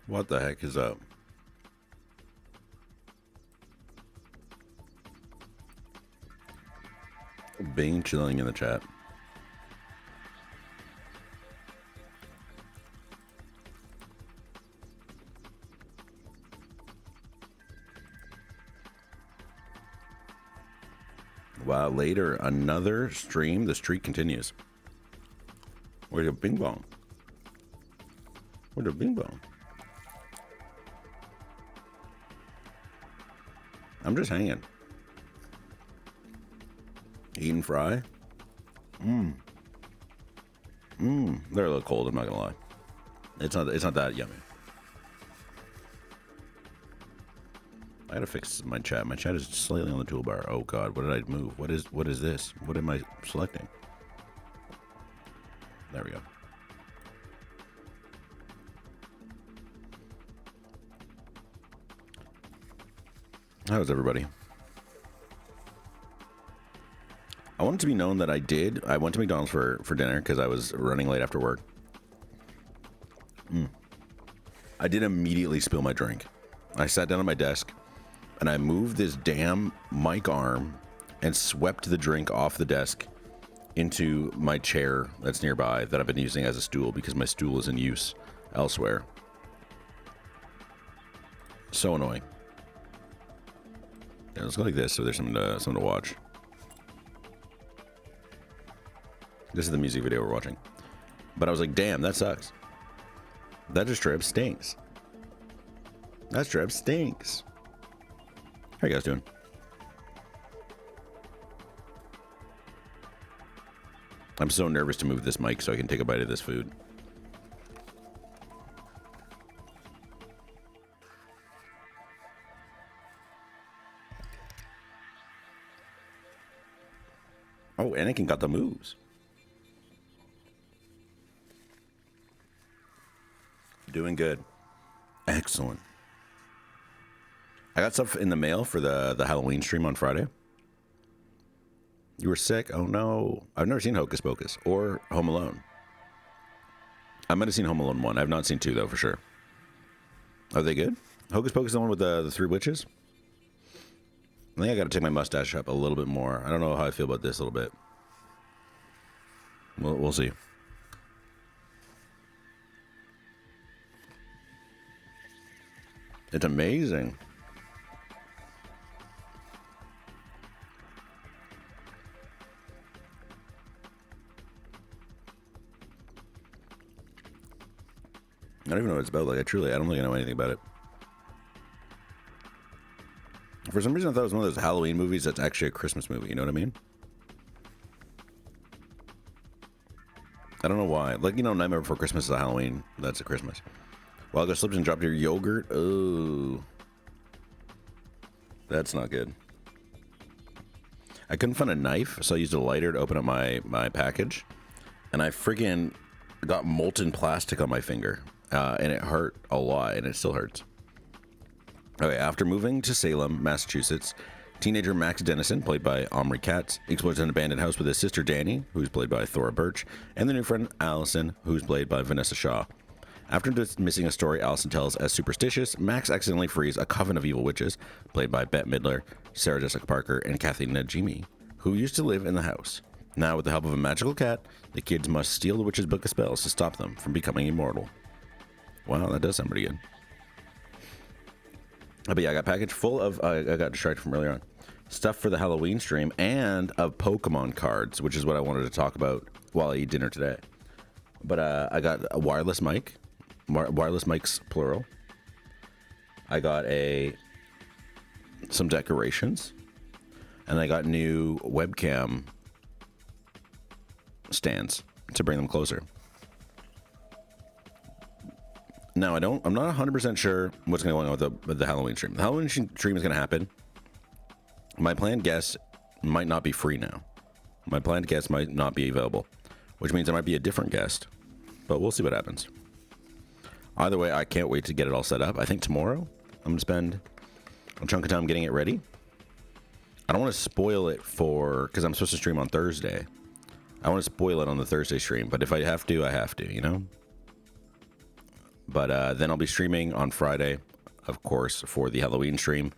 What the heck is up? Bing chilling in the chat. Wow, later, another stream. The streak continues. Where's the bing bong? Where's the bing bong? I'm just hanging. Eating fry. They're a little cold, I'm not gonna lie. It's not that yummy. I gotta fix my chat. My chat is slightly on the toolbar. Oh god, what did I move? What is this? What am I selecting? There we go. How's everybody? I want it to be known that I went to McDonald's for dinner because I was running late after work. I did immediately spill my drink. I sat down at my desk and I moved this damn mic arm and swept the drink off the desk into my chair that's nearby that I've been using as a stool because my stool is in use elsewhere. So annoying. Yeah, let's go like this so there's something to watch. This is the music video we're watching. But I was like, damn, that sucks. That just straight up stinks. That straight up stinks. How you guys doing? I'm so nervous to move this mic so I can take a bite of this food. Oh, Anakin got the moves. Doing good. Excellent. I got stuff in the mail for the Halloween stream on Friday. You were sick? Oh no. I've never seen Hocus Pocus or Home Alone. I might have seen Home Alone 1. I've not seen 2 though, for sure. Are they good? Hocus Pocus is the one with the 3 witches? I think I gotta take my mustache up a little bit more. I don't know how I feel about this a little bit. We'll see. It's amazing. I don't even know what it's about. Like, I don't think I know anything about it. For some reason, I thought it was one of those Halloween movies that's actually a Christmas movie. You know what I mean? I don't know why. Like, you know, Nightmare Before Christmas is a Halloween. That's a Christmas. Wild Guy slipped and dropped your yogurt. Oh. That's not good. I couldn't find a knife, so I used a lighter to open up my package. And I friggin' got molten plastic on my finger. And it hurt a lot, and it still hurts. Okay, after moving to Salem, Massachusetts, teenager Max Dennison, played by Omri Katz, explores an abandoned house with his sister Danny, who's played by Thora Birch, and their new friend Allison, who's played by Vanessa Shaw. After dismissing a story Allison tells as superstitious, Max accidentally frees a coven of evil witches, played by Bette Midler, Sarah Jessica Parker, and Kathy Najimy, who used to live in the house. Now, with the help of a magical cat, the kids must steal the witch's book of spells to stop them from becoming immortal. Wow, that does sound pretty good. But yeah, I got a package full of, I got distracted from earlier on, stuff for the Halloween stream and of Pokemon cards, which is what I wanted to talk about while I eat dinner today. But I got a wireless mic, wireless mics plural. I got some decorations, and I got new webcam stands to bring them closer. Now, I'm not 100% sure what's going to go on with the Halloween stream. The Halloween stream is going to happen. My planned guest might not be free now. My planned guest might not be available, which means I might be a different guest, but we'll see what happens. Either way, I can't wait to get it all set up. I think tomorrow I'm going to spend a chunk of time getting it ready. I don't want to spoil it because I'm supposed to stream on Thursday. I want to spoil it on the Thursday stream, but if I have to, I have to, you know? But then I'll be streaming on Friday, of course, for the Halloween stream.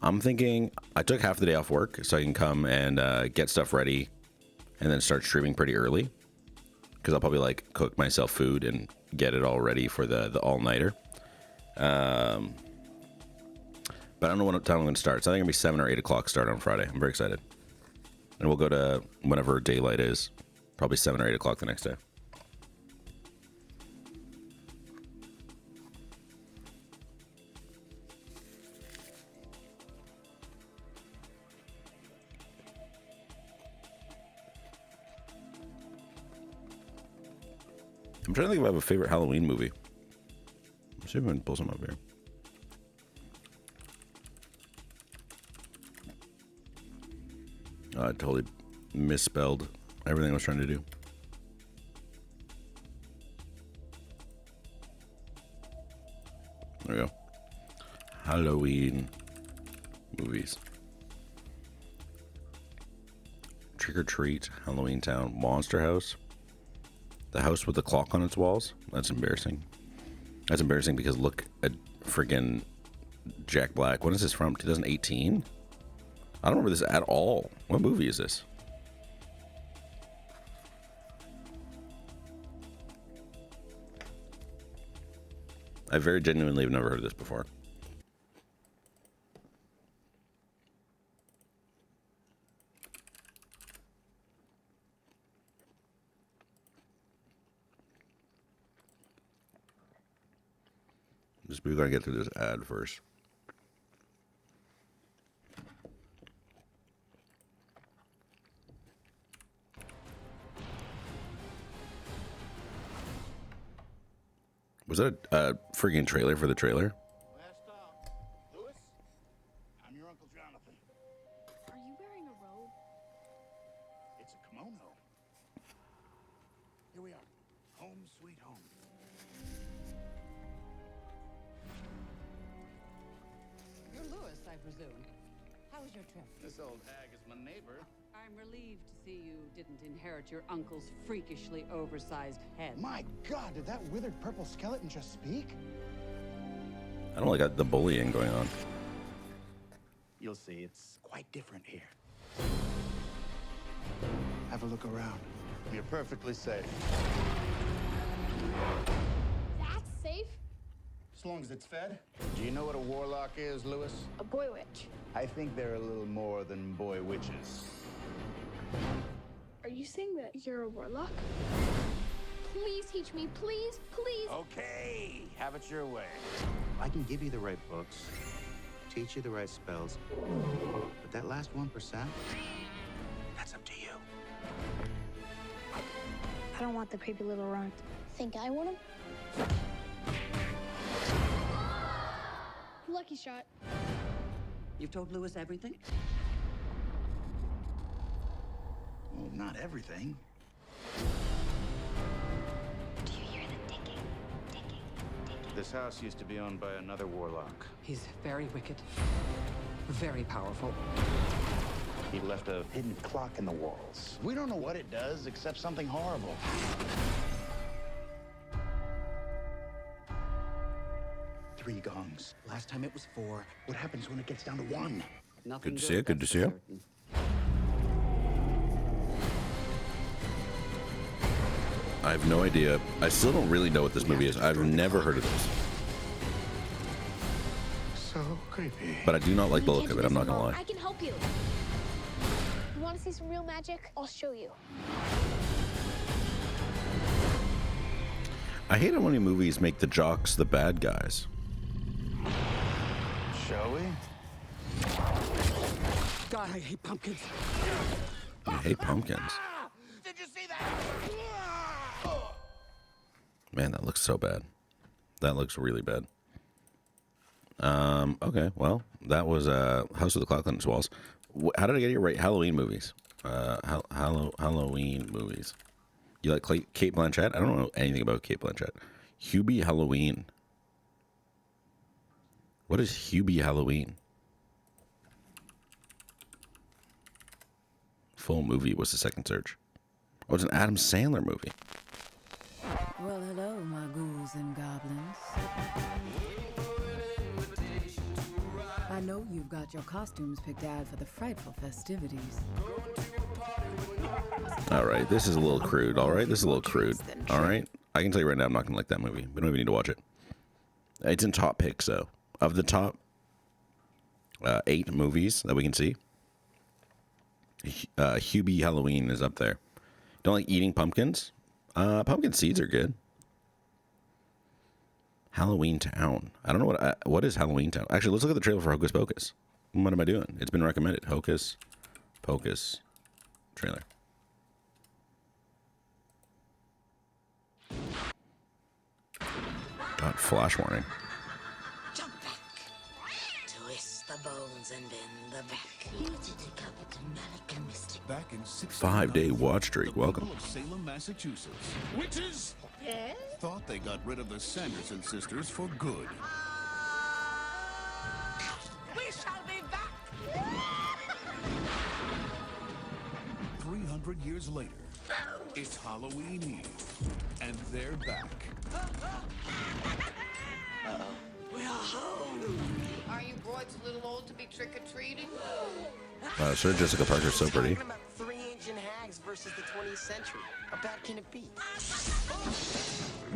I'm thinking I took half the day off work so I can come and get stuff ready and then start streaming pretty early. Because I'll probably like cook myself food and get it all ready for the all-nighter. But I don't know what time I'm going to start. So I think it'll be 7 or 8 o'clock start on Friday. I'm very excited. And we'll go to whenever daylight is. Probably 7 or 8 o'clock the next day. I'm trying to think if I have a favorite Halloween movie. Let's see if I can pull some up here. I totally misspelled everything I was trying to do. There we go. Halloween movies. Trick or Treat, Halloween Town, Monster House. The house with the clock on its walls. That's embarrassing. That's embarrassing because look at friggin' Jack Black. When is this from? 2018? I don't remember this at all. What movie is this? I very genuinely have never heard of this before. We gotta get through this ad first. Was that a freaking trailer for the trailer? Last stop. Lewis, I'm your Uncle Jonathan. Are you wearing a robe? It's a kimono. Here we are. Home sweet home. You're Lewis, I presume. How was your trip? This old hag is my neighbor. I'm relieved to see you didn't inherit your uncle's freakishly oversized head. My God, did that withered purple skeleton just speak? I don't like the bullying going on. You'll see, it's quite different here. Have a look around. You're perfectly safe. That's safe. As long as it's fed. Do you know what a warlock is, Lewis? A boy witch. I think they're a little more than boy witches. Are you saying that you're a warlock? Please teach me, please, please. Okay, have it your way. I can give you the right books, teach you the right spells, but that last 1%, that's up to you. I don't want the creepy little runt. Think I want him? Lucky shot. You've told Lewis everything? Well, not everything. Do you hear them ticking? Ticking, ticking. This house used to be owned by another warlock. He's very wicked. Very powerful. He left a hidden clock in the walls. We don't know what it does, except something horrible. Three gongs. Last time it was 4. What happens when it gets down to 1? Nothing Good to see you. Good to that's see you. certain. I have no idea. I still don't really know what this movie is. I've never heard of this. So creepy. But I do not like the You look can't of do it. I'm this not gonna alone. lie. I can help you. You want to see some real magic? I'll show you. I hate it when movies make the jocks the bad guys. Shall we? God, I hate pumpkins. I hate pumpkins. Did you see that? Man, that looks so bad. That looks really bad. Okay, well, that was House of the Clock on its Walls. How did I get it right? Halloween movies. Halloween movies. You like Kate Blanchett? I don't know anything about Kate Blanchett. Hubie Halloween. What is Hubie Halloween? Full movie was the second search. Oh, it's an Adam Sandler movie. Well, hello, my ghouls and goblins. I know you've got your costumes picked out for the frightful festivities. All right, this is a little crude. All right, this is a little crude. All right, I can tell you right now, I'm not gonna like that movie. We don't even need to watch it. It's in top picks though. Of the top 8 movies that we can see, Hubie Halloween is up there. Don't like eating pumpkins? Pumpkin seeds are good. Halloween Town. I don't know what is Halloween Town. Actually, let's look at the trailer for Hocus Pocus. What am I doing? It's been recommended. Hocus Pocus trailer. God, flash warning. Jump back. Twist the bones and bend the back. Back in 5-day watch streak. Welcome. of Salem, Massachusetts. Witches thought they got rid of the Sanderson sisters for good. We shall be back. 300 years later, it's Halloween Eve, and they're back. We're home. Are you boys a little old to be trick-or-treating? Sir Jessica Parker's so pretty. Talking about 3 ancient hags versus the 20th century. How bad can it be?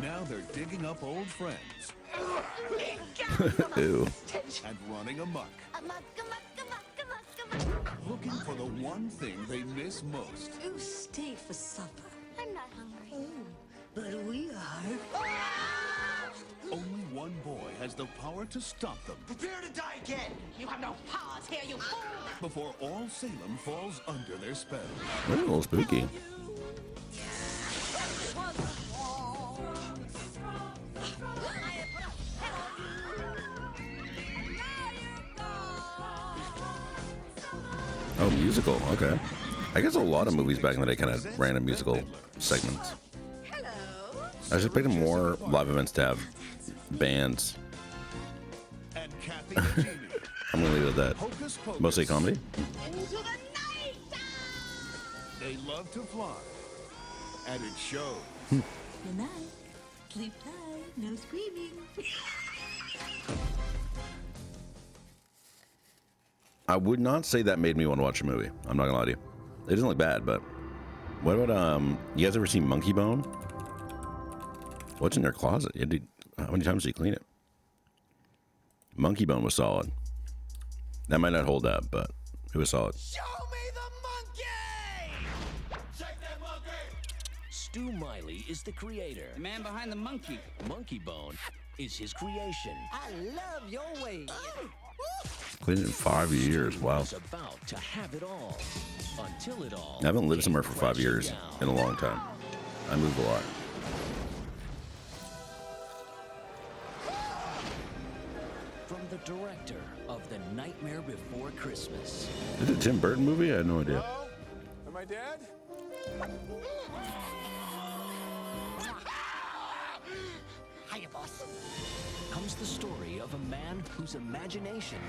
Now they're digging up old friends Ew. and running amok, looking for the one thing they miss most. Who stayed for supper? I'm not hungry. But we are. Only one boy has the power to stop them Prepare to die again! You have no powers here, you fool! before all Salem falls under their spell. Ooh, a little spooky. Oh, musical. Okay. I guess a lot of movies back in the day kind of ran a musical segments. I was expecting more live events to have bands. And Kathy and Jamie, I'm gonna leave it at that. Hocus Pocus. Mostly comedy. Into the night! They love to fly, and it shows. Good night. Sleep tight. No screaming. I would not say that made me want to watch a movie. I'm not gonna lie to you. It doesn't look bad, but what about you guys ever seen Monkey Bone? What's in their closet? How many times do you clean it? Monkey Bone was solid. That might not hold up, but it was solid. Show me the monkey! Take that monkey! Stu Miley is the creator. The man behind the monkey. Monkey Bone is his creation. I love your ways. Cleaned it in 5 years. Wow. He's about to have it all. Until it all. I haven't lived somewhere for 5 years in a long time. I moved a lot. From the director of The Nightmare Before Christmas. Is it a Tim Burton movie? I had no idea. Hello? Am I dead? Hiya, boss. Comes the story of a man whose imagination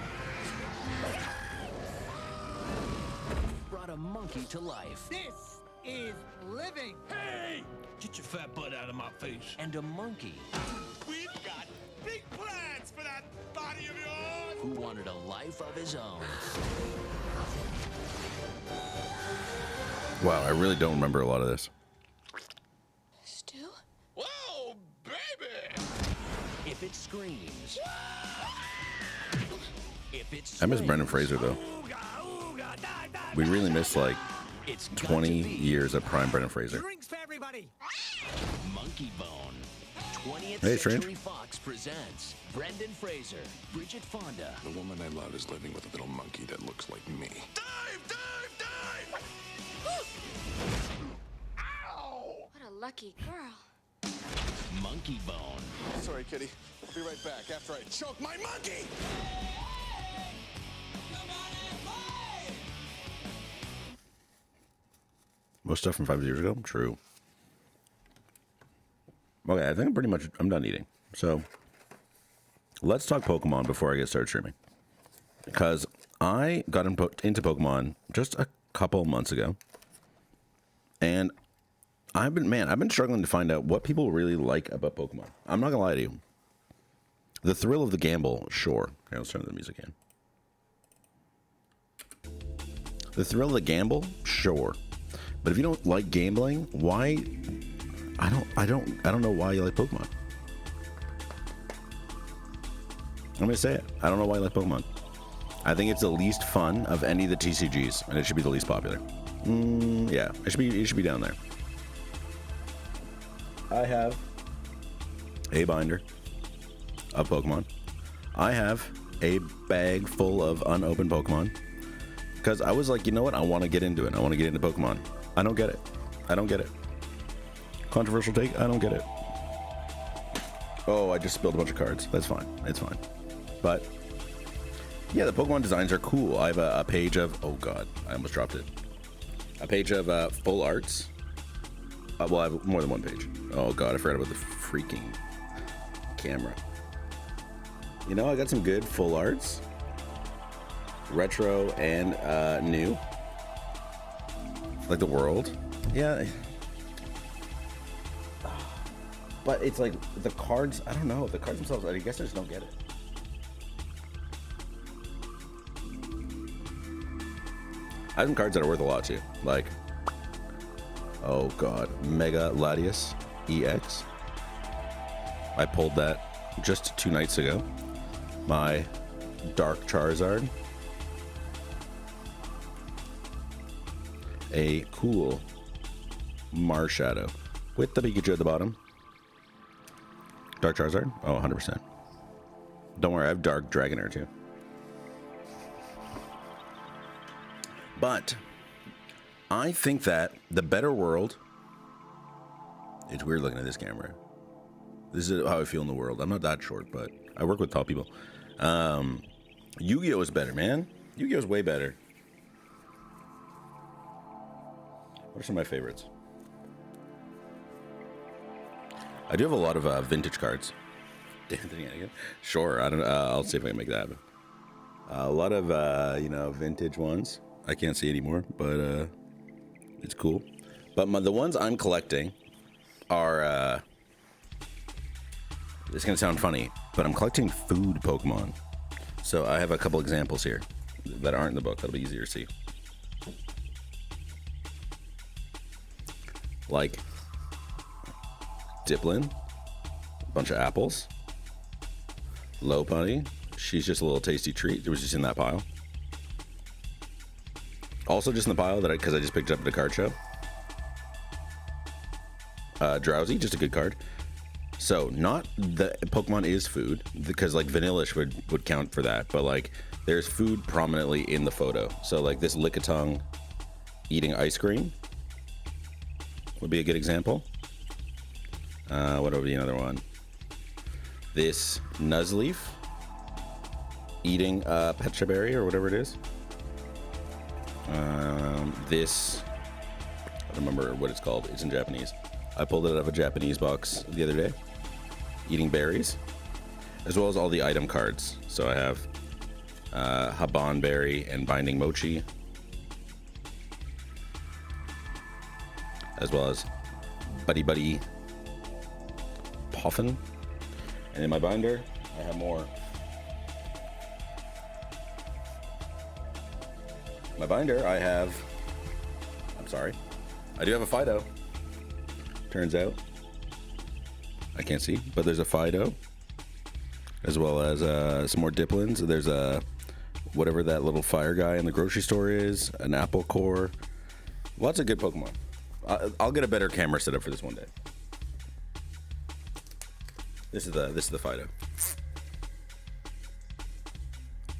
brought a monkey to life. This is living. Hey! Get your fat butt out of my face. And a monkey We've got big plans for that body of yours! who wanted a life of his own. Wow, I really don't remember a lot of this. Stu? Whoa, baby! If it screams. If it I miss Brendan Fraser though. We really missed like It's 20 years of prime Brendan Fraser. Drinks for everybody. Monkey Bone. 20th Hey, Century Strange. Fox presents Brendan Fraser, Bridget Fonda, The woman I love is living with a little monkey that looks like me. Dive! Dive! Dive! Ow! What a lucky girl. Monkey Bone. Sorry, kitty. I'll be right back after I choke my monkey! Most stuff from 5 years ago? True. Okay, I think I'm done eating. So let's talk Pokemon before I get started streaming. Because I got into Pokemon just a couple months ago. And I've been struggling to find out what people really like about Pokemon. I'm not gonna lie to you. The thrill of the gamble, sure. Here, let's turn the music in. The thrill of the gamble, sure. But if you don't like gambling, why? I don't know why you like Pokemon. I'm gonna say it. I don't know why you like Pokemon. I think it's the least fun of any of the TCGs, and it should be the least popular. Yeah, it should be down there. I have a binder of Pokemon. I have a bag full of unopened Pokemon because I was like, you know what? I want to get into it. I want to get into Pokemon. I don't get it. I don't get it. Controversial take. I don't get it. Oh, I just spilled a bunch of cards. That's fine. It's fine. But yeah, the Pokemon designs are cool. I have a page of, oh God, I almost dropped it. A page of full arts. Well, I have more than one page. Oh God, I forgot about the freaking camera. You know, I got some good full arts. Retro and new. Like the world. Yeah. But it's like the cards, I don't know. The cards themselves, I guess I just don't get it. I have some cards that are worth a lot too. Like, oh God, Mega Latias EX. I pulled that just 2 nights ago. My Dark Charizard. A cool Marshadow with the Pikachu at the bottom. Dark Charizard? Oh, 100%. Don't worry, I have Dark Dragonair too. But I think that the better world. It's weird looking at this camera. This is how I feel in the world. I'm not that short, but I work with tall people. Yu-Gi-Oh is better, man. Yu-Gi-Oh is way better. What are some of my favorites? I do have a lot of vintage cards. Sure, I don't. I'll see if I can make that happen. A lot of vintage ones. I can't see anymore, but it's cool. But the ones I'm collecting are. It's gonna sound funny, but I'm collecting food Pokemon. So I have a couple examples here that aren't in the book. That'll be easier to see. Like Diplin, a bunch of apples. Lopunny, she's just a little tasty treat. It was just in that pile. Also just in the pile because I just picked it up at the card show. Drowsy, just a good card. So not the Pokemon is food, because like Vanillish would count for that, but like there's food prominently in the photo. So like this Lickitung eating ice cream would be a good example. What would be another one? This Nuzleaf eating Pecha Berry or whatever it is. This, I don't remember what it's called. It's in Japanese. I pulled it out of a Japanese box the other day. Eating berries, as well as all the item cards. So I have Haban Berry and Binding Mochi, as well as Buddy Buddy Poffin. And in my binder, I have more. My binder, I have. I'm sorry. I do have a Fido. Turns out. I can't see, but there's a Fido. As well as some more Diplins. There's a. Whatever that little fire guy in the grocery store is. An Apple Core. Lots of good Pokemon. I'll get a better camera setup for this one day. This is the Fido.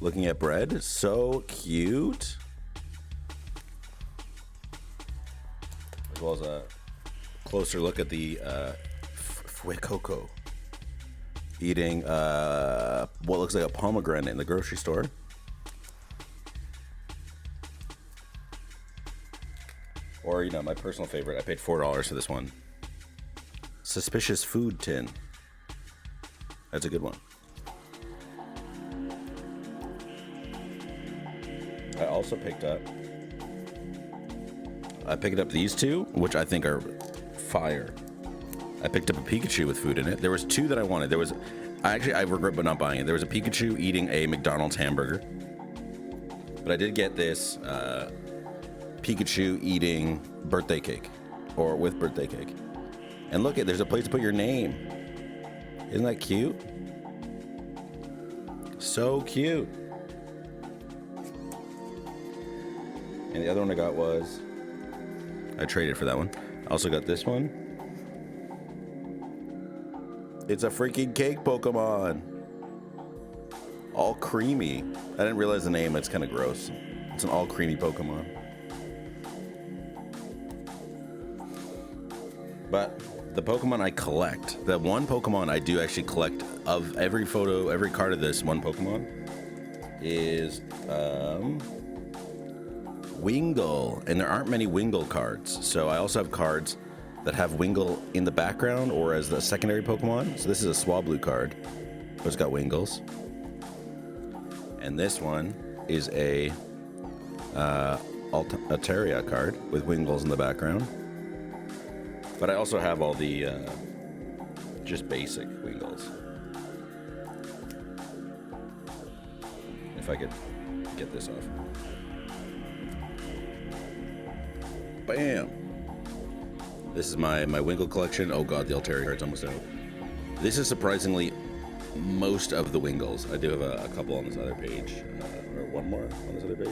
Looking at bread, so cute. As well as a closer look at the Fuecoco eating what looks like a pomegranate in the grocery store. Or, my personal favorite. I paid $4 for this one. Suspicious Food Tin. That's a good one. I also picked up these two, which I think are fire. I picked up a Pikachu with food in it. There was 2 that I wanted. I regret not buying it. There was a Pikachu eating a McDonald's hamburger. But I did get this Pikachu eating birthday cake, or with birthday cake. And look, there's a place to put your name. Isn't that cute? So cute. And the other one I got was, I traded for that one. I also got this one. It's a freaking cake Pokemon. All creamy. I didn't realize the name. It's kind of gross. It's an all creamy Pokemon. But the Pokemon I collect, the one Pokemon I do actually collect of every photo, every card of this one Pokemon is Wingull. And there aren't many Wingull cards. So I also have cards that have Wingull in the background or as the secondary Pokemon. So this is a Swablu card, but it's got Wingulls. And this one is a Altaria card with Wingulls in the background. But I also have all the just basic Wingulls. If I could get this off. Bam! This is my Wingull collection. Oh god, the Altaria card's almost out. This is surprisingly most of the Wingulls. I do have a couple on this other page. Or one more on this other page.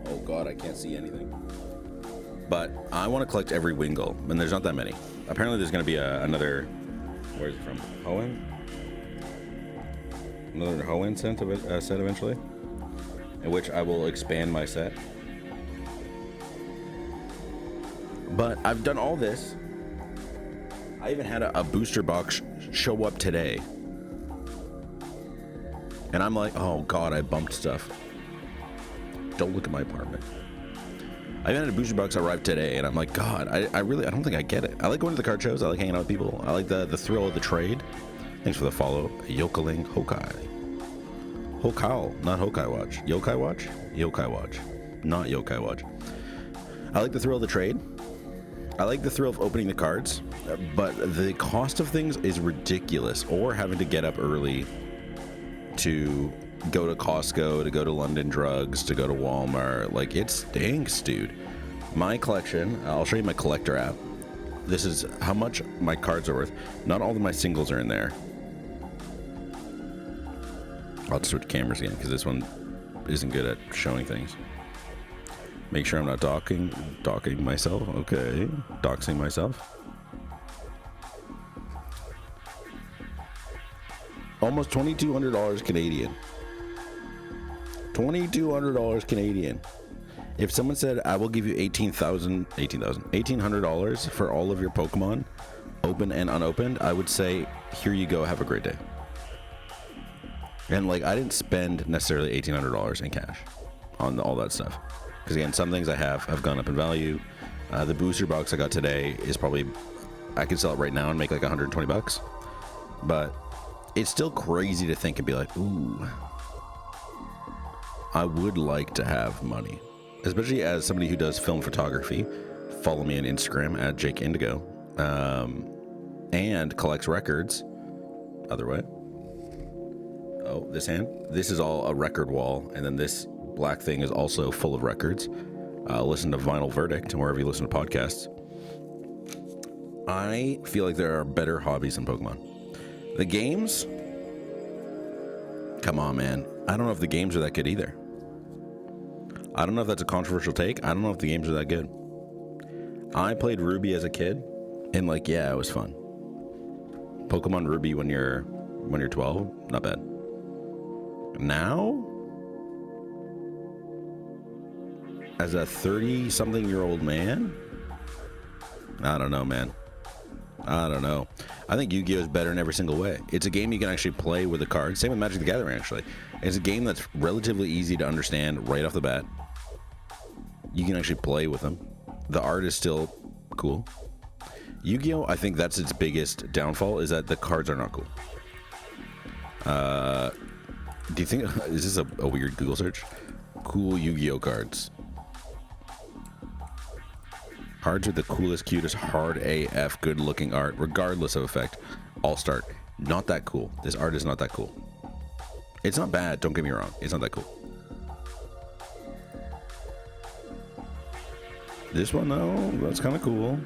Oh god, I can't see anything. But I want to collect every Wingull, and there's not that many. Apparently there's going to be another... Where is it from? Hoenn? Another Hoenn set eventually, in which I will expand my set. But I've done all this. I even had a booster box show up today. And I'm like, oh god, I bumped stuff. Don't look at my apartment. I even had a booster box arrive today, and I'm like, god, I don't think I get it. I like going to the card shows. I like hanging out with people. I like the thrill of the trade. Thanks for the follow. Yokeling Hokai. Hokal, not Hokai Watch. Yokai Watch? Yokai Watch. Not Yokai Watch. I like the thrill of the trade. I like the thrill of opening the cards, but the cost of things is ridiculous. Or having to get up early to go to Costco, to go to London Drugs, to go to Walmart. Like, it stinks, dude. My collection, I'll show you my collector app. This is how much my cards are worth. Not all of my singles are in there. I'll just switch cameras again because this one isn't good at showing things. Make sure I'm not docking myself. Okay, doxing myself. Almost $2,200 Canadian. $2,200 Canadian. If someone said, I will give you $1,800 for all of your Pokemon, open and unopened, I would say, here you go, have a great day. And like, I didn't spend necessarily $1,800 in cash on all that stuff. Because again, some things I have gone up in value. The booster box I got today is probably, I could sell it right now and make like $120. But it's still crazy to think and be like, ooh, I would like to have money. Especially as somebody who does film photography. Follow me on Instagram at Jake Indigo. And collects records. Other way. Oh, this hand. This is all a record wall. And then this black thing is also full of records. Listen to Vinyl Verdict and wherever you listen to podcasts. I feel like there are better hobbies than Pokemon. The games? Come on, man. I don't know if the games are that good either. I don't know if that's a controversial take. I don't know if the games are that good. I played Ruby as a kid, and like, yeah, it was fun. Pokemon Ruby when you're 12, not bad. Now, as a 30-something-year-old man, I don't know, man. I don't know. I think Yu-Gi-Oh! Is better in every single way. It's a game you can actually play with the cards. Same with Magic the Gathering, actually. It's a game that's relatively easy to understand right off the bat. You can actually play with them. The art is still cool. Yu-Gi-Oh! I think that's its biggest downfall, is that the cards are not cool. Do you think... Is this a weird Google search? Cool Yu-Gi-Oh! Cards. Cards with the coolest, cutest, hard AF, good-looking art, regardless of effect. All start. Not that cool. This art is not that cool. It's not bad, don't get me wrong. It's not that cool. This one, though, that's kind of cool.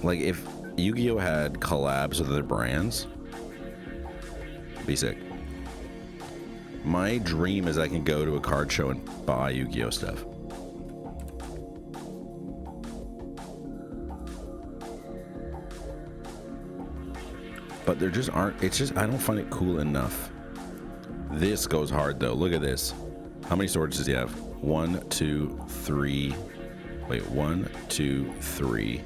Like, if Yu-Gi-Oh! Had collabs with other brands, it'd be sick. My dream is I can go to a card show and buy Yu-Gi-Oh! Stuff. But there just aren't, it's just, I don't find it cool enough. This goes hard, though. Look at this. How many swords does he have? 1, 2, 3. Wait, 1, 2, 3.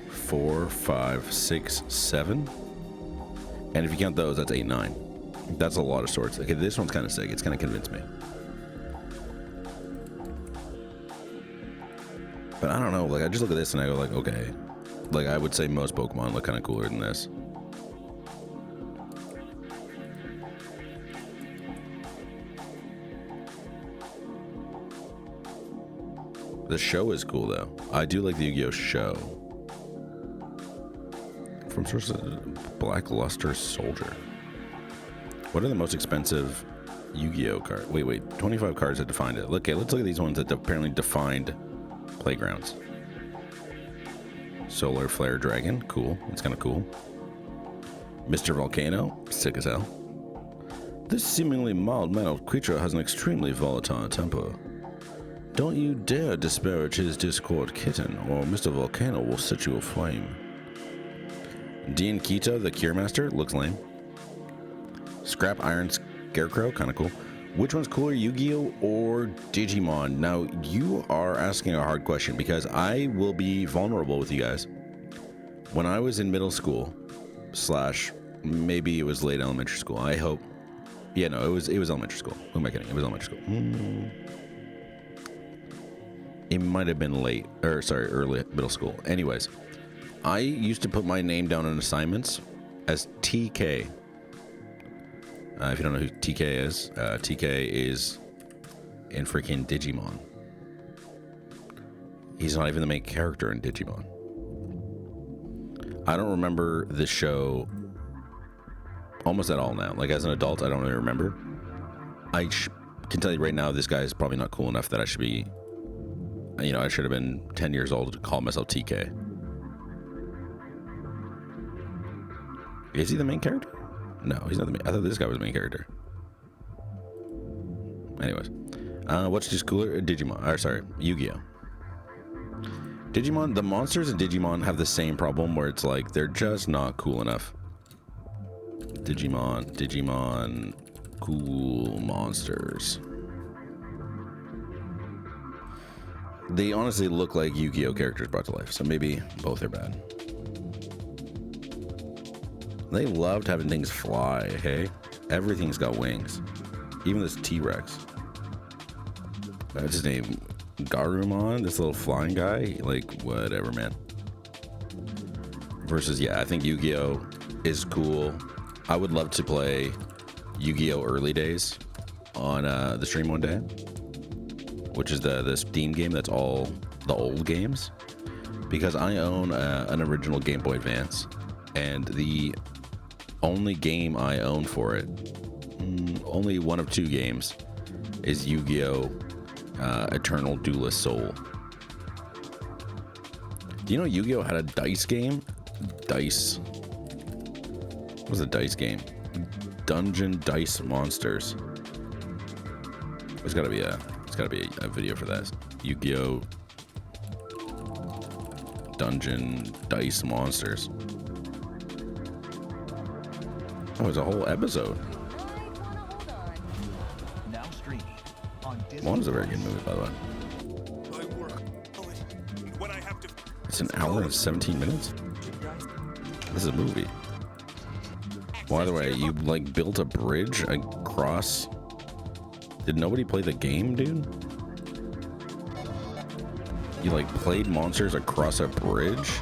4, 5, 6, 7. And if you count those, that's 8, 9. That's a lot of swords. Okay, this one's kind of sick. It's kind of convinced me. But I don't know. Like, I just look at this and I go like, okay. Like, I would say most Pokemon look kind of cooler than this. The show is cool, though. I do like the Yu-Gi-Oh! Show. From sources, Black Luster Soldier. What are the most expensive Yu-Gi-Oh! Cards? Wait. 25 cards that defined it. Okay, let's look at these ones that apparently defined Playgrounds. Solar Flare Dragon. Cool. That's kind of cool. Mr. Volcano. Sick as hell. This seemingly mild-mannered creature has an extremely volatile temper. Don't you dare disparage his Discord kitten, or Mr. Volcano will set you aflame. Dean Kita, the Cure Master, looks lame. Scrap Iron Scarecrow, kind of cool. Which one's cooler, Yu-Gi-Oh! Or Digimon? Now, you are asking a hard question, because I will be vulnerable with you guys. When I was in middle school, / maybe it was late elementary school, I hope. Yeah, no, it was elementary school. Who am I kidding? It was elementary school. It might have been early middle school. Anyways, I used to put my name down in assignments as TK. If you don't know who TK is, TK is in freaking Digimon. He's not even the main character in Digimon. I don't remember this show almost at all now. Like, as an adult, I don't really remember. I can tell you right now, this guy is probably not cool enough that I should be... You know, I should have been 10 years old to call myself TK. Is he the main character? No, he's not the main. I thought this guy was the main character. Anyways. What's just cooler? Digimon. Or, sorry, Yu-Gi-Oh! Digimon, the monsters in Digimon have the same problem where it's like, they're just not cool enough. Digimon, cool monsters. They honestly look like Yu-Gi-Oh! Characters brought to life, so maybe both are bad. They loved having things fly, okay? Everything's got wings. Even this T-Rex. That's his name. Garurumon, this little flying guy. Like, whatever, man. Versus, yeah, I think Yu-Gi-Oh! Is cool. I would love to play Yu-Gi-Oh! Early Days on the stream one day. Which is the Steam game that's all the old games. Because I own an original Game Boy Advance. And the only game I own for it, only one of 2 games, is Yu-Gi-Oh! Eternal Duelist Soul. Do you know Yu-Gi-Oh! Had a dice game? Dice. What was the dice game? Dungeon Dice Monsters. There's gotta be a video for that. Yu-Gi-Oh! Dungeon Dice Monsters. Oh, it's a whole episode. One is a very good movie, by the way. It's an hour and 17 minutes. This is a movie. By the way, you like built a bridge across. Did nobody play the game, dude? You like played monsters across a bridge?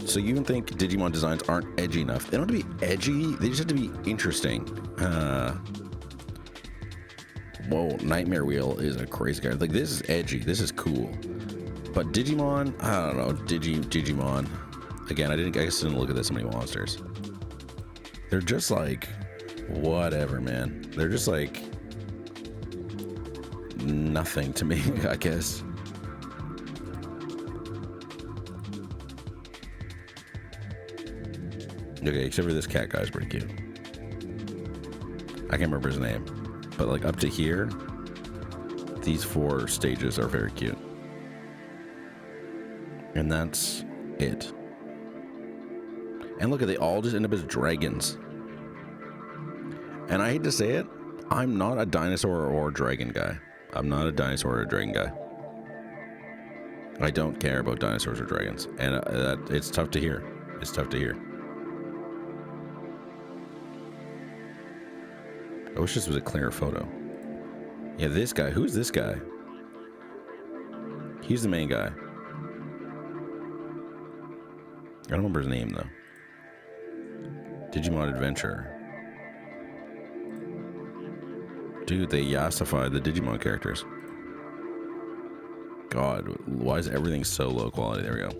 So you even think Digimon designs aren't edgy enough? They don't have to be edgy, they just have to be interesting. Whoa, Nightmare Wheel is a crazy guy. Like, this is edgy. This is cool. But Digimon, I don't know. Digimon. Again, I guess I didn't look at this many monsters. They're just like, whatever, man. They're just like nothing to me, I guess. Okay, except for this cat guy's pretty cute. I can't remember his name. But like up to here, these 4 stages are very cute. And that's it. And look, they all just end up as dragons. And I hate to say it, I'm not a dinosaur or dragon guy. I'm not a dinosaur or a dragon guy. I don't care about dinosaurs or dragons. And it's tough to hear. It's tough to hear. I wish this was a clearer photo. Yeah, this guy. Who's this guy? He's the main guy. I don't remember his name, though. Digimon Adventure. Dude, they yassified the Digimon characters. God, why is everything so low quality? There we go.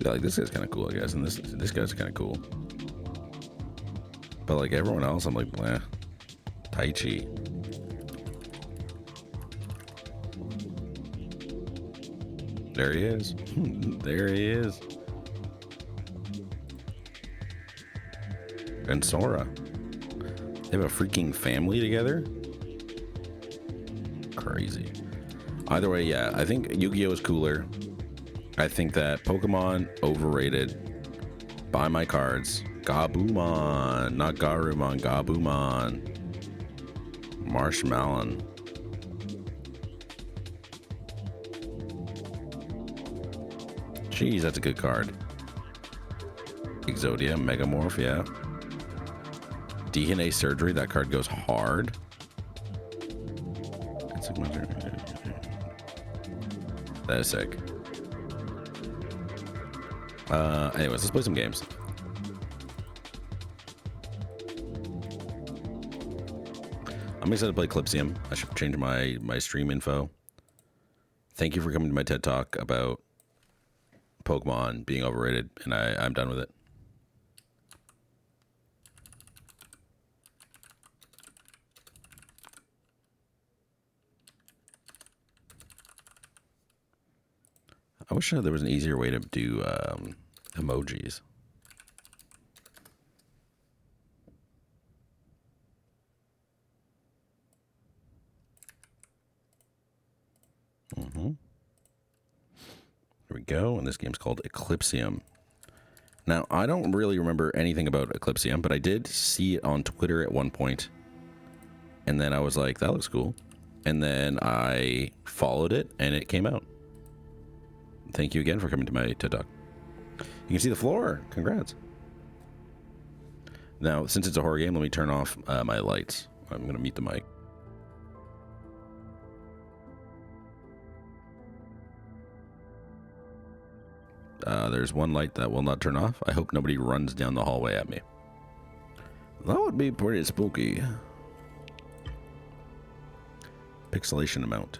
Yeah, like, this guy's kind of cool, I guess, and this guy's kind of cool. But like everyone else, I'm like, blah. Tai Chi. There he is. There he is. And Sora. They have a freaking family together? Crazy. Either way, yeah, I think Yu-Gi-Oh! Is cooler. I think that Pokemon, overrated. Buy my cards. Gabumon, not Garumon, Gabumon. Marshmallow. Jeez, that's a good card. Exodia, Megamorph, yeah. DNA Surgery, that card goes hard. That is sick. Anyways, let's play some games. I'm excited to play Eclipsium. I should change my stream info. Thank you for coming to my TED Talk about Pokemon being overrated, and I'm done with it. I wish there was an easier way to do emojis. Here we go, and this game's called Eclipsium. Now, I don't really remember anything about Eclipsium, but I did see it on Twitter at one point, and then I was like, that looks cool. And then I followed it, and it came out. Thank you again for coming to my TED Talk. You can see the floor. Congrats. Now, since it's a horror game, let me turn off my lights. I'm going to mute the mic. There's one light that will not turn off. I hope nobody runs down the hallway at me. That would be pretty spooky. Pixelation amount.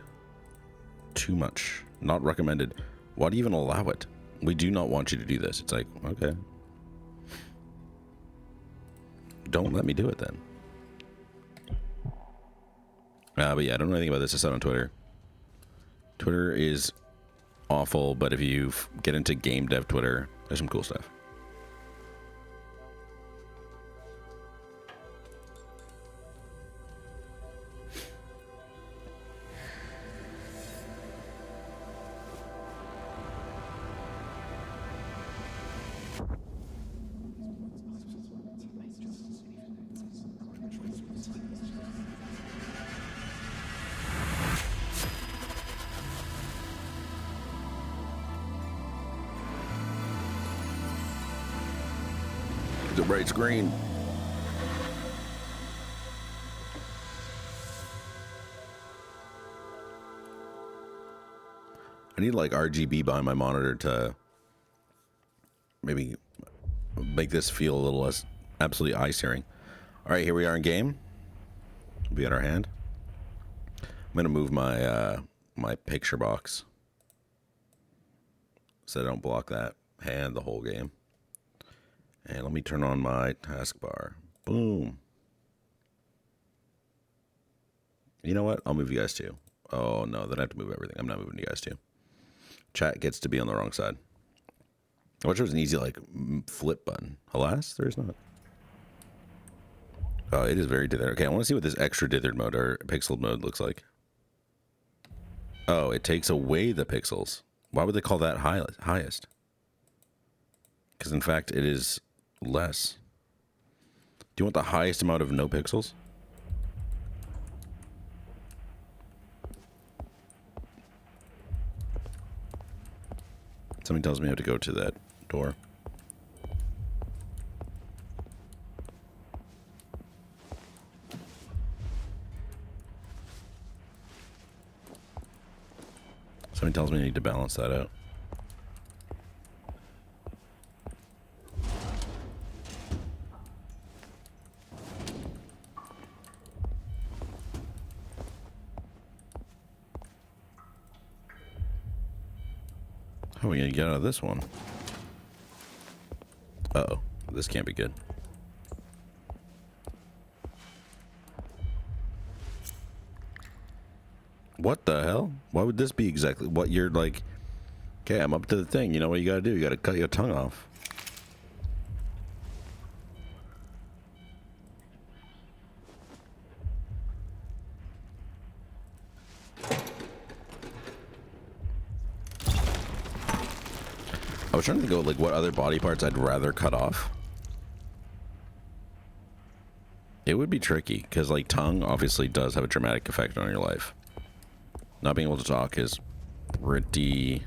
Too much. Not recommended. Why do you even allow it? We do not want you to do this. It's like, okay. Don't let me do it then. But yeah, I don't know anything about this. I saw it on Twitter. Twitter is awful, but if you get into game dev Twitter, there's some cool stuff. The bright screen. I need like RGB behind my monitor to maybe make this feel a little less absolutely eye-searing. All right, here we are in game. Be in our hand. I'm gonna move my my picture box so I don't block that hand the whole game. And let me turn on my taskbar. Boom. You know what? I'll move you guys too. Oh no, then I have to move everything. I'm not moving you guys too. Chat gets to be on the wrong side. I wish there was an easy like flip button. Alas, there is not. Oh, it is very dithered. Okay, I want to see what this extra dithered mode or pixeled mode looks like. Oh, it takes away the pixels. Why would they call that highest? Because in fact, it is less. Do you want the highest amount of no pixels? Something tells me I have to go to that door. Something tells me I need to balance that out. How are we gonna get out of this one? Uh-oh, this can't be good. What the hell? Why would this be exactly what you're like? Okay, I'm up to the thing. You know what you gotta do? You gotta cut your tongue off. I was trying to think of like what other body parts I'd rather cut off. It would be tricky because like tongue obviously does have a dramatic effect on your life. Not being able to talk is pretty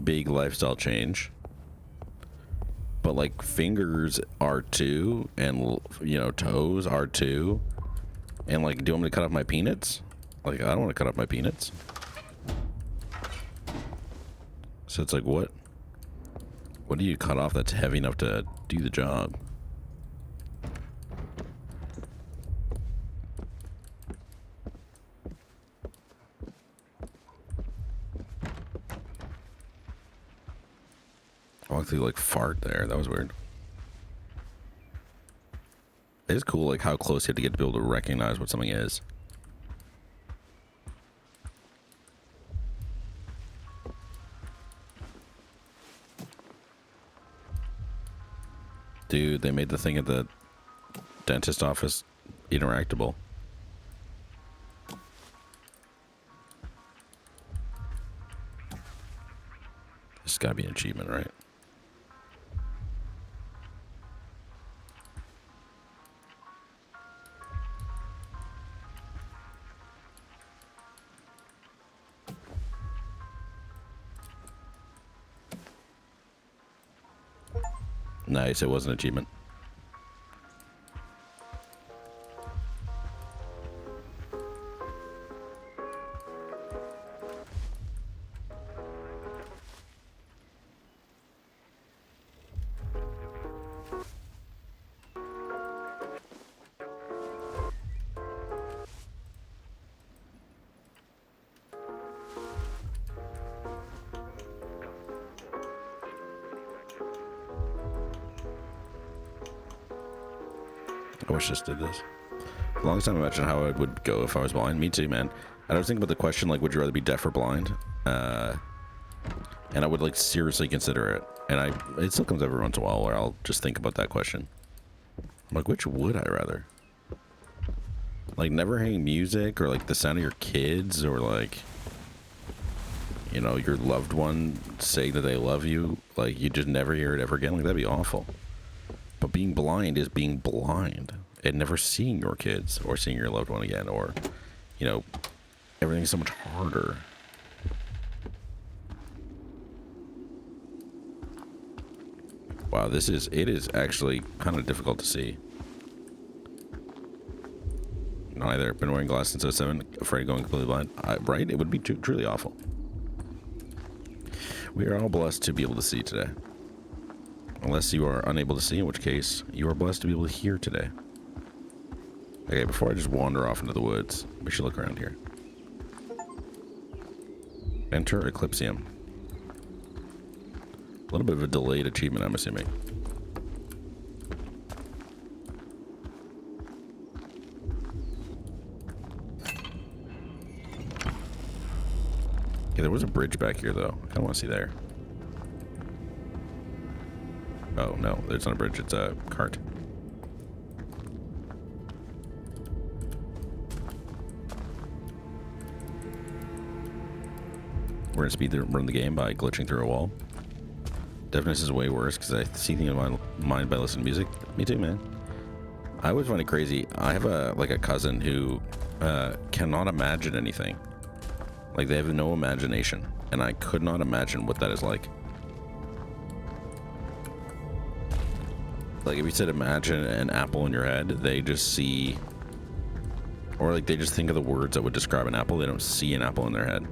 big lifestyle change. But like fingers are too, and you know toes are too. And like, do you want me to cut off my peanuts? Like, I don't want to cut off my peanuts. So it's like, what do you cut off that's heavy enough to do the job? I walked through like fart there. That was weird. It's cool like how close you have to get to be able to recognize what something is. Dude, they made the thing at the dentist office interactable. This has got to be an achievement, right? Nice, it was an achievement. I wish this did this. For the longest time I imagined how it would go if I was blind. Me too, man. I was thinking about the question, like, would you rather be deaf or blind? And I would, like, seriously consider it. And it still comes every once in a while where I'll just think about that question. I'm like, which would I rather? Like, never hearing music or, like, the sound of your kids or, like, you know, your loved one say that they love you. Like, you just never hear it ever again. Like, that'd be awful. But being blind is being blind and never seeing your kids or seeing your loved one again, or, you know, everything's so much harder. Wow, it is actually kind of difficult to see. Neither. Been wearing glasses since 07, afraid of going completely blind. Right? It would be truly awful. We are all blessed to be able to see today. Unless you are unable to see, in which case you are blessed to be able to hear today. Okay, before I just wander off into the woods, we should look around here. Enter Eclipsium. A little bit of a delayed achievement, I'm assuming. Okay, there was a bridge back here, though. I kind of want to see there. Oh, no, it's not a bridge, it's a cart. We're gonna speed run the game by glitching through a wall. Deafness is way worse because I see things in my mind by listening to music. Me too, man. I always find it crazy. I have a cousin who cannot imagine anything. Like, they have no imagination, and I could not imagine what that is like. Like, if you said imagine an apple in your head, they just see, or like they just think of the words that would describe an apple. They don't see an apple in their head.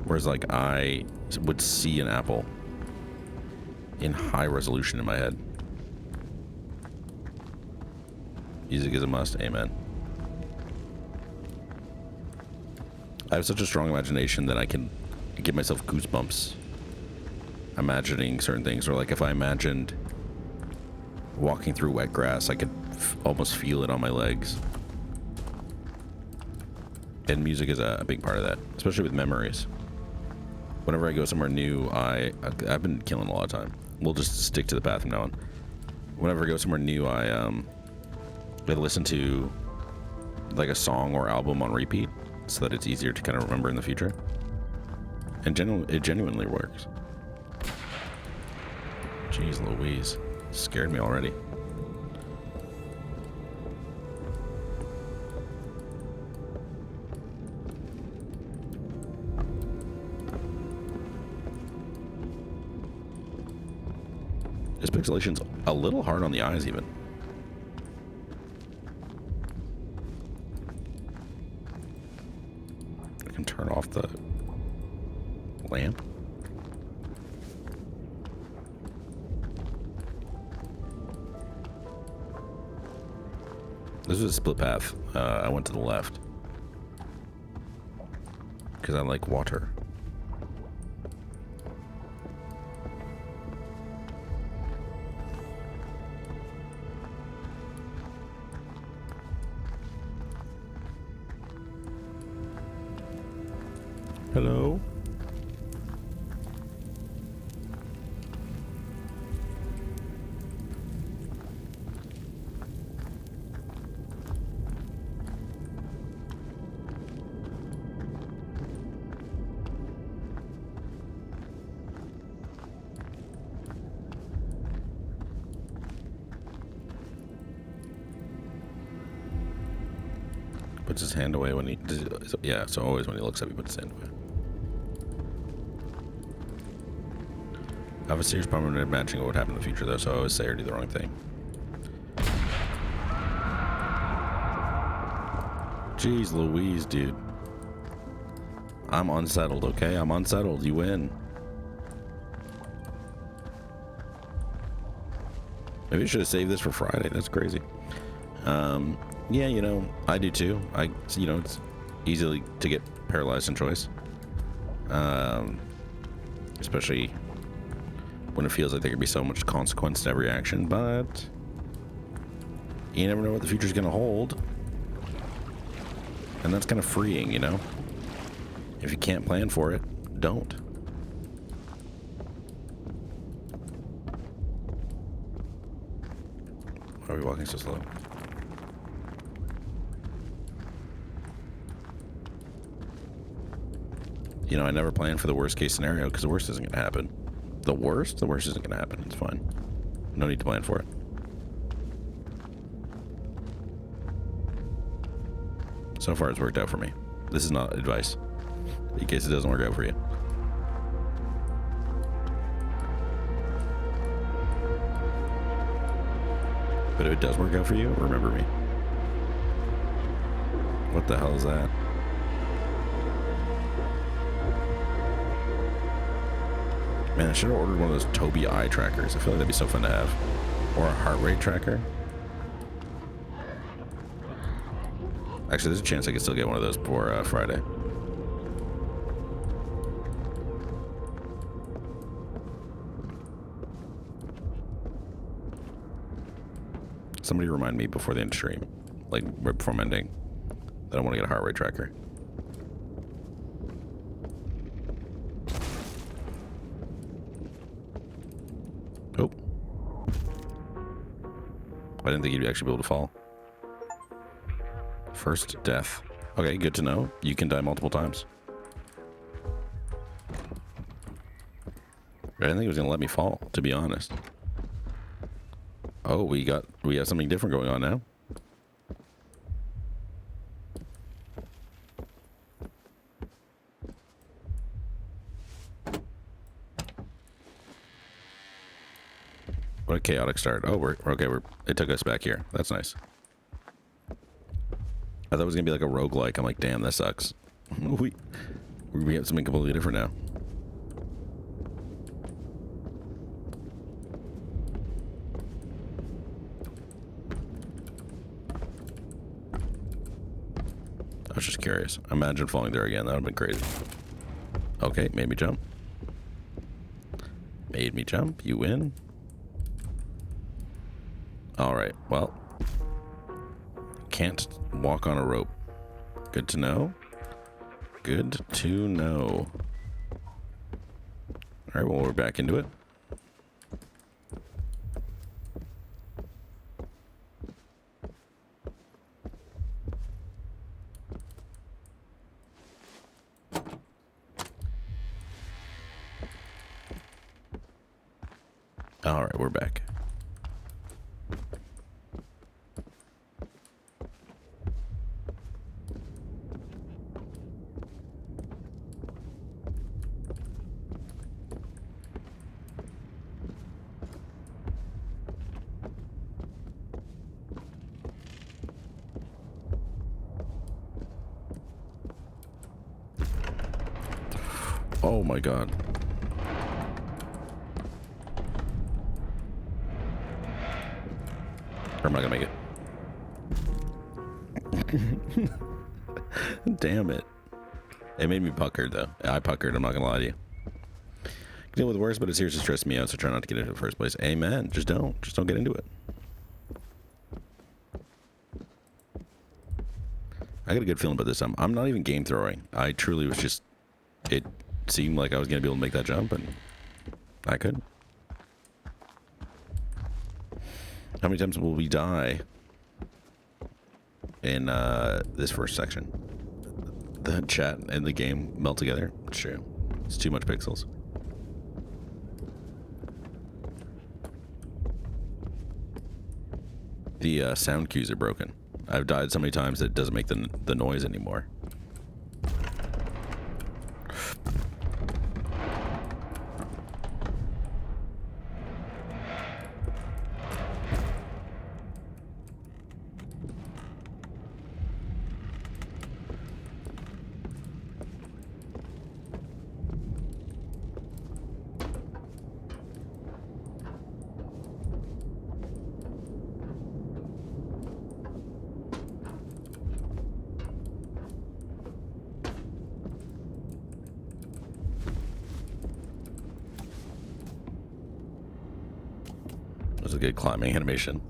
Whereas, like, I would see an apple in high resolution in my head. Music is a must. Amen. I have such a strong imagination that I can give myself goosebumps imagining certain things. Or, like, if I imagined walking through wet grass, I could almost feel it on my legs. And music is a big part of that, especially with memories. Whenever I go somewhere new, I've been killing a lot of time. We'll just stick to the path from now on. Whenever I go somewhere new, I listen to like a song or album on repeat so that it's easier to kind of remember in the future. And it genuinely works. Jeez Louise. Scared me already. This pixelation's a little hard on the eyes, even. I can turn off the lamp. This is a split path. I went to the left because I like water. Hello? Puts his hand away when he... Yeah, so always when he looks up, he puts his hand away. I have a serious problem with imagining what would happen in the future, though, so I always say or do the wrong thing. Jeez Louise, dude. I'm unsettled, okay? I'm unsettled. You win. Maybe I should have saved this for Friday. That's crazy. Yeah, you know, I do too. You know, it's easily to get paralyzed in choice. Especially when it feels like there could be so much consequence to every action, but you never know what the future's gonna hold. And that's kind of freeing, you know? If you can't plan for it, don't. Why are we walking so slow? You know, I never plan for the worst case scenario because the worst isn't going to happen. The worst isn't going to happen. It's fine. No need to plan for it. So far, it's worked out for me. This is not advice, in case it doesn't work out for you. But if it does work out for you, remember me. What the hell is that? Man, I should have ordered one of those Toby eye trackers. I feel like that'd be so fun to have. Or a heart rate tracker. Actually, there's a chance I could still get one of those before Friday. Somebody remind me before the end stream, like right before I'm ending, that I want to get a heart rate tracker. Oh. I didn't think you'd actually be able to fall. First death. Okay, good to know. You can die multiple times. I didn't think it was gonna let me fall, to be honest. Oh, we have something different going on now. What a chaotic start. Oh, we're okay. It took us back here. That's nice. I thought it was gonna be like a roguelike. I'm like, damn, that sucks. we have something completely different now. I was just curious. Imagine falling there again. That would have been crazy. Okay, made me jump. Made me jump. You win. Alright, well. Can't walk on a rope. Good to know. Good to know. Alright, well, we're back into it. Alright, we're back. Oh my god. Or am I gonna make it? Damn it. It made me puckered though. I puckered, I'm not gonna lie to you. Deal with worse, but it's here to stress me out, so try not to get into it in the first place. Amen. Just don't get into it. I got a good feeling about this. I'm not even game throwing. I truly was just, it seemed like I was gonna be able to make that jump, and I could. How many times will we die in this first section? The chat and the game melt together. It's true. It's too much pixels. The sound cues are broken. I've died so many times that it doesn't make the noise anymore. That was a good climbing animation.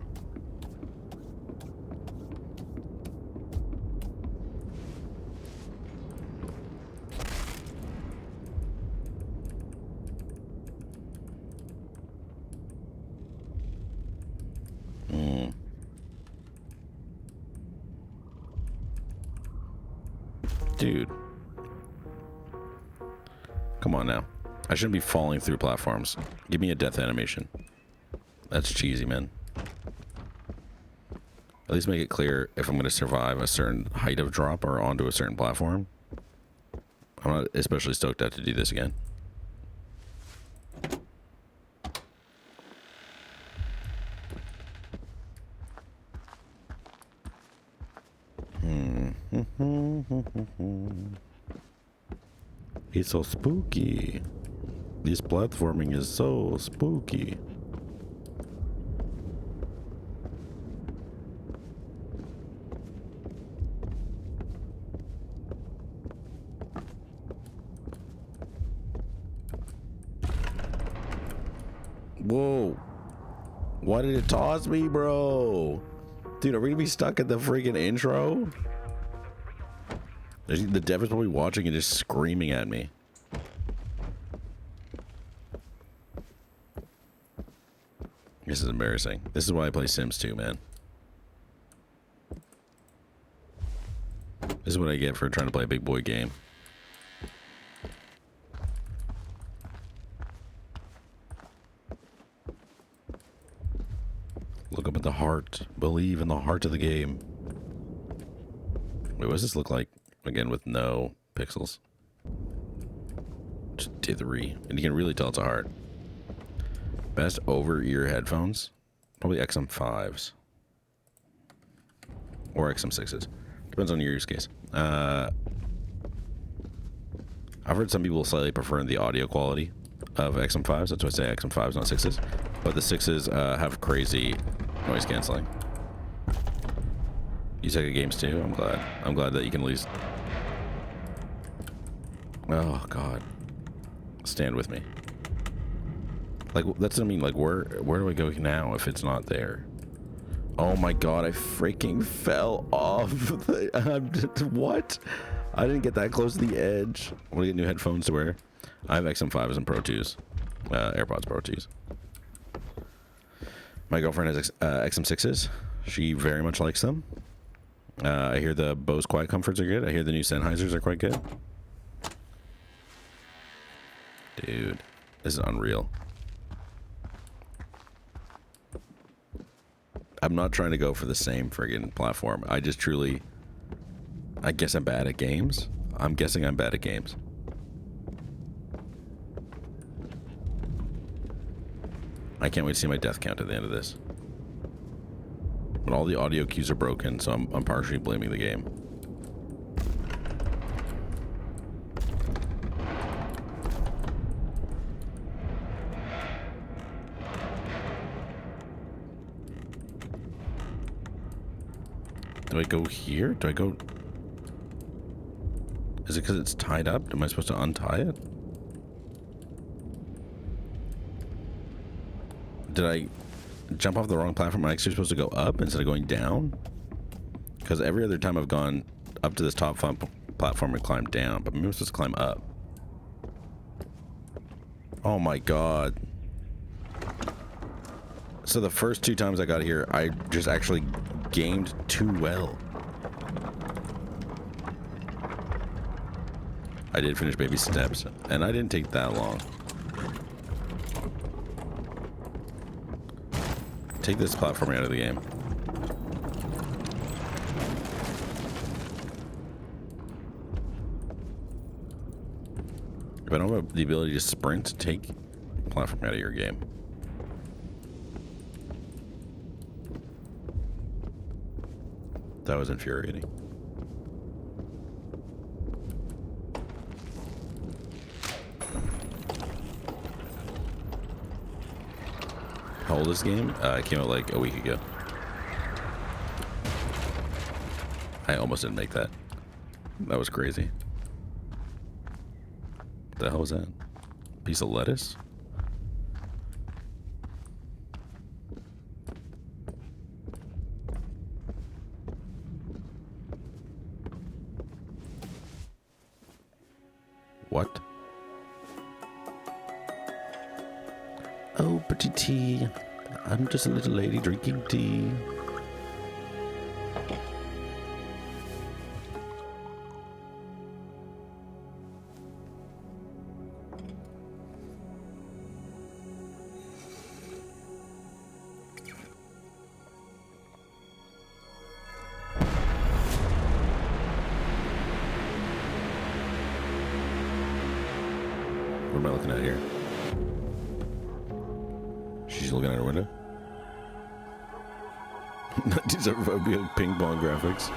Dude. Come on now. I shouldn't be falling through platforms. Give me a death animation. That's cheesy, man. At least make it clear if I'm going to survive a certain height of drop or onto a certain platform. I'm not especially stoked out to do this again. It's so spooky. This platforming is so spooky. Whoa. Why did it toss me, bro? Dude, are we gonna be stuck at the freaking intro? The dev is probably watching and just screaming at me. This is embarrassing. This is why I play Sims 2, man. This is what I get for trying to play a big boy game. Look up at the heart. Believe in the heart of the game. Wait, what does this look like? Again, with no pixels. Just dithery. And you can really tell it's a heart. Best over-ear headphones? Probably XM5s. Or XM6s. Depends on your use case. I've heard some people slightly prefer the audio quality of XM5s. That's why I say XM5s, not 6s. But the 6s have crazy noise canceling. You suck at games too? I'm glad. I'm glad that you can at least... Oh, God. Stand with me. Like, that's what I mean. Like, where do I go now if it's not there? Oh my God, I freaking fell off. What? I didn't get that close to the edge. I want to get new headphones to wear. I have XM5s and Pro 2s. AirPods Pro 2s. My girlfriend has XM6s. She very much likes them. I hear the Bose Quiet Comforts are good. I hear the new Sennheisers are quite good. Dude, this is unreal. I'm not trying to go for the same friggin' platform. I just truly... I guess I'm bad at games. I'm guessing I'm bad at games. I can't wait to see my death count at the end of this. But all the audio cues are broken, so I'm partially blaming the game. Do I go here? Do I go... Is it because it's tied up? Am I supposed to untie it? Did I jump off the wrong platform? Am I actually supposed to go up instead of going down? Because every other time I've gone up to this top platform and climbed down, but maybe I'm supposed to climb up. Oh my God. So the first 2 times I got here, I just actually gamed too well. I did finish Baby Steps, and I didn't take that long. Take this platform out of the game. If I don't have the ability to sprint, take platform out of your game. That was infuriating. How old is this game? It came out like a week ago. I almost didn't make that. That was crazy. What the hell was that? Piece of lettuce? What? Oh, pretty tea. I'm just a little lady drinking tea. What am I looking at here? She's looking at her window. 1975 ping pong graphics.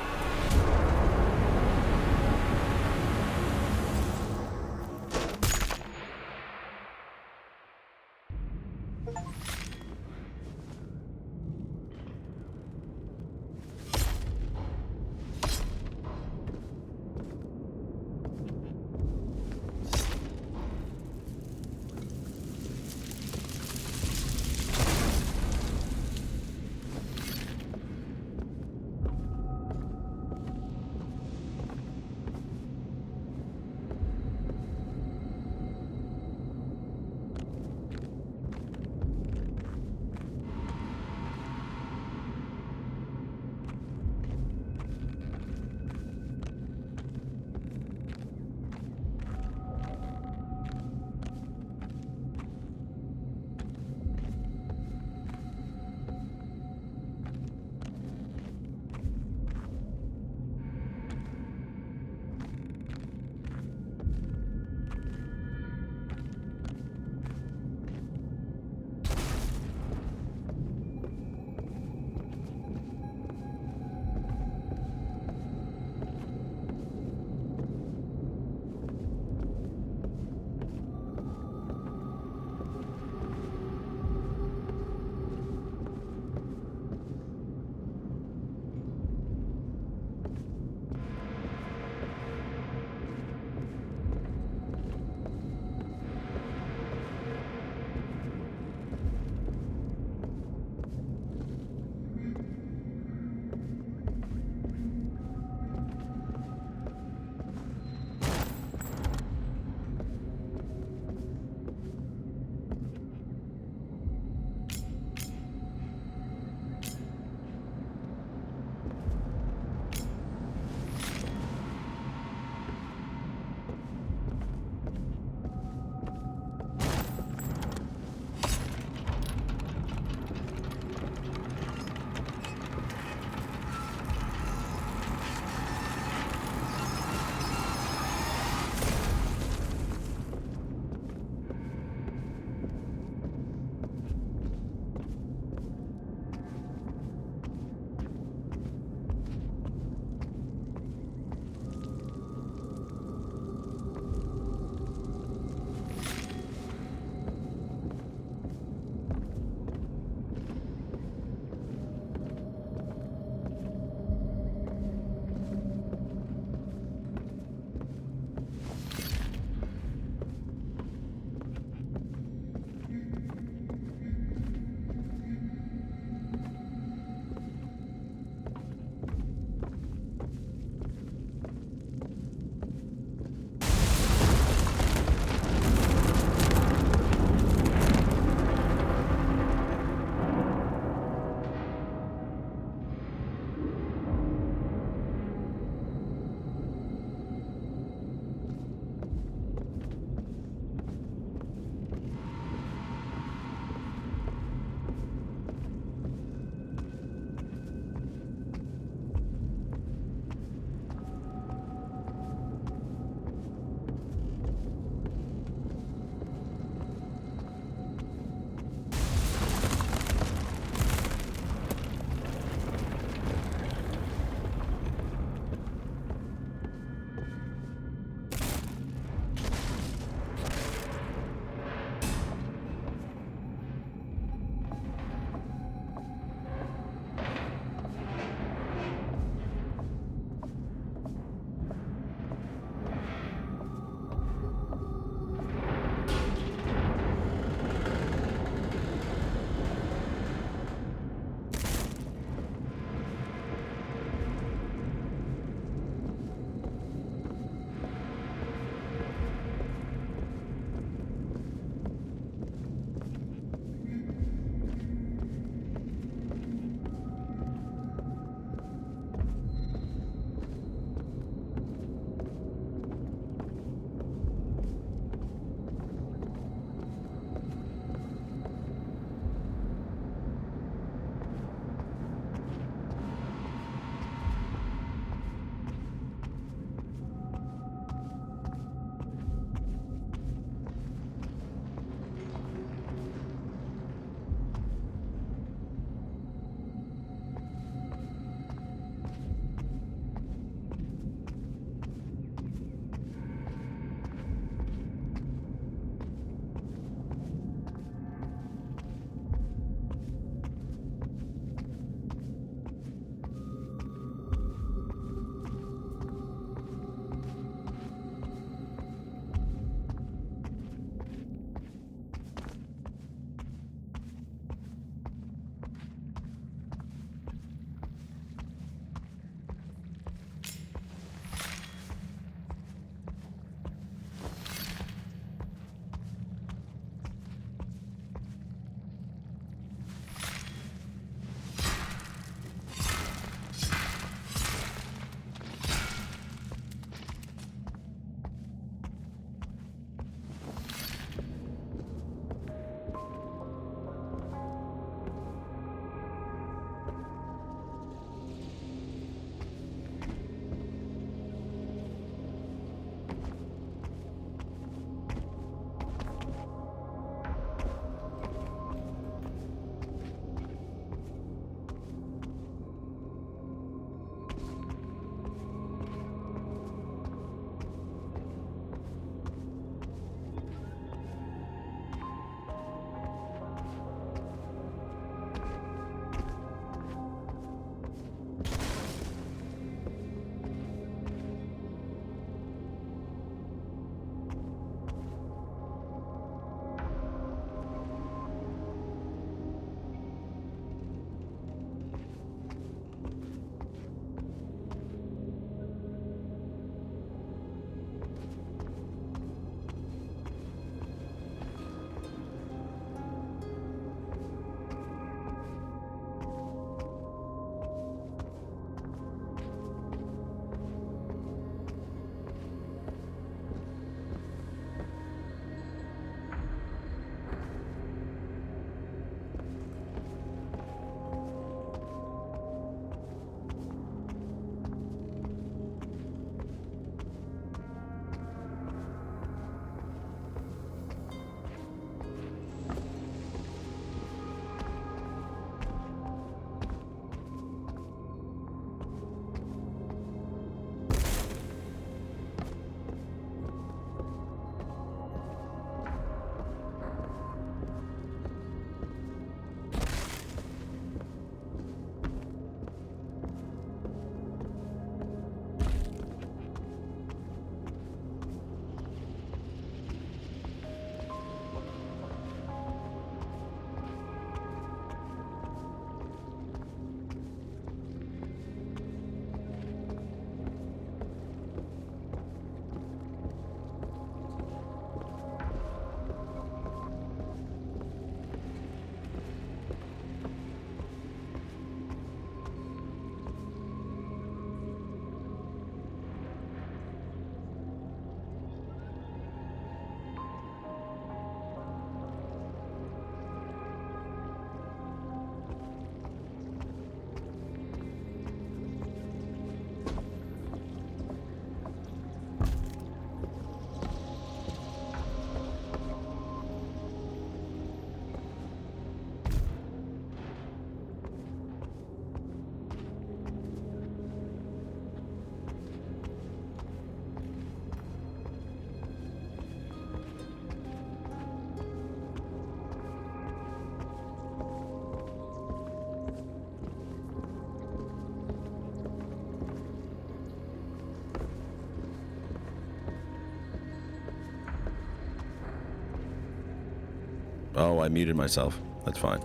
Oh, I muted myself. That's fine.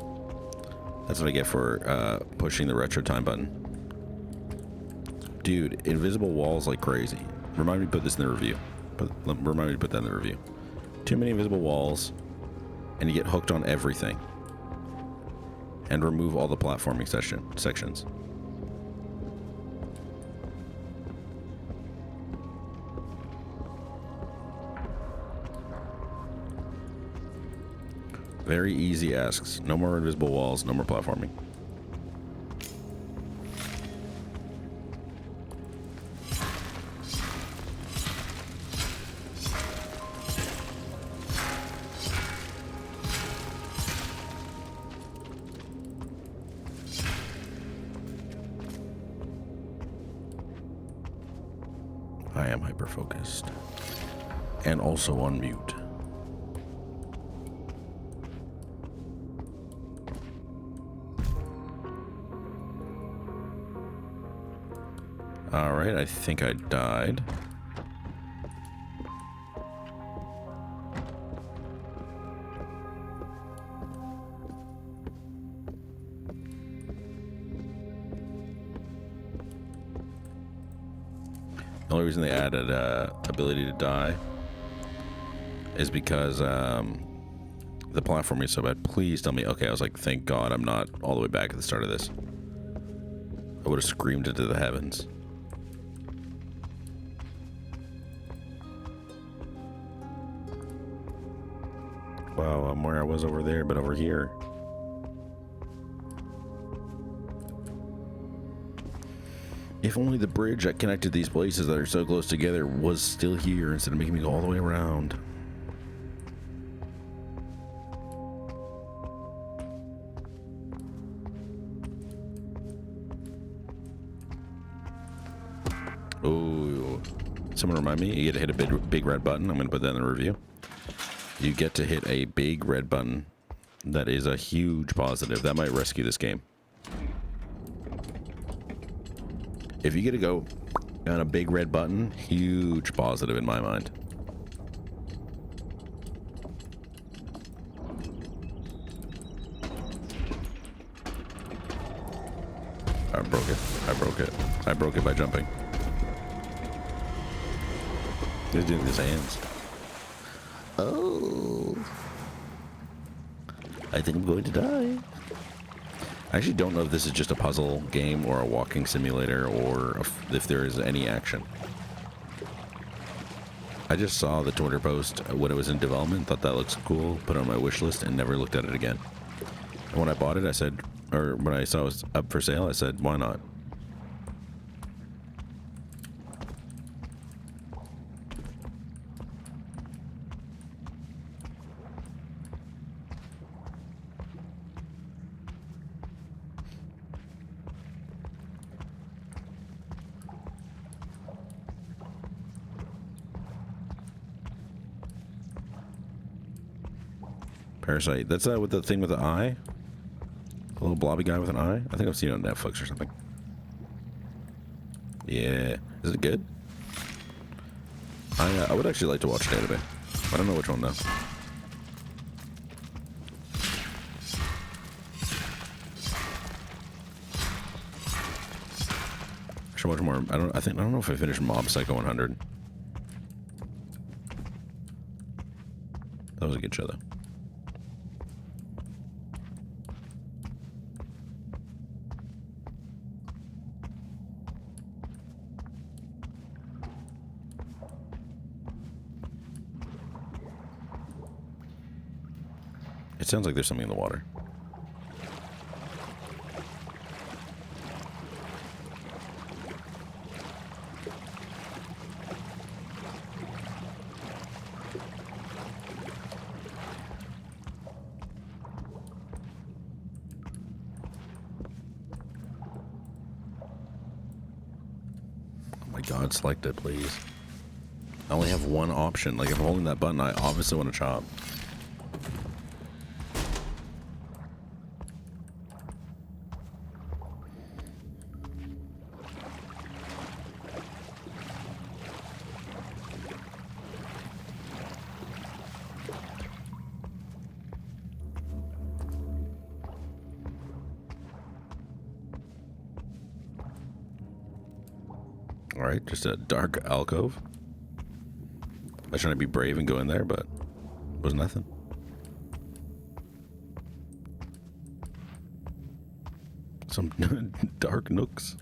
That's what I get for pushing the retro time button. Dude, invisible walls like crazy. Remind me to put this in the review. Remind me to put that in the review. Too many invisible walls, and you get hooked on everything. And remove all the platforming sections. Very easy asks. No more invisible walls, no more platforming. I am hyper-focused. And also on mute. Alright, I think I died. The only reason they added ability to die is because the platform is so bad. Please tell me. Okay, I was like, thank God I'm not all the way back at the start of this. I would have screamed into the heavens. Wow, I'm where I was over there, but over here. If only the bridge that connected these places that are so close together was still here instead of making me go all the way around. Oh, someone remind me, you get to hit a big red button. I'm going to put that in the review. You get to hit a big red button. That is a huge positive. That might rescue this game. If you get to go on a big red button, huge positive in my mind. I broke it. I broke it. I broke it by jumping. He's doing his hands. Oh. I think I'm going to die. I actually don't know if this is just a puzzle game or a walking simulator or if there is any action. I just saw the Twitter post when it was in development, thought that looks cool, put it on my wish list, and never looked at it again. And when I bought it, I said, or when I saw it was up for sale, I said, why not? Parasite. That's with the thing with the eye? A little blobby guy with an eye? I think I've seen it on Netflix or something. Yeah. Is it good? I would actually like to watch it anyway. I don't know which one though. Should watch more. I don't know if I finished Mob Psycho 100. That was a good show though. It sounds like there's something in the water. Oh my God, select it, please. I only have one option. Like, if I'm holding that button, I obviously want to chop. All right, just a dark alcove. I was trying to be brave and go in there, but it was nothing. Some dark nooks.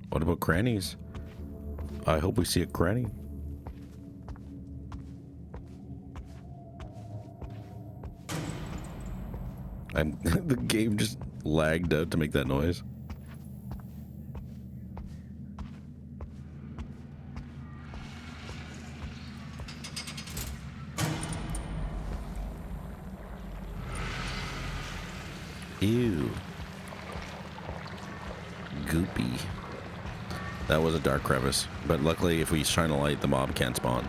What about crannies? I hope we see a cranny. The game just lagged out to make that noise. Ew. Goopy. That was a dark crevice, but luckily if we shine a light, the mob can't spawn.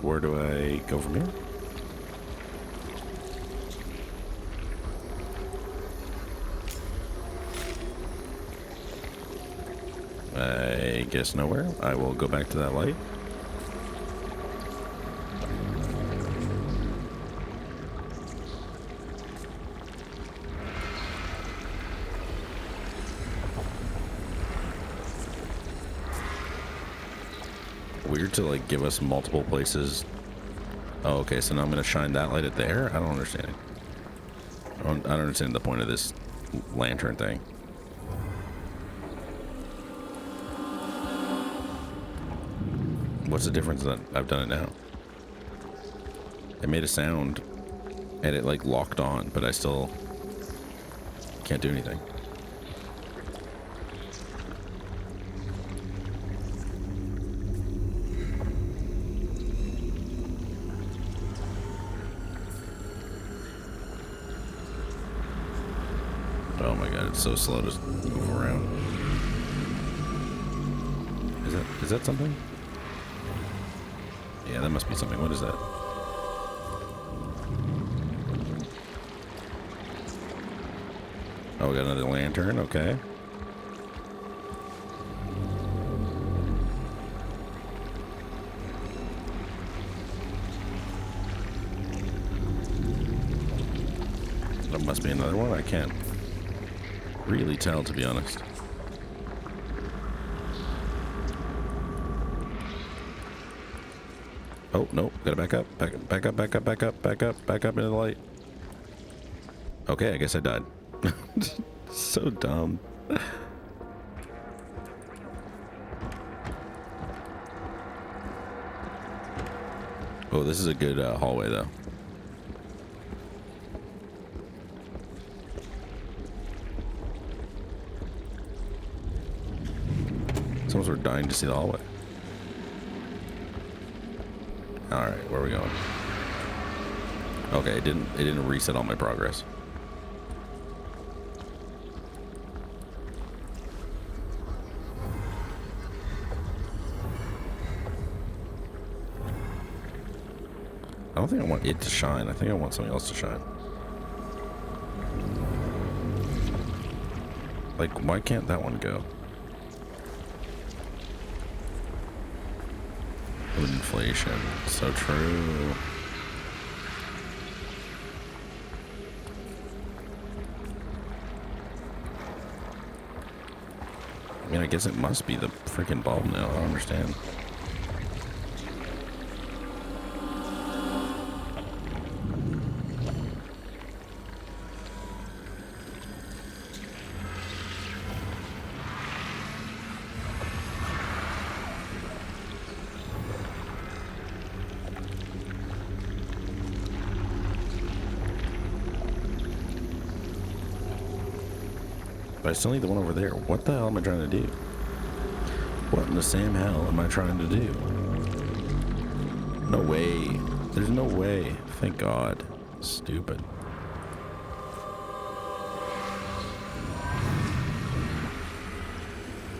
Where do I go from here? I guess nowhere. I will go back to that light. Weird to like give us multiple places. Oh, okay, so now I'm gonna shine that light at there? I don't understand. I don't understand the point of this lantern thing. What's the difference that I've done it now? It made a sound and it like locked on, but I still can't do anything. Oh my god, it's so slow to move around. Is that something? Yeah, that must be something. What is that? Oh, we got another lantern. Okay. That must be another one. I can't really tell, to be honest. Oh, no. Gotta back up. Back up into the light. Okay, I guess I died. So dumb. Oh, this is a good hallway, though. Some of us were dying to see the hallway. All right, where are we going? Okay, it didn't reset all my progress. I don't think I want it to shine. I think I want something else to shine. Like, why can't that one go? Inflation. So true. I mean, I guess it must be the freaking bulb now. I don't understand. But I still need the one over there. What the hell am I trying to do? What in the Sam hell am I trying to do? No way. There's no way. Thank God. Stupid.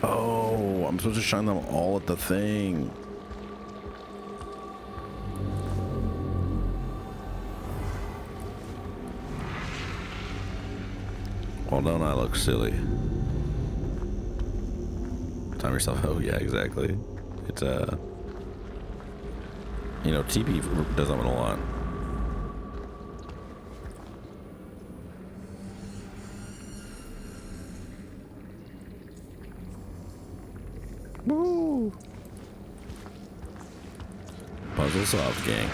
Oh, I'm supposed to shine them all at the thing. Well, don't I look silly? Time yourself. Oh yeah, exactly. It's you know, TP does that one a lot. Woo! Puzzle solved, gang.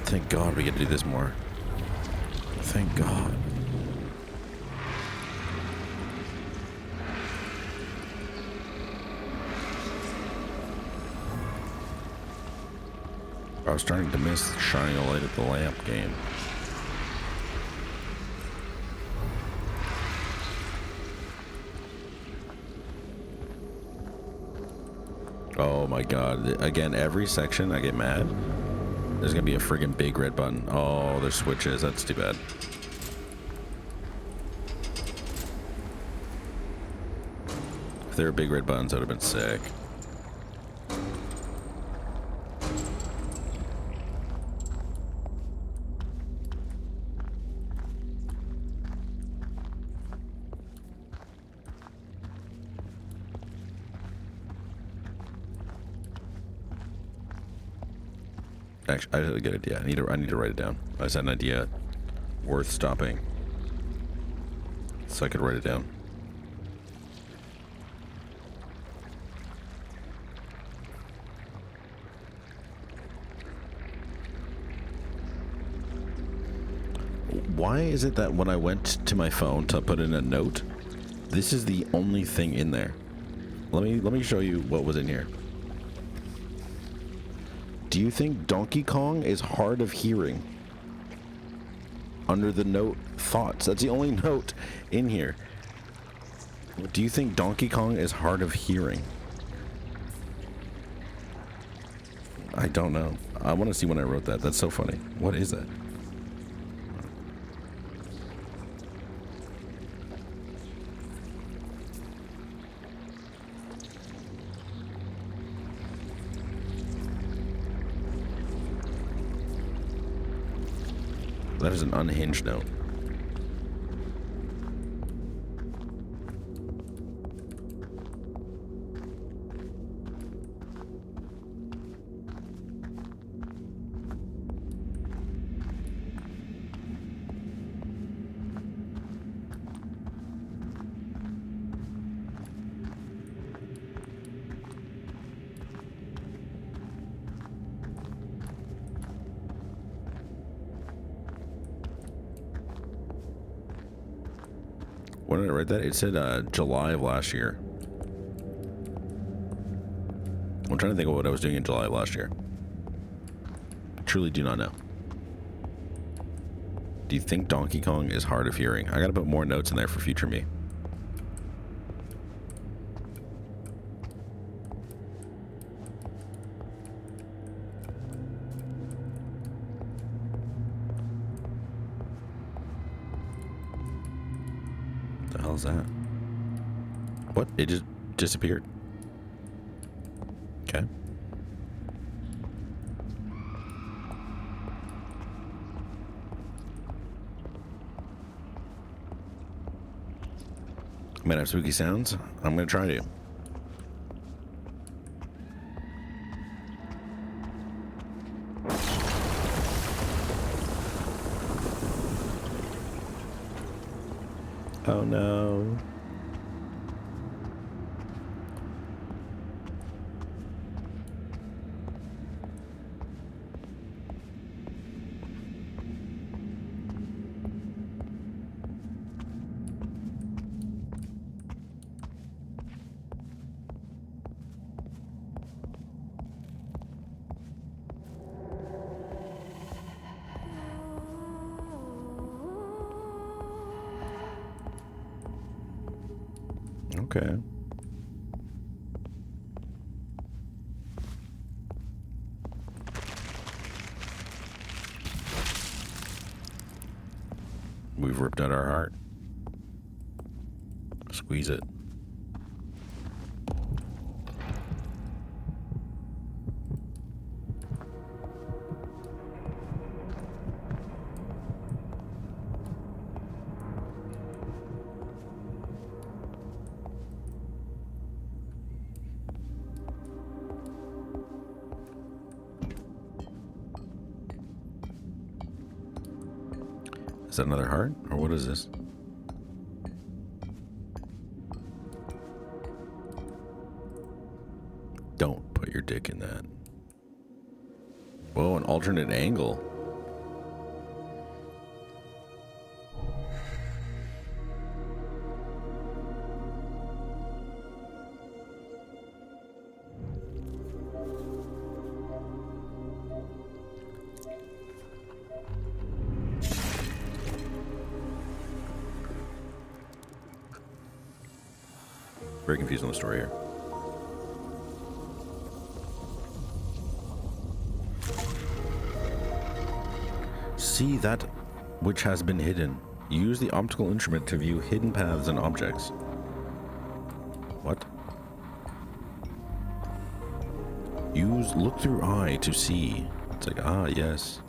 Thank God we get to do this more. Thank God. I was starting to miss shining a light at the lamp game. Oh my God. Again, every section I get mad. There's gonna be a friggin' big red button. Oh, there's switches. That's too bad. If there were big red buttons, that would have been sick. Actually, I had a good idea. I need to write it down. I just had an idea worth stopping, so I could write it down. Why is it that when I went to my phone to put in a note, this is the only thing in there? Let me show you what was in here. Do you think Donkey Kong is hard of hearing? Under the note, thoughts. That's the only note in here. Do you think Donkey Kong is hard of hearing? I don't know. I want to see when I wrote that. That's so funny. What is that? That is an unhinged note. When did I write that? It said July of last year. I'm trying to think of what I was doing in July of last year. I truly do not know. Do you think Donkey Kong is hard of hearing? I gotta put more notes in there for future me. What the hell is that? What? It just disappeared. Okay. Might have spooky sounds. I'm gonna try to. Oh no. Okay. We've ripped out our heart. Squeeze it. Is that another heart? Or what is this? Don't put your dick in that. Whoa, an alternate angle. Very confused on the story here. See that which has been hidden. Use the optical instrument to view hidden paths and objects. What? Use look through eye to see. It's like, ah, yes.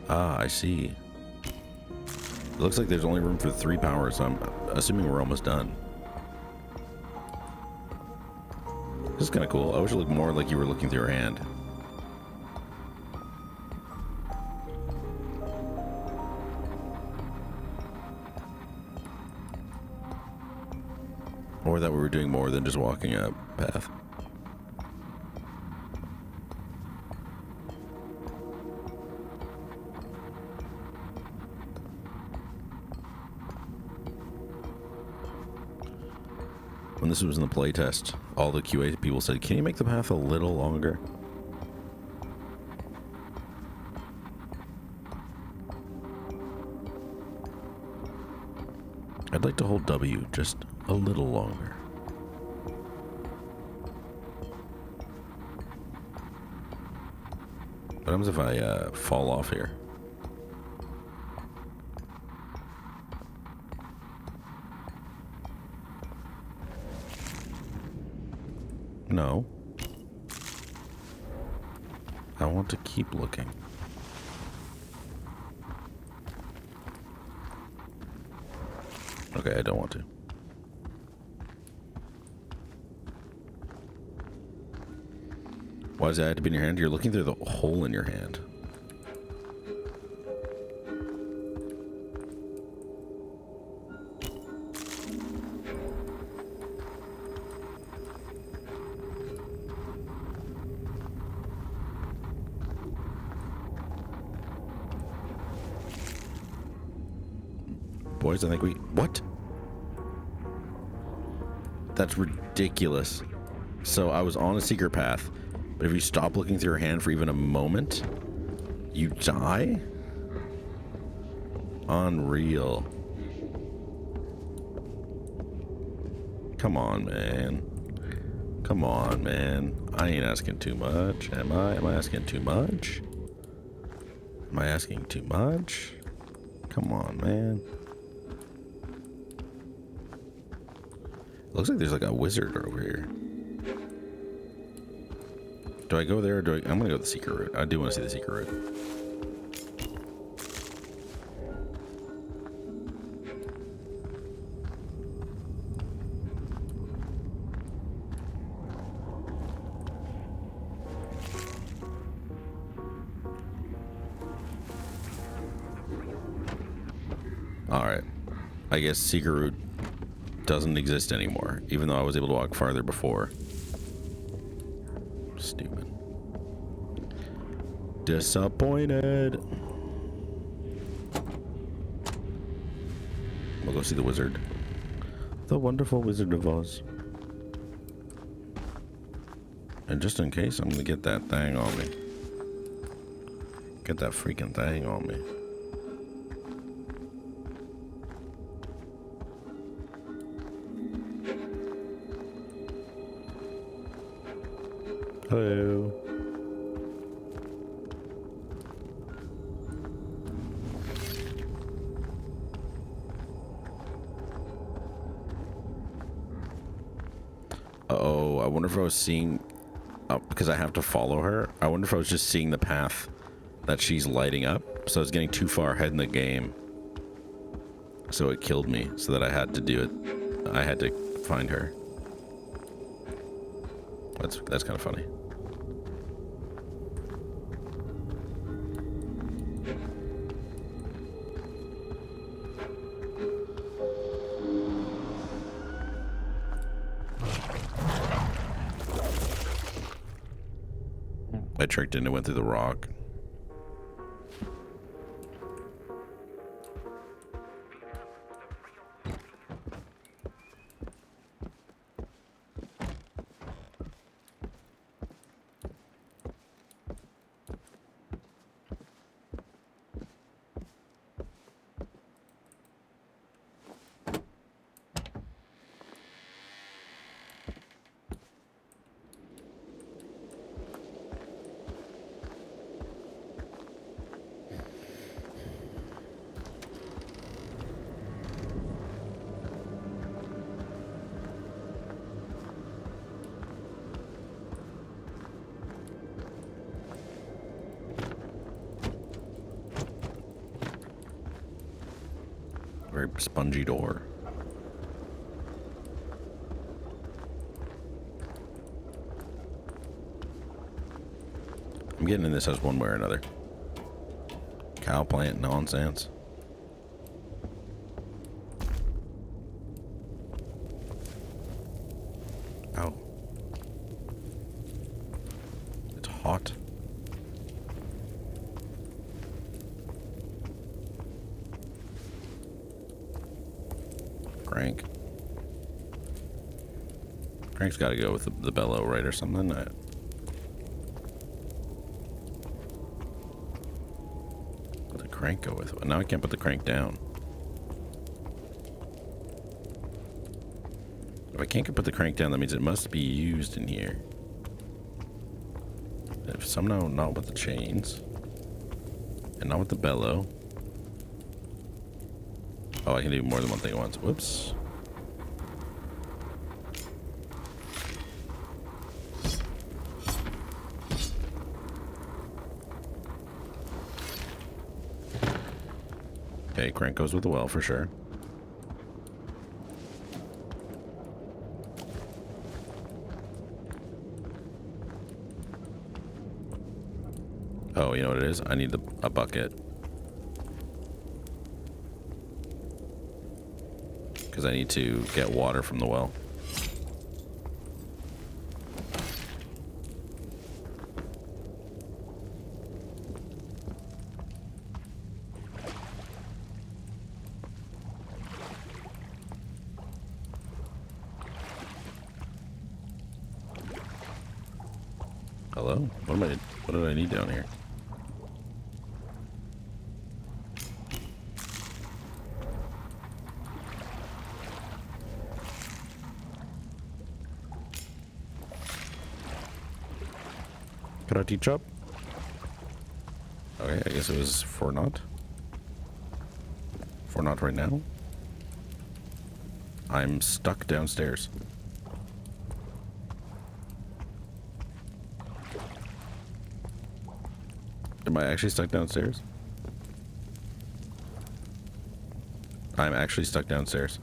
Ah, I see. It looks like there's only room for 3 powers, so I'm assuming we're almost done. This is kind of cool. I wish it looked more like you were looking through your hand. Or that we were doing more than just walking a path. When this was in the playtest, all the QA people said, can you make the path a little longer? I'd like to hold W just a little longer. What happens if I fall off here? No. I want to keep looking. Okay, I don't want to. Why does that have to be in your hand? You're looking through the hole in your hand. Boys, I think we... What? That's ridiculous. So I was on a secret path, but if you stop looking through your hand for even a moment, you die? Unreal. Come on, man. Come on, man. I ain't asking too much, am I? Am I asking too much? Am I asking too much? Come on, man. Looks like there's like a wizard over here. Do I go there or do I... I'm gonna go the secret route. I do want to see the secret route. Alright. I guess secret route doesn't exist anymore, even though I was able to walk farther before. Stupid. Disappointed. We'll go see the wizard. The wonderful Wizard of Oz. And just in case, I'm gonna get that thing on me. Get that freaking thing on me. Hello. Uh-oh, I wonder if I was seeing... because I have to follow her. I wonder if I was just seeing the path that she's lighting up. So I was getting too far ahead in the game. So it killed me, so that I had to do it. I had to find her. That's kind of funny. I tricked in and went through the rock. Very spongy door. I'm getting in this house one way or another. Cow plant nonsense. Ow. It's hot. Crank. Crank's got to go with the bellow, right, or something. What the crank go with? Now I can't put the crank down. If I can't put the crank down, that means it must be used in here. If somehow not with the chains, and not with the bellow. Oh, I can do more than one thing at once. Whoops. Okay, crank goes with the well for sure. Oh, you know what it is? I need a bucket. Because I need to get water from the well. Hello? What did I need down here? Karate chop. Okay, I guess it was 4 knot. 4 knot right now. I'm stuck downstairs. Am I actually stuck downstairs? I'm actually stuck downstairs.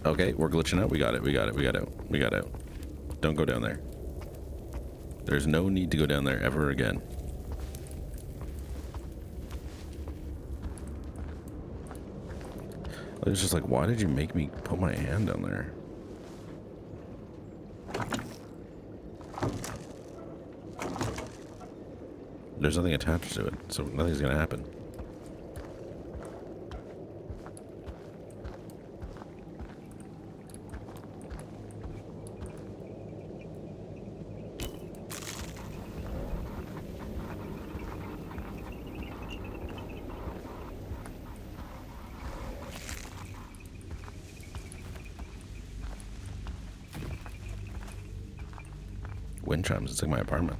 Okay, we're glitching out. We got it. We got it. We got it. We got out. Don't go down there. There's no need to go down there ever again. It's just like, why did you make me put my hand down there? There's nothing attached to it, so nothing's gonna happen. Wind chimes, it's like my apartment.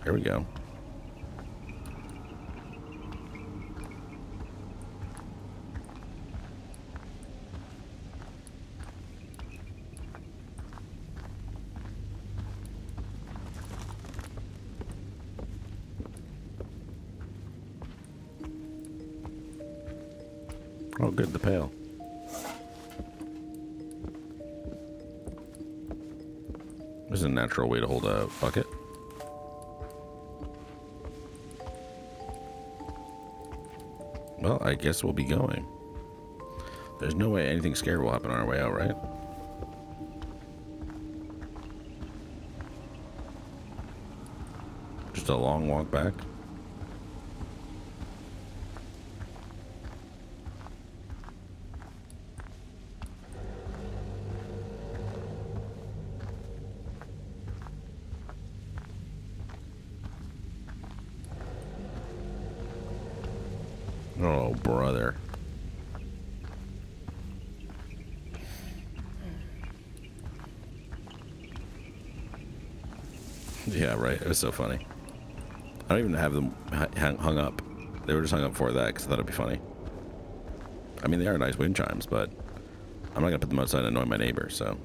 Here we go. Oh, good, the pail. a natural way to hold a bucket. Well, I guess we'll be going. There's no way anything scary will happen on our way out, right? Just a long walk back. Oh, brother. Yeah, right. It was so funny. I don't even have them hung up. They were just hung up for that because I thought it'd be funny. I mean, they are nice wind chimes, but I'm not going to put them outside and annoy my neighbor, so.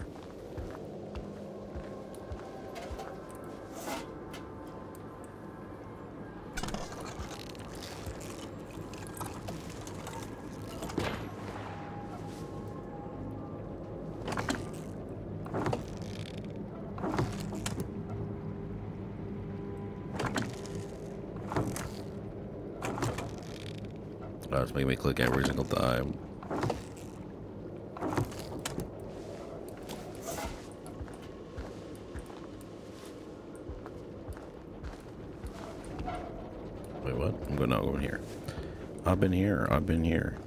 Oh, it's making me click every single time. Wait, what? I'm going here. I've been here. I've been here.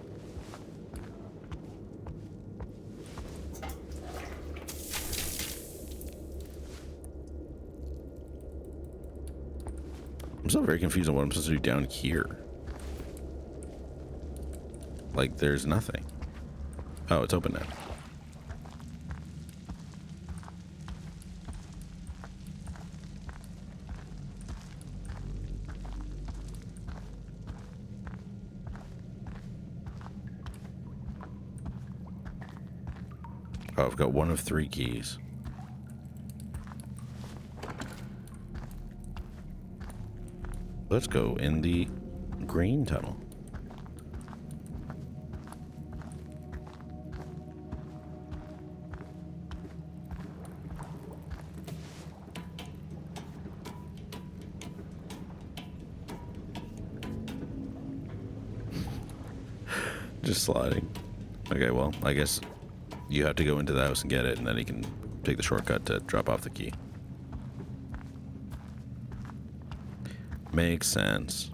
I'm still very confused on what I'm supposed to do down here. Like, there's nothing. Oh, it's open now. Oh, I've got one of 3 keys. Let's go in the green tunnel. Just sliding. Okay, well, I guess you have to go into the house and get it, and then you can take the shortcut to drop off the key. Makes sense.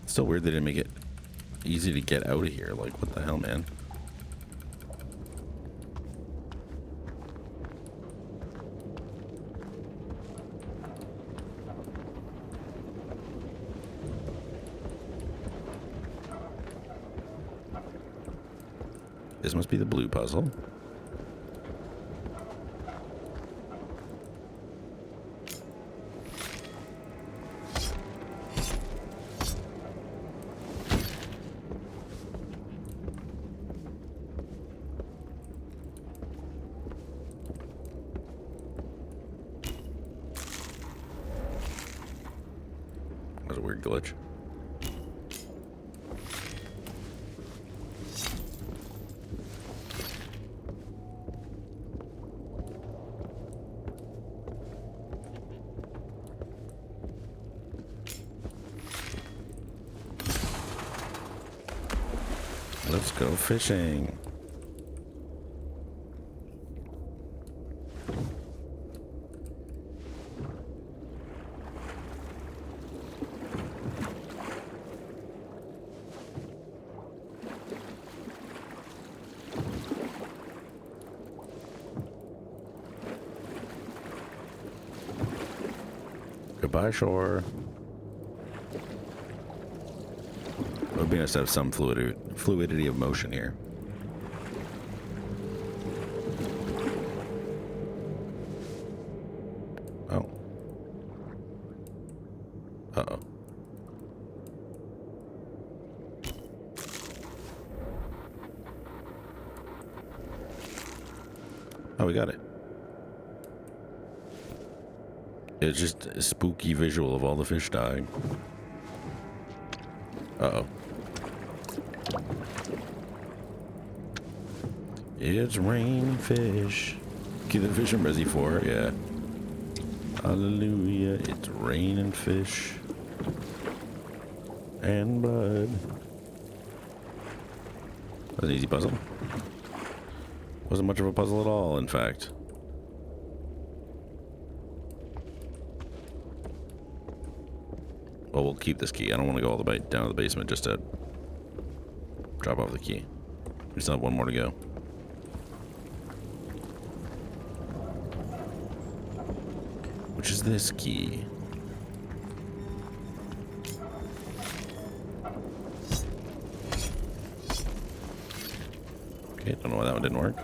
Still weird they didn't make it easy to get out of here. Like, what the hell, man? This must be the blue puzzle. That was a weird glitch. Let's go fishing. Goodbye, shore. It would be nice to have some fluidity of motion here. Oh. Uh-oh. Oh, we got it. It's just a spooky visual of all the fish dying. Uh-oh. It's raining fish. Get the fish I'm busy for, yeah. Hallelujah, it's raining fish. And blood. That was an easy puzzle. Wasn't much of a puzzle at all, in fact. Well, we'll keep this key. I don't want to go all the way down to the basement just to drop off the key. We still have one more to go. Which is this key. Okay, don't know why that one didn't work.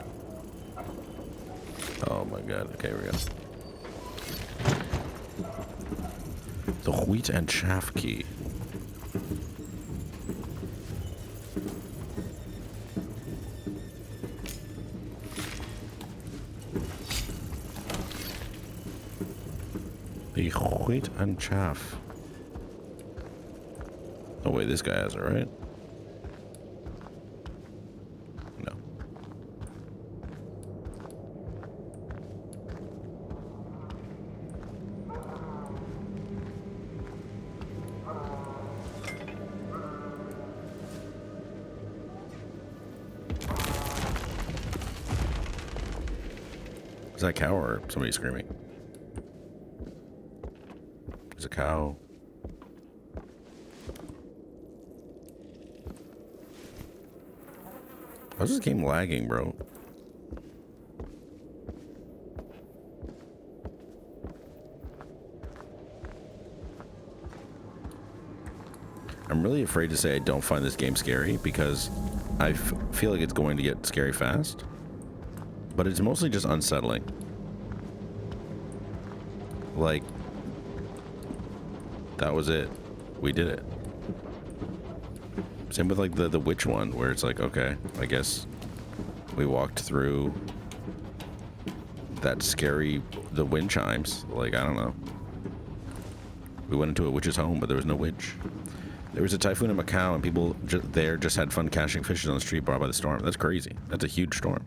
Oh my god. Okay, here we go. The wheat and chaff key. The wheat and chaff. Oh wait, this guy has it, right? No. Is that a cow or somebody screaming? There's a cow. How's this game lagging, bro? I'm really afraid to say I don't find this game scary because I feel like it's going to get scary fast. But it's mostly just unsettling. Like, that was it. We did it. Same with like the witch one, where it's like, okay, I guess we walked through that scary, the wind chimes. Like, I don't know. We went into a witch's home, but there was no witch. There was a typhoon in Macau, and people there just had fun catching fishes on the street brought by the storm. That's crazy. That's a huge storm.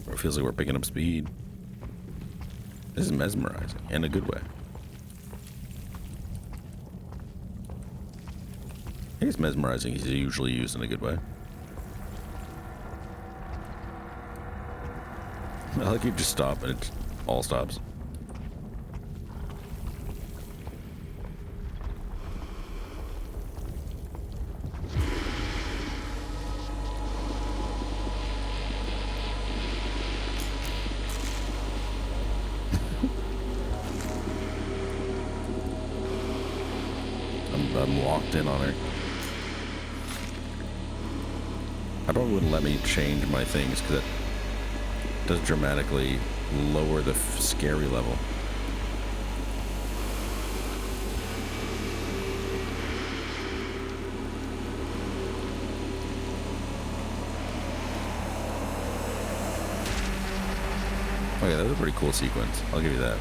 It feels like we're picking up speed. This is mesmerizing in a good way. I guess mesmerizing is usually used in a good way. I like you just stop and it all stops. I'm locked in on her. I probably wouldn't let me change my things because it does dramatically lower the scary level. Okay, that was a pretty cool sequence. I'll give you that.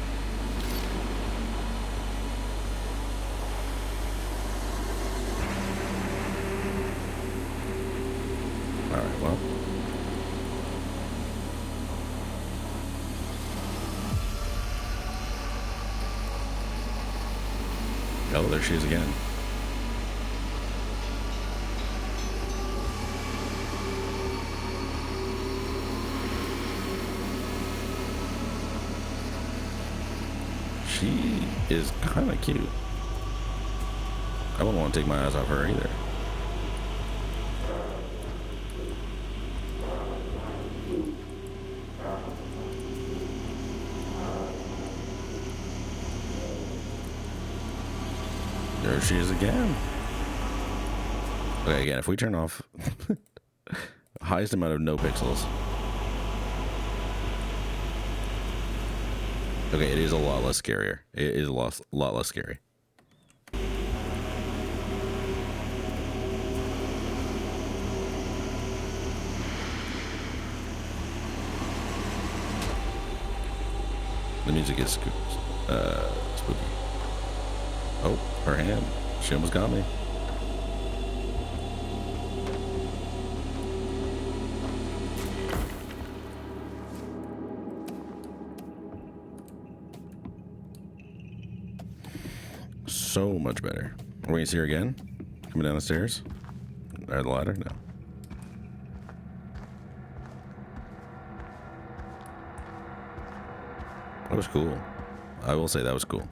Alright, well. Oh, there she is again. She is kind of cute. I wouldn't want to take my eyes off her either. There she is again. Okay, again, if we turn off highest amount of no pixels. Okay, it is a lot less scarier. It is a lot less scary. The music is spooky. Oh, her hand. She almost got me. So much better. Are we gonna see her again? Coming down the stairs? Or the ladder? No. That was cool. I will say that was cool.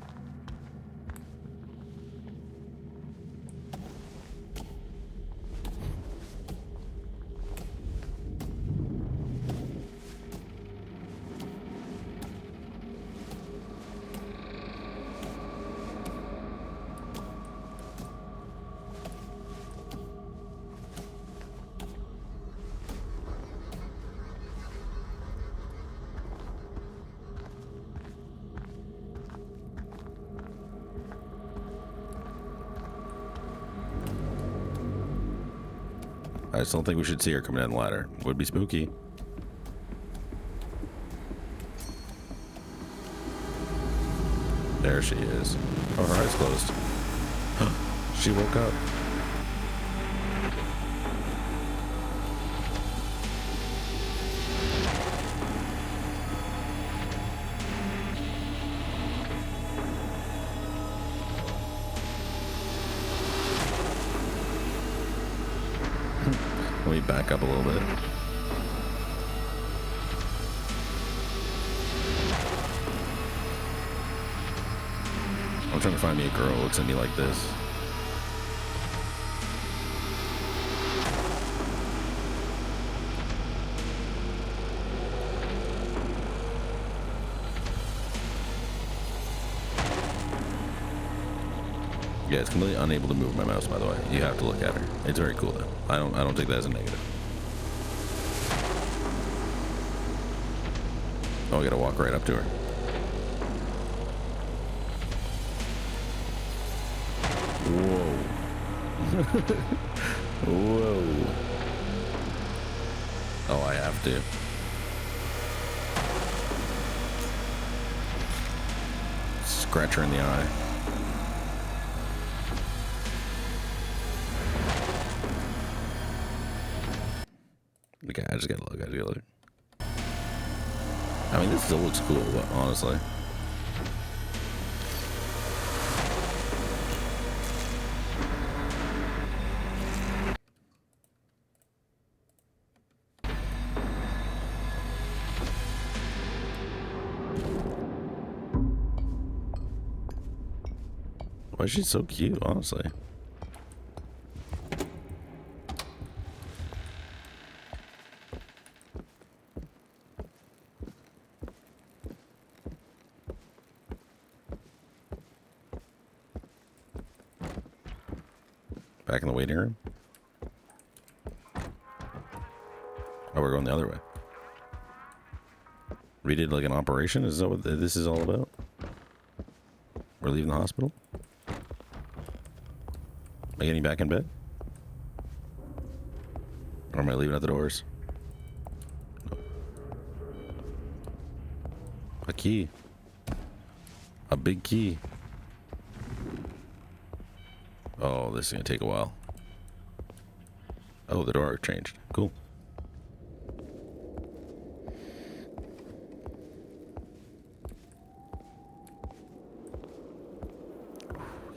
I just don't think we should see her coming down the ladder. Would be spooky. There she is. Oh, her eyes closed. She woke up. Let me back up a little bit. I'm trying to find me a girl who looks at me like this. Yeah, it's completely unable to move my mouse, by the way. You have to look at her. It's very cool though. I don't take that as a negative. Oh, I gotta walk right up to her. Whoa. Whoa. Oh, I have to. Scratch her in the eye. Okay, I just gotta look. I mean, this still looks cool, but honestly. Why is she so cute, honestly? Back in the waiting room? Oh, we're going the other way. We did like an operation? Is that what this is all about? We're leaving the hospital? Am I getting back in bed? Or am I leaving at the doors? A key. A big key. Oh, this is gonna take a while. Oh, the door changed. Cool.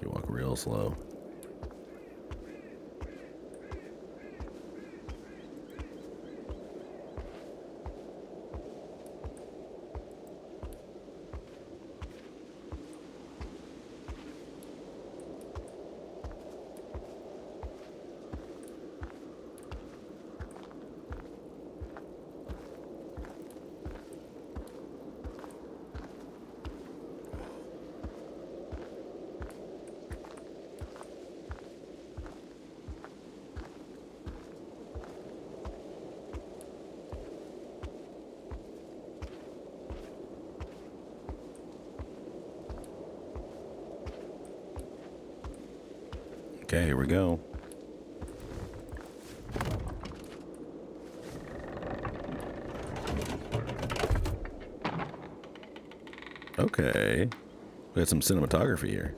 You walk real slow. Okay, here we go. Okay. We got some cinematography here.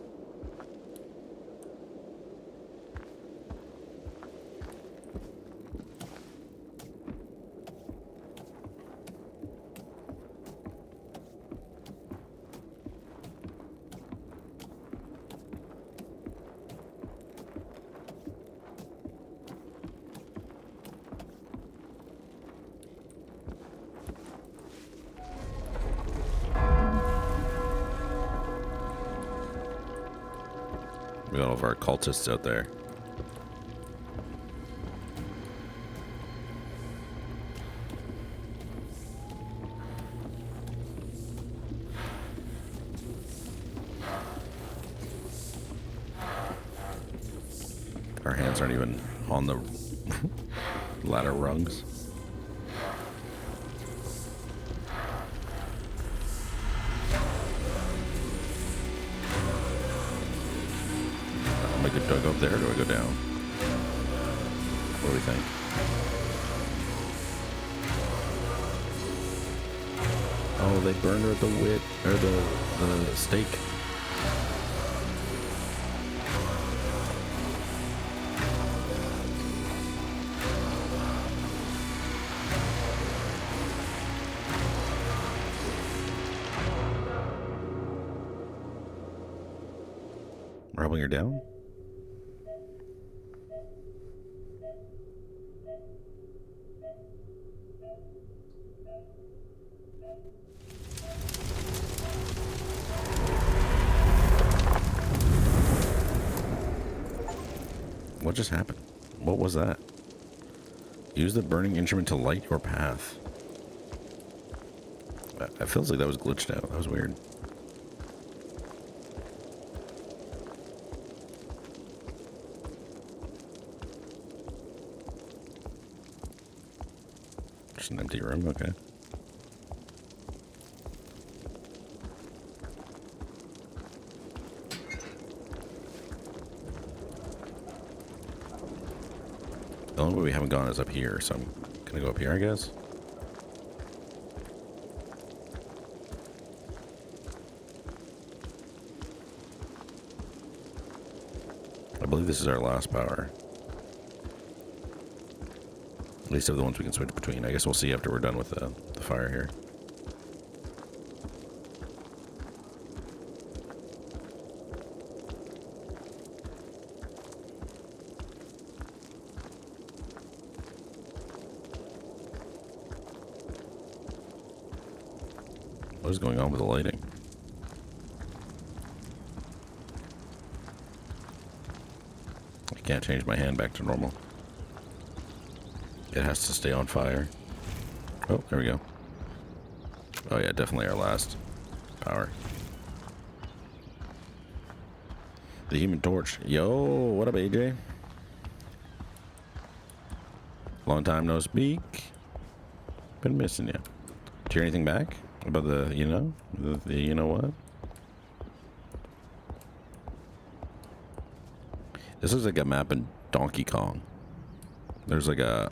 We got all of our cultists out there. Our hands aren't even on the ladder rungs. Do I go up there or do I go down? What do we think? Oh, they burned her at the wit or the stake. We're helping her down? What just happened? What was that? Use the burning instrument to light your path. It feels like that was glitched out. That was weird. Just an empty room, okay. The only way we haven't gone is up here, so I'm gonna go up here, I guess. I believe this is our last power. At least of the ones we can switch between. I guess we'll see after we're done with the fire here. What is going on with the lighting? I can't change my hand back to normal. It has to stay on fire. Oh, there we go. Oh yeah, definitely our last power. The Human Torch. Yo, what up, AJ? Long time no speak. Been missing you. Did you hear anything back about the, you know? The you know what? This looks like a map in Donkey Kong. There's like a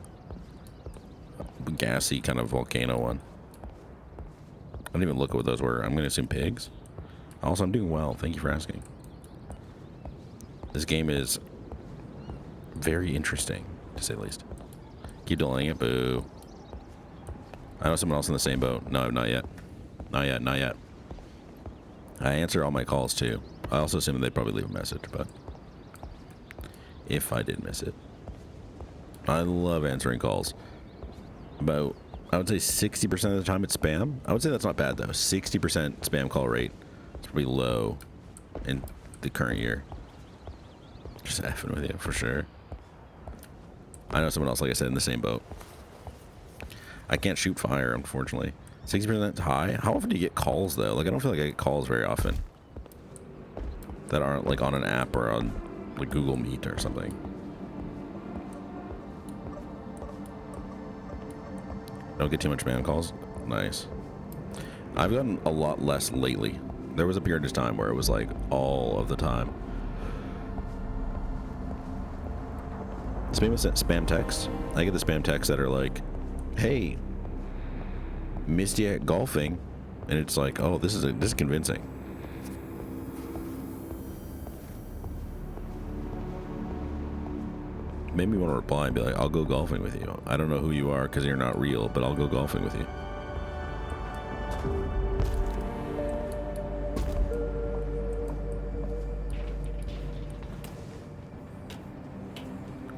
gassy kind of volcano one. I didn't even look at what those were. I'm going to assume pigs. Also, I'm doing well. Thank you for asking. This game is very interesting, to say the least. Keep delaying it. Boo. I know someone else in the same boat. No, not yet. Not yet. Not yet. I answer all my calls, too. I also assume they'd probably leave a message, but if I did miss it. I love answering calls. About, I would say 60% of the time it's spam. I would say that's not bad, though. 60% spam call rate. It's pretty low in the current year. Just effing with you, for sure. I know someone else, like I said, in the same boat. I can't shoot fire, unfortunately. 60% high? How often do you get calls, though? Like, I don't feel like I get calls very often. That aren't, like, on an app or on, like, Google Meet or something. Don't get too much spam calls? Nice. I've gotten a lot less lately. There was a period of time where it was, like, all of the time. Spam texts. I get the spam texts that are like, "Hey, missed you at golfing," and it's like, "Oh, this is convincing." Made me want to reply and be like, "I'll go golfing with you. I don't know who you are because you're not real, but I'll go golfing with you."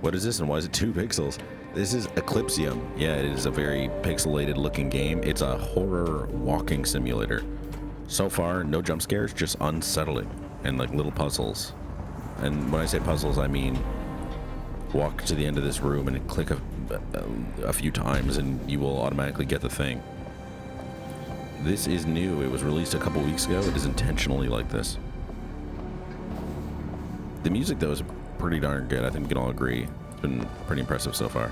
What is this and why is it 2 pixels? This is Eclipsium. Yeah, it is a very pixelated looking game. It's a horror walking simulator. So far, no jump scares, just unsettling and like little puzzles. And when I say puzzles, I mean walk to the end of this room and click a few times and you will automatically get the thing. This is new. It was released a couple weeks ago. It is intentionally like this. The music, though, is pretty darn good. I think we can all agree. It's been pretty impressive so far.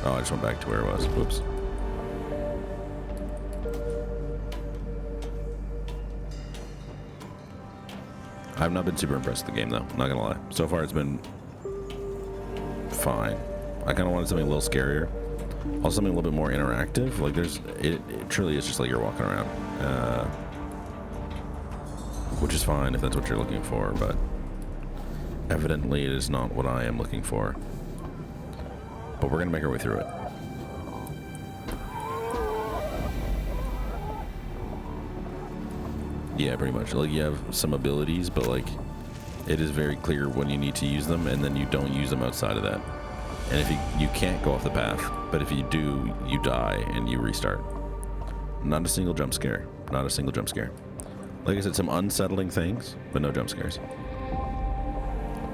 Oh, I just went back to where it was. Whoops. I've not been super impressed with the game, though. Not gonna lie. So far, it's been fine. I kind of wanted something a little scarier. Also, something a little bit more interactive. Like, it truly is just like you're walking around. Which is fine if that's what you're looking for, but evidently it is not what I am looking for. But we're gonna make our way through it. Yeah, pretty much. Like, you have some abilities, but like, it is very clear when you need to use them, and then you don't use them outside of that. And if you can't go off the path, but if you do, you die and you restart. Not a single jump scare. Not a single jump scare. Like I said, some unsettling things, but no jump scares.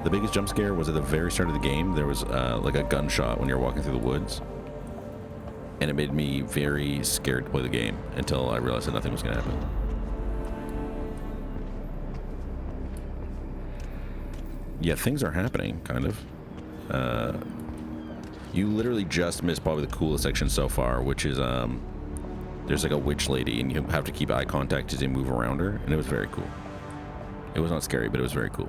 The biggest jump scare was at the very start of the game. There was like a gunshot when you're walking through the woods. And it made me very scared to play the game until I realized that nothing was going to happen. Yeah, things are happening, kind of. You literally just missed probably the coolest section so far, which is there's like a witch lady, and you have to keep eye contact as you move around her, and it was very cool. It was not scary, but it was very cool.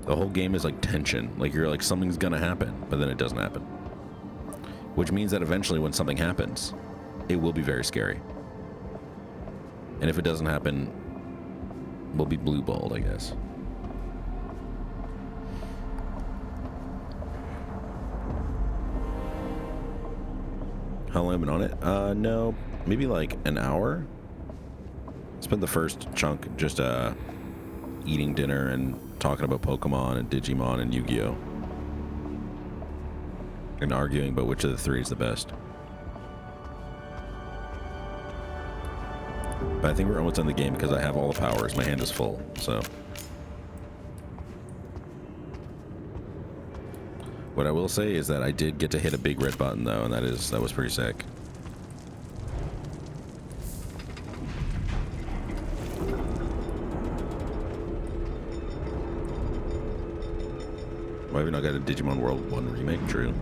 The whole game is like tension. Like, you're like, something's gonna happen, but then it doesn't happen. Which means that eventually when something happens, it will be very scary. And if it doesn't happen, we'll be blue-balled, I guess. How long have I been on it? No, maybe like an hour. Spent the first chunk just eating dinner and talking about Pokemon and Digimon and Yu-Gi-Oh! And arguing about which of the 3 is the best. But I think we're almost done the game because I have all the powers. My hand is full, so. What I will say is that I did get to hit a big red button, though, and that was pretty sick. Why have we not got a Digimon World 1 remake? True.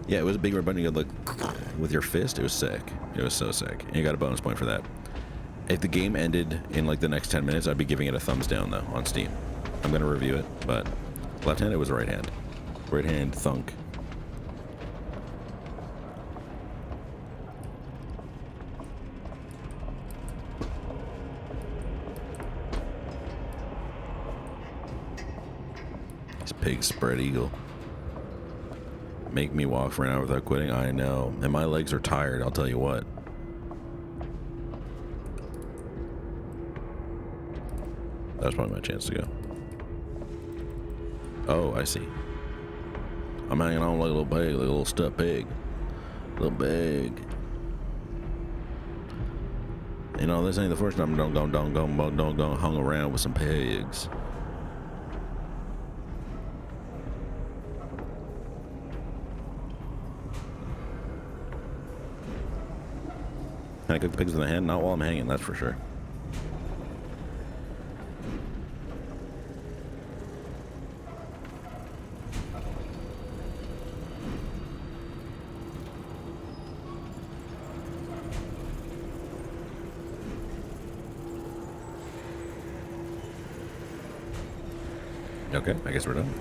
Yeah, it was a big red button. You could like with your fist. It was sick. It was so sick. And you got a bonus point for that. If the game ended in like the next 10 minutes, I'd be giving it a thumbs down, though, on Steam. I'm going to review it, but left hand, it was right hand. Right hand thunk. This pig spread eagle. Make me walk for an hour without quitting. I know. And my legs are tired, I'll tell you what. That's probably my chance to go. Oh, I see. I'm hanging on like a little pig, like a little stuffed pig. Little pig. You know, this ain't the first time I'm don't hung around with some pigs. Can I cook the pigs in the hand? Not while I'm hanging, that's for sure. Okay, I guess we're done.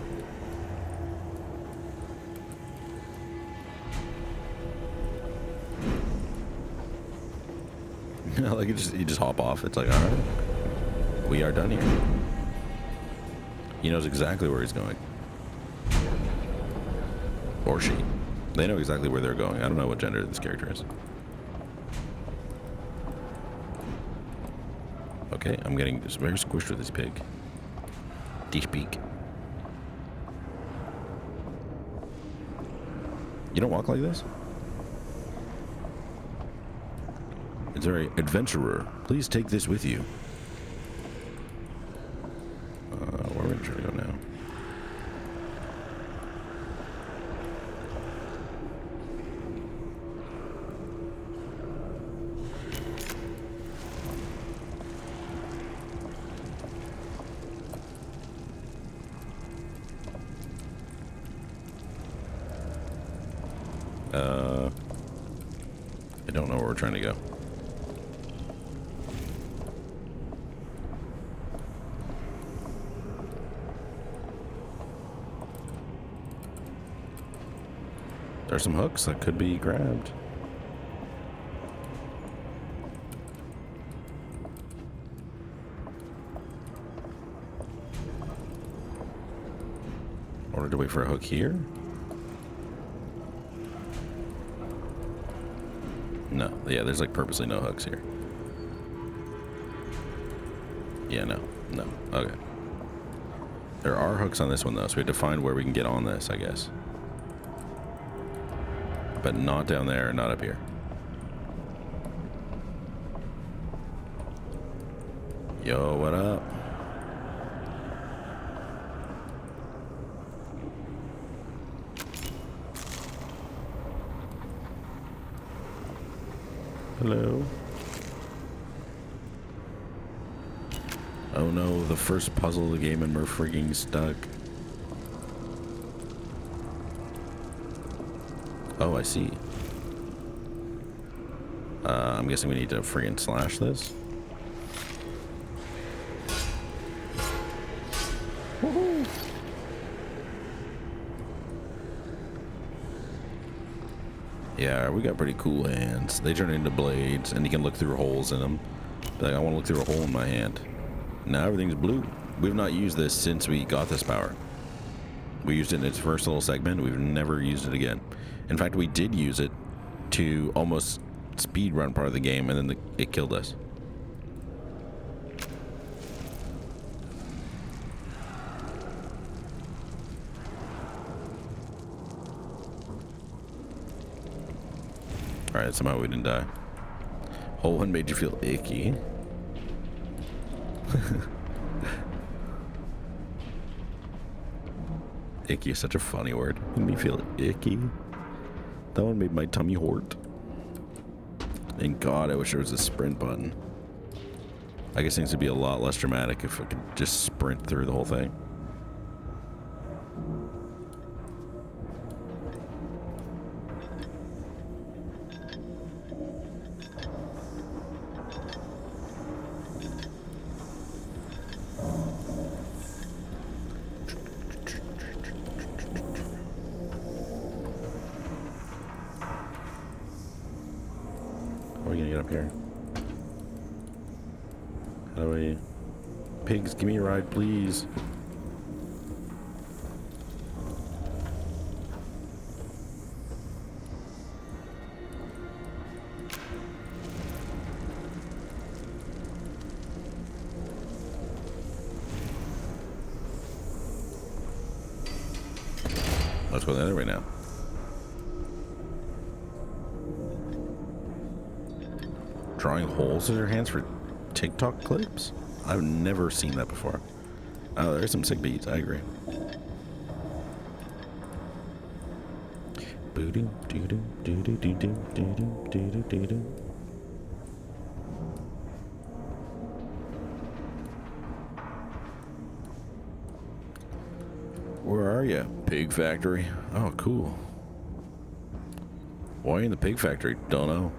Like you just hop off. It's like, all right, we are done here. He knows exactly where he's going, or she. They know exactly where they're going. I don't know what gender this character is. Okay, I'm getting just very squished with this pig. This pig. You don't walk like this? It's very adventurer. Please take this with you. Where are we trying to go now? I don't know where we're trying to go. There's some hooks that could be grabbed. Or to wait for a hook here? No, yeah, there's like purposely no hooks here. Yeah, no. Okay. There are hooks on this one though, so we have to find where we can get on this, I guess. But not down there, not up here. Yo, what up? Hello. Oh no, the first puzzle of the game and we're freaking stuck. Oh, I see. I'm guessing we need to friggin' slash this. Woohoo! Yeah, we got pretty cool hands. They turn into blades, and you can look through holes in them. Like, I want to look through a hole in my hand. Now everything's blue. We've not used this since we got this power. We used it in its first little segment. We've never used it again. In fact, we did use it to almost speed run part of the game, and then it killed us. Alright, somehow we didn't die. Hole one made you feel icky. Icky is such a funny word. Made me feel icky. That one made my tummy hurt. And God, I wish there was a sprint button. I guess things would be a lot less dramatic if I could just sprint through the whole thing. How are we gonna get up here? How do we... Pigs, give me a ride, please. Let's go the other way now. Drawing holes in your hands for TikTok clips? I've never seen that before. Oh, there's some sick beats. I agree. Boo-doo, doo-doo, doo-doo, doo-doo, doo-doo, doo-doo, doo-doo. Where are you? Pig factory. Oh, cool. Why in the pig factory? Don't know.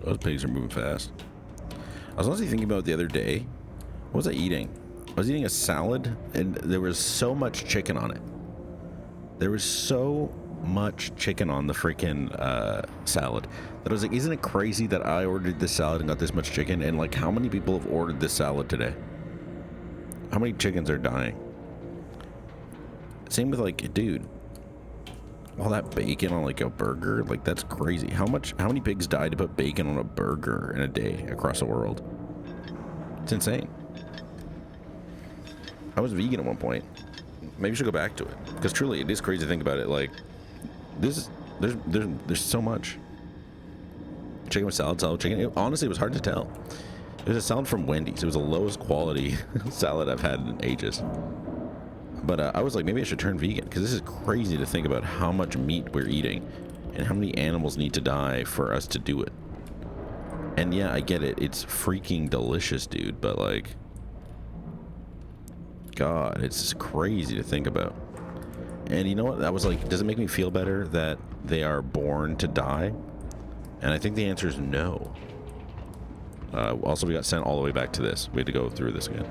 Those pigs are moving fast. I was honestly thinking about it the other day. What was I eating? I was eating a salad, and there was so much chicken on it. There was so much chicken on the freaking salad that I was like, isn't it crazy that I ordered this salad and got this much chicken? And like, how many people have ordered this salad today? How many chickens are dying? Same with like, dude, all that bacon on like a burger, like that's crazy. How many pigs died to put bacon on a burger in a day across the world? It's insane. I was vegan at one point. Maybe I should go back to it, because truly it is crazy to think about it. Like there's so much chicken with salad chicken. Honestly, it was hard to tell. It was a salad from Wendy's. It was the lowest quality salad I've had in ages. But I was like, maybe I should turn vegan, because this is crazy to think about how much meat we're eating and how many animals need to die for us to do it. And yeah, I get it. It's freaking delicious, dude. But like, God, it's just crazy to think about. And you know what? I was like, does it make me feel better that they are born to die? And I think the answer is no. Also, we got sent all the way back to this. We had to go through this again.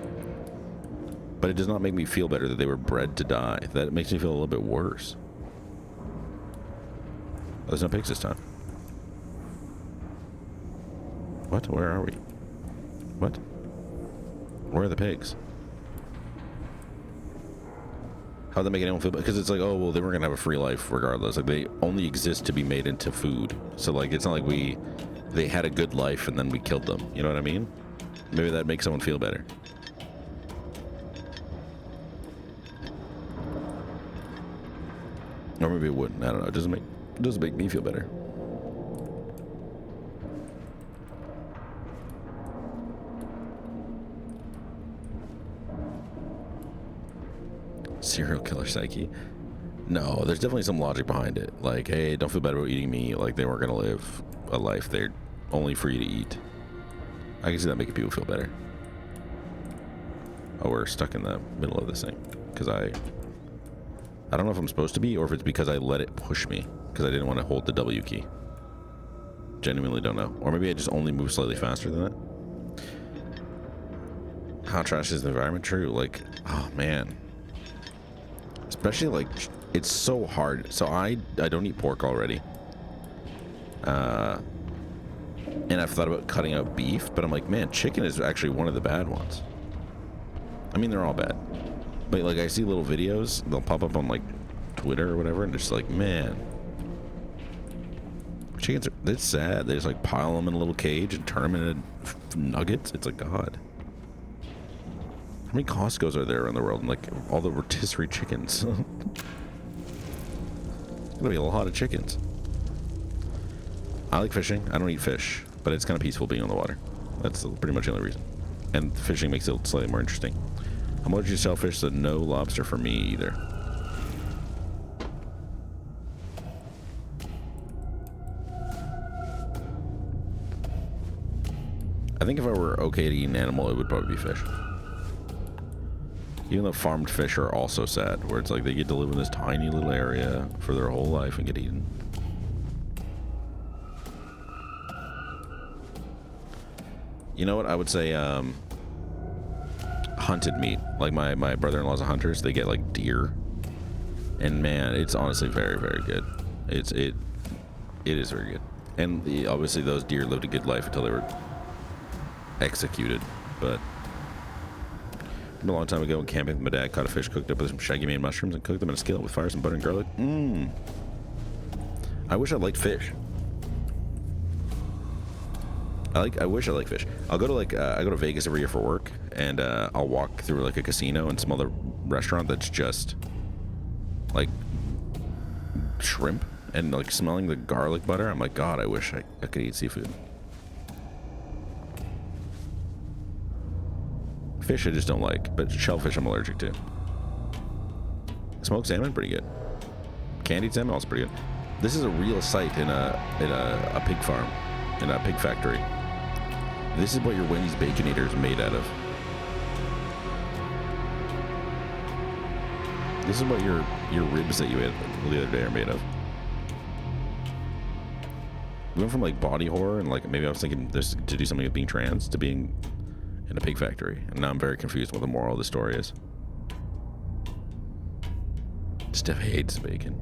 But it does not make me feel better that they were bred to die. That makes me feel a little bit worse. Oh, there's no pigs this time. What? Where are we? What? Where are the pigs? How'd that make anyone feel? Because it's like, oh, well, they weren't going to have a free life regardless. Like, they only exist to be made into food. So, like, it's not like they had a good life and then we killed them. You know what I mean? Maybe that makes someone feel better. Or maybe it wouldn't. I don't know. It doesn't make me feel better. Serial killer psyche. No, there's definitely some logic behind it. Like, hey, don't feel bad about eating meat. Like, they weren't gonna live a life they're only for you to eat. I can see that making people feel better. Oh, we're stuck in the middle of this thing because I don't know if I'm supposed to be, or if it's because I let it push me because I didn't want to hold the W key. Genuinely don't know. Or maybe I just only move slightly faster than that. How trash is the environment? True. Like, oh man. Especially like, it's so hard. So I don't eat pork already. And I've thought about cutting out beef, but I'm like, man, chicken is actually one of the bad ones. I mean, they're all bad. But like, I see little videos, they'll pop up on like Twitter or whatever, and it's like, man, chickens are, it's sad. They just like pile them in a little cage and turn them into nuggets. It's like, God. How many Costco's are there around the world? And like all the rotisserie chickens. It's gonna be a lot of chickens. I like fishing. I don't eat fish, but it's kind of peaceful being on the water. That's pretty much the only reason. And fishing makes it slightly more interesting. I'm allergic to shellfish, so no lobster for me either. I think if I were okay to eat an animal, it would probably be fish. Even though farmed fish are also sad, where it's like they get to live in this tiny little area for their whole life and get eaten. You know what? I would say hunted meat. Like my brother-in-law's a hunter, so they get like deer. And man, it's honestly very, very good. It is very good. And obviously those deer lived a good life until they were executed. But a long time ago, camping with my dad, caught a fish, cooked up with some shaggy mane mushrooms, and cooked them in a skillet with fire, some butter and garlic. I wish I liked fish. I wish I liked fish. I'll go to like I go to Vegas every year for work, and I'll walk through like a casino and smell the restaurant that's just like shrimp and like smelling the garlic butter. I'm like, God, I wish I could eat seafood. Fish I just don't like, but shellfish I'm allergic to. Smoked salmon, pretty good. Candied salmon, also pretty good. This is a real site in a pig farm, in a pig factory. This is what your Wendy's Baconator is made out of. This is what your ribs that you ate the other day are made of. We went from like body horror and like maybe I was thinking this to do something with being trans to being in a pig factory, and now I'm very confused what the moral of the story is. Steph hates bacon.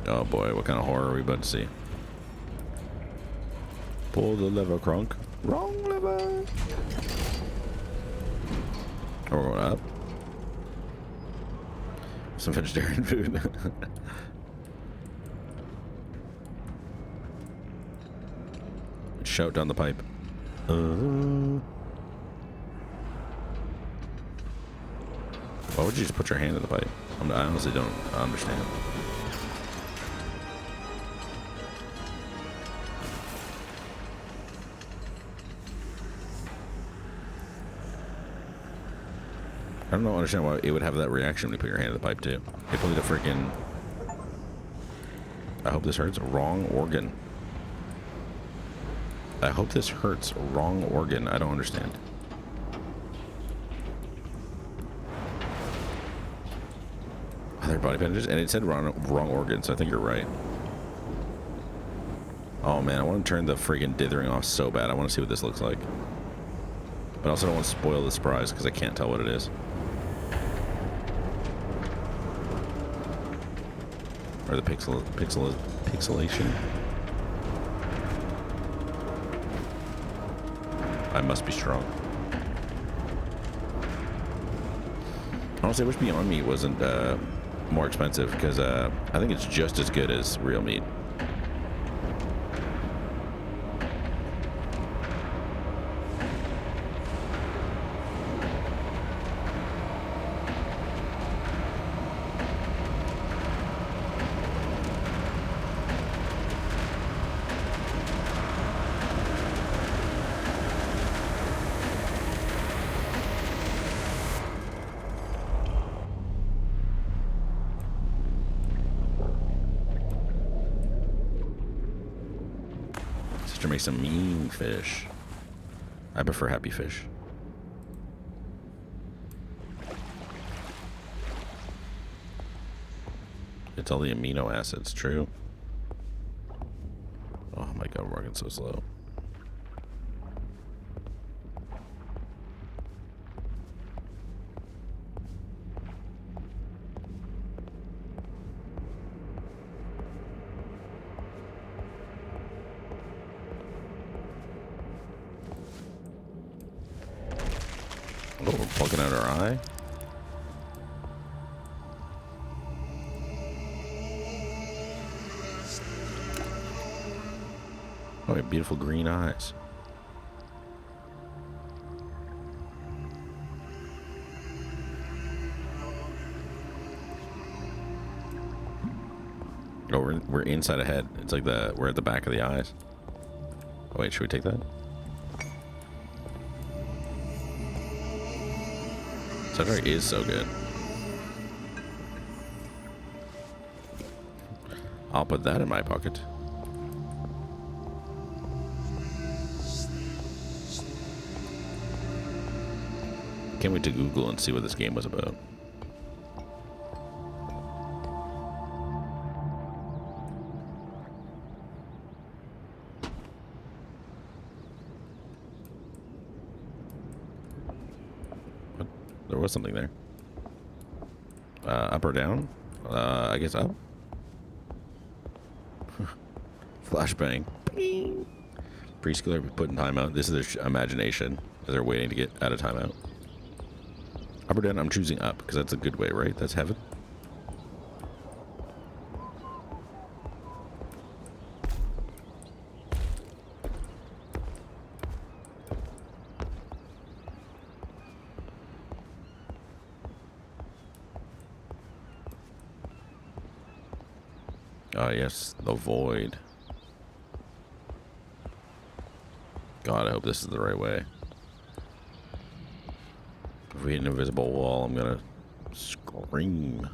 Oh boy, what kind of horror are we about to see? Pull the lever, Crunk. Wrong lever. Oh, we're going up. Some vegetarian food. Shout down the pipe. Why would you just put your hand in the pipe? I honestly don't understand. I don't understand why it would have that reaction when you put your hand in the pipe too. It played a freaking. I hope this hurts. Wrong organ. I hope this hurts. Wrong organ. I don't understand. Oh, they're body bandages, and it said wrong organ, so I think you're right. Oh man, I want to turn the freaking dithering off so bad. I want to see what this looks like, but I also don't want to spoil the surprise because I can't tell what it is. Or the pixelation. I must be strong. Honestly, I wish Beyond Meat wasn't more expensive because I think it's just as good as real meat. Sister makes some mean fish. I prefer happy fish. It's all the amino acids, true. Oh my god, we're working so slow. Oh, we're plugging out our eye. Oh, beautiful green eyes. Oh, we're inside a head. It's like we're at the back of the eyes. Oh wait, should we take that? Soundtrack is so good. I'll put that in my pocket. Can't wait to Google and see what this game was about. What? There was something there. Up or down? I guess up. Flashbang. Preschooler put in timeout. This is their imagination as they're waiting to get out of timeout. Up or down? I'm choosing up because that's a good way, right? That's heaven. Oh yes, the void. God, I hope this is the right way. If we hit an invisible wall, I'm gonna scream.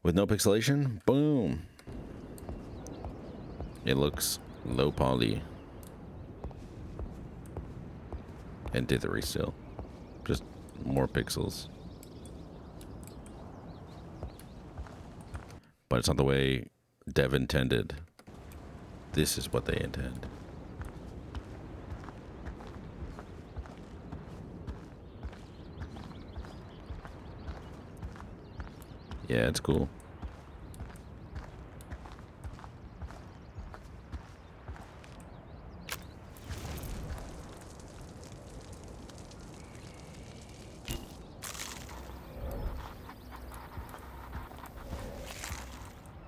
With no pixelation, boom. It looks low poly. And dithery still. Just more pixels. But it's not the way Dev intended. This is what they intend. Yeah, it's cool.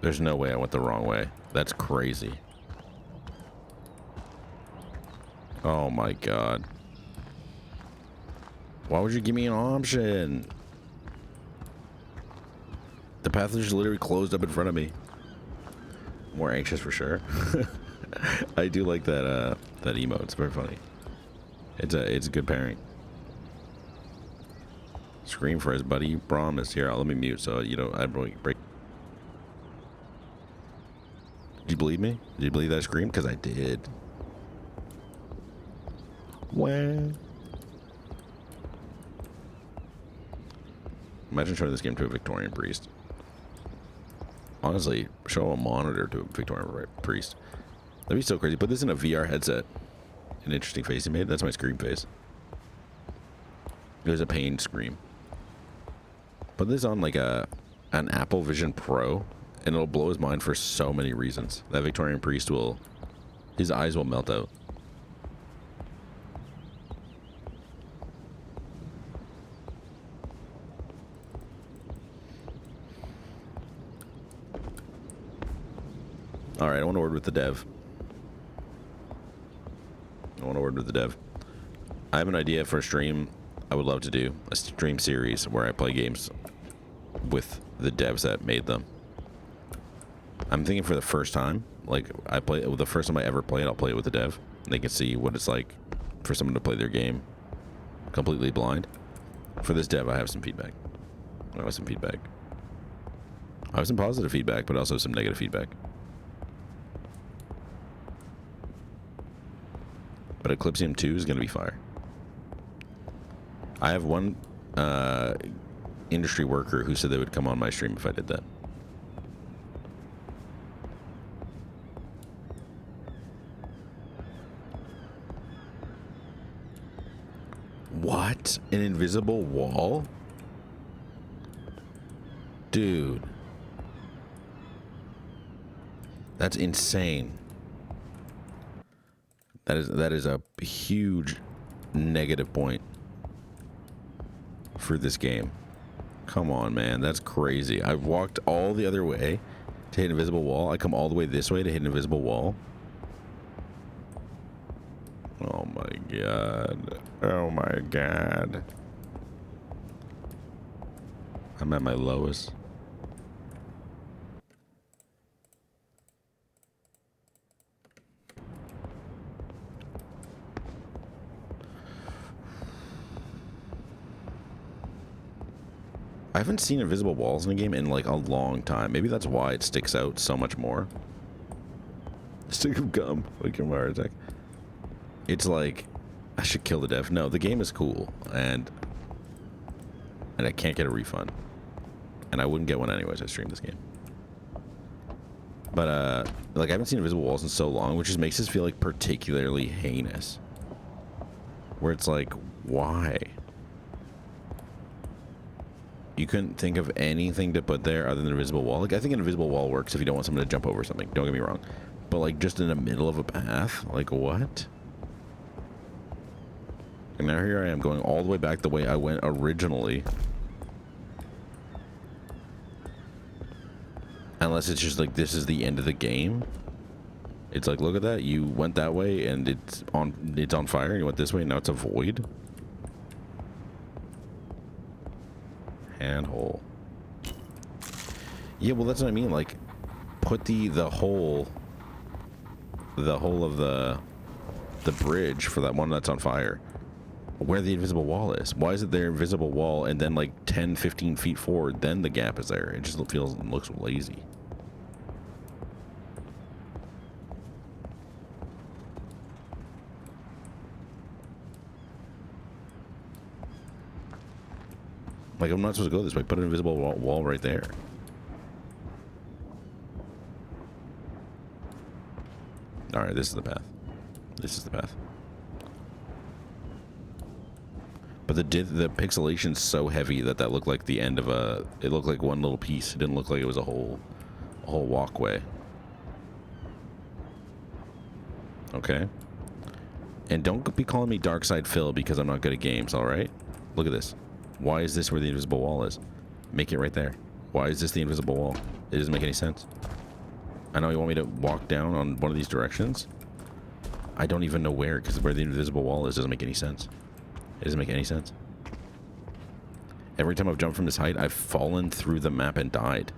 There's no way I went the wrong way. That's crazy. Oh my God. Why would you give me an option? The path is literally closed up in front of me. More anxious for sure. I do like that that emote. It's very funny. It's a good pairing. Scream for his buddy. Promise. Here, let me mute so you know I break. Did you believe me? Did you believe that I screamed? Because I did. Well. Imagine showing this game to a Victorian priest. Honestly, show a monitor to a Victorian priest. That'd be so crazy. Put this in a VR headset. An interesting face he made. That's my scream face. It was a pain scream. Put this on like an Apple Vision Pro, and it'll blow his mind for so many reasons. That Victorian priest will, his eyes will melt out. All right, I want to word with the dev. I have an idea for a stream I would love to do. A stream series where I play games with the devs that made them. I'm thinking for the first time, like the first time I ever play it, I'll play it with the dev. And they can see what it's like for someone to play their game completely blind. For this dev, I have some feedback. I have some positive feedback, but also some negative feedback. But Eclipsium 2 is going to be fire. I have one industry worker who said they would come on my stream if I did that. What? An invisible wall? Dude. That's insane. That is a huge negative point for this game. Come on, man. That's crazy. I've walked all the other way to hit an invisible wall. I come all the way this way to hit an invisible wall. Oh my God. Oh my God. I'm at my lowest. I haven't seen invisible walls in a game in like a long time. Maybe that's why it sticks out so much more. Stick of gum, like your Mario attack. It's like I should kill the dev. No, the game is cool, and I can't get a refund, and I wouldn't get one anyways. I streamed this game, but like I haven't seen invisible walls in so long, which just makes this feel like particularly heinous. Where it's like, why? You couldn't think of anything to put there other than an invisible wall. Like, I think an invisible wall works if you don't want someone to jump over something. Don't get me wrong. But, like, just in the middle of a path? Like, what? And now here I am going all the way back the way I went originally. Unless it's just like, this is the end of the game. It's like, look at that. You went that way and it's on fire. And you went this way and now it's a void. Handhole. Yeah, well, that's what I mean. Like, put the hole of the bridge for that one that's on fire where the invisible wall is. Why is it there, invisible wall, and then like 10, 15 feet forward, then the gap is there? It just looks lazy. Like, I'm not supposed to go this way. Put an invisible wall right there. Alright, this is the path. This is the path. But the pixelation's so heavy that looked like the end of a... It looked like one little piece. It didn't look like it was a whole walkway. Okay. And don't be calling me Darkside Phil because I'm not good at games, alright? Look at this. Why is this where the invisible wall is? Make it right there. Why is this the invisible wall? It doesn't make any sense. I know you want me to walk down on one of these directions. I don't even know where, because where the invisible wall is doesn't make any sense. It doesn't make any sense. Every time I've jumped from this height, I've fallen through the map and died.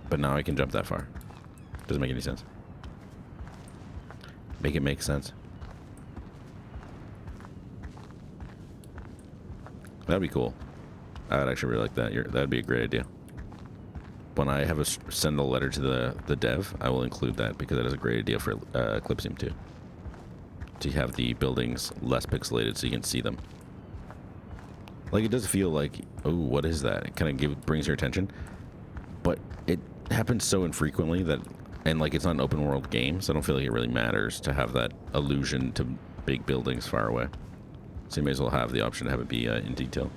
But now I can jump that far. Doesn't make any sense. Make it make sense. That'd be cool. I'd actually really like that. That'd be a great idea. When I have send a letter to the dev, I will include that because that is a great idea for Eclipsium too. To have the buildings less pixelated so you can see them. Like, it does feel like, oh, what is that? It kind of brings your attention, but it happens so infrequently that, and like, it's not an open world game, so I don't feel like it really matters to have that illusion to big buildings far away. So you may as well have the option to have it be in detail.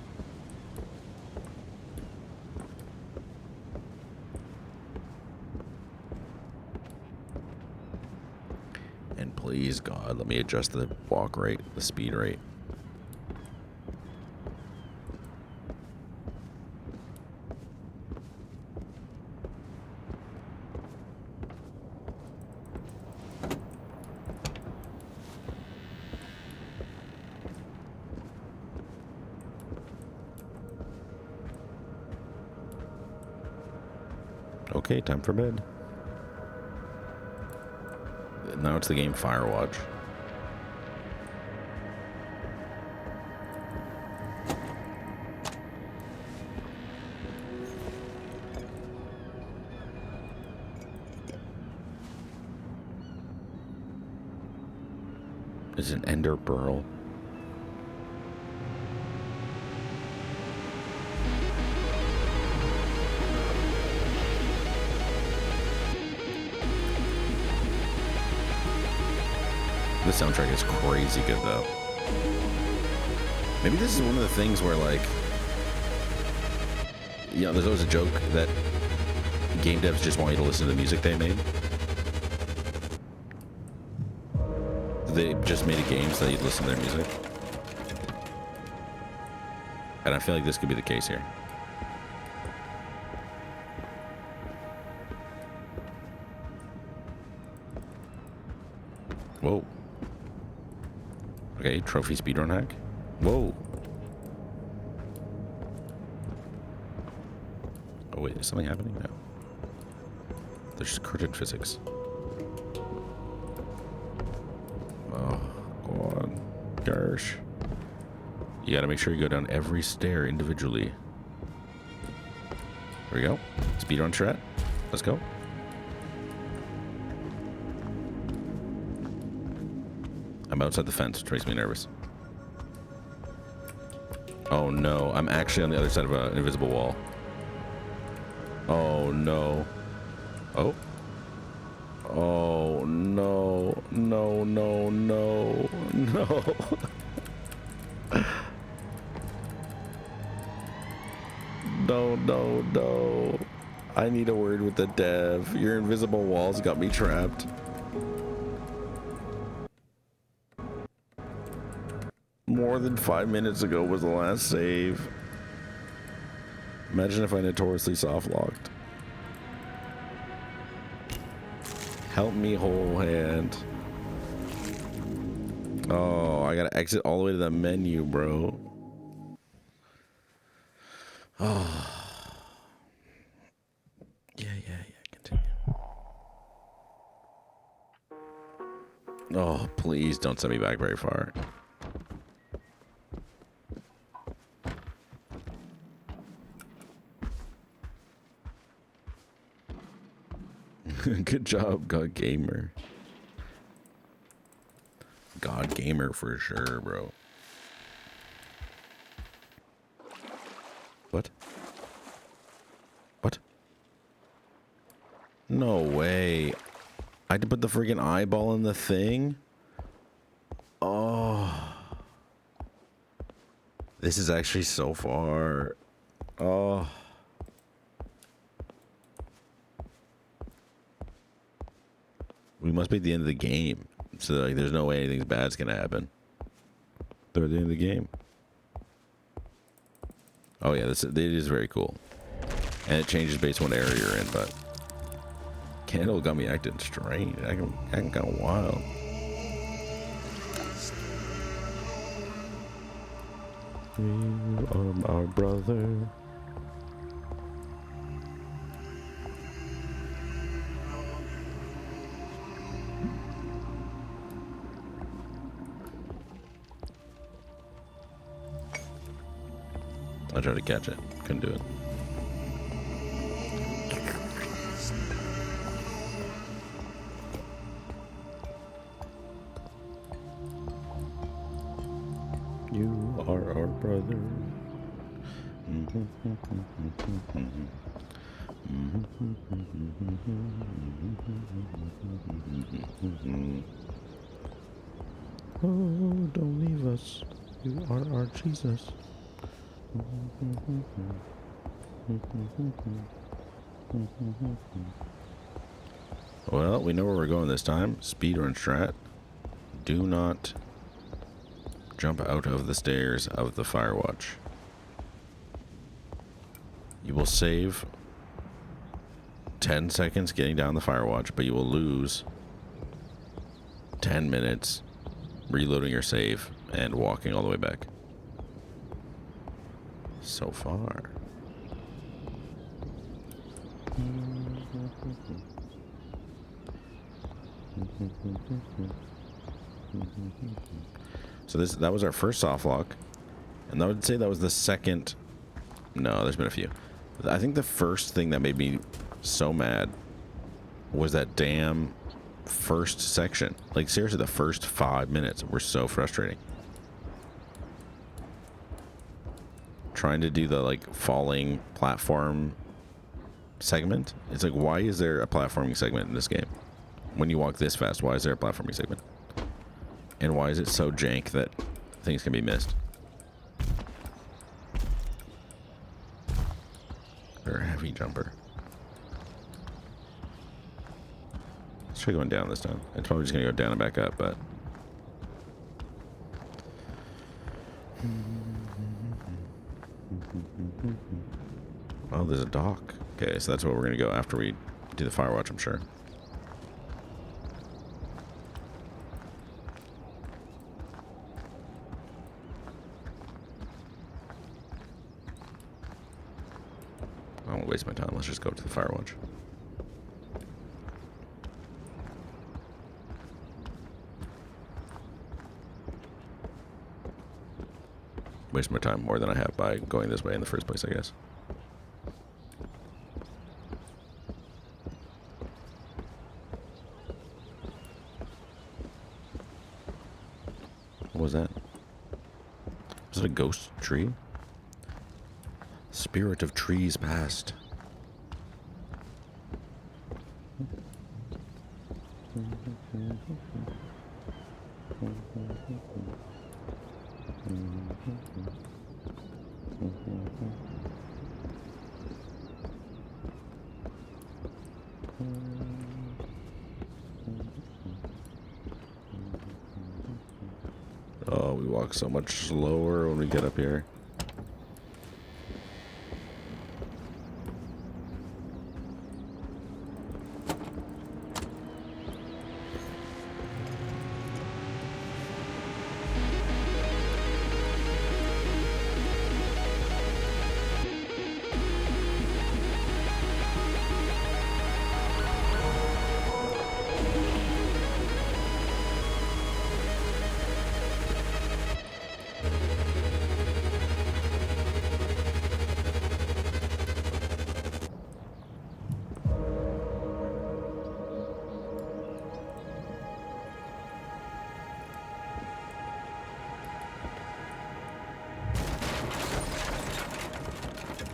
And please, God, let me adjust the walk rate, the speed rate. Okay, time for bed. Now it's the game Firewatch. Is an ender pearl. The soundtrack is crazy good, though. Maybe this is one of the things where, like, you know, there's always a joke that game devs just want you to listen to the music they made. They just made a game so that you'd listen to their music. And I feel like this could be the case here. Whoa. Okay, trophy speedrun hack. Whoa. Oh wait, is something happening now? There's curtain physics. Oh, go on. Gosh. You gotta make sure you go down every stair individually. There we go. Speedrun strat. Let's go. I'm outside the fence, which makes me nervous. Oh no, I'm actually on the other side of an invisible wall. Oh no. Oh. Oh no. No, no, no, no. No, no, no. I need a word with the dev. Your invisible walls got me trapped. More than 5 minutes ago was the last save. Imagine if I notoriously soft locked. Help me, whole hand. Oh, I gotta exit all the way to the menu, bro. Oh. Yeah. Continue. Oh, please don't send me back very far. Good job, God Gamer. God Gamer for sure, bro. What? What? No way. I had to put the freaking eyeball in the thing? Oh. This is actually so far. Oh. We must be at the end of the game. So, like, there's no way anything bad's gonna happen. They're at the end of the game. Oh, yeah, it is very cool. And it changes based on what area you're in, but... Candle got me acting strange. Acting kind of wild. You are our brother. I tried to catch it. Couldn't do it. You are our brother. Oh, don't leave us. You are our Jesus. Well, we know where we're going this time. Speedrun strat. Do not jump out of the stairs of the Firewatch. You will save 10 seconds getting down the Firewatch, but you will lose 10 minutes reloading your save and walking all the way back. So far. So that was our first soft lock, and I would say that was the second. No, there's been a few. I think the first thing that made me so mad was that damn first section. Like, seriously, the first 5 minutes were so frustrating. Trying to do the, like, falling platform segment. It's like, why is there a platforming segment in this game? When you walk this fast, why is there a platforming segment? And why is it so jank that things can be missed? Or a heavy jumper. Let's try going down this time. It's probably just gonna go down and back up, but... Oh, there's a dock. Okay, so that's where we're gonna go after we do the Firewatch, I'm sure. I won't waste my time. Let's just go to the Firewatch. Waste my time more than I have by going this way in the first place, I guess. What was that? Was it a ghost tree? Spirit of trees past. Oh, we walk so much slower when we get up here.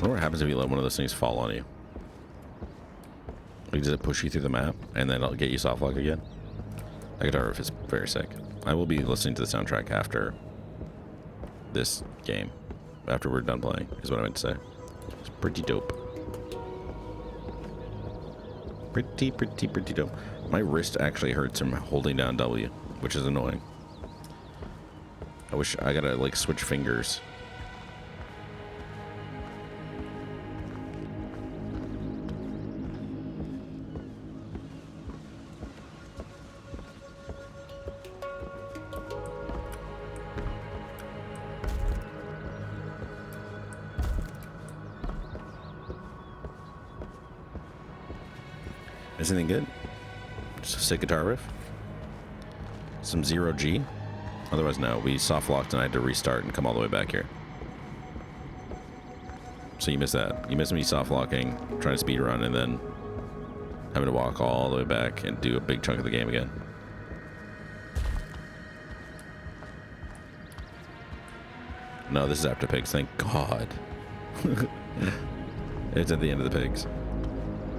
wonder what happens if you let one of those things fall on you. Like, does it push you through the map and then it'll get you soft lock again? That guitar riff is very sick. I will be listening to the soundtrack after this game. After we're done playing, is what I meant to say. It's pretty dope. Pretty dope. My wrist actually hurts from holding down W, which is annoying. I wish I gotta, like, switch fingers. Is anything good? Just a sick guitar riff? Some 0G? Otherwise, no. We soft locked and I had to restart and come all the way back here. So you missed that. You missed me soft locking, trying to speed run, and then having to walk all the way back and do a big chunk of the game again. No, this is after pigs. Thank God. It's at the end of the pigs.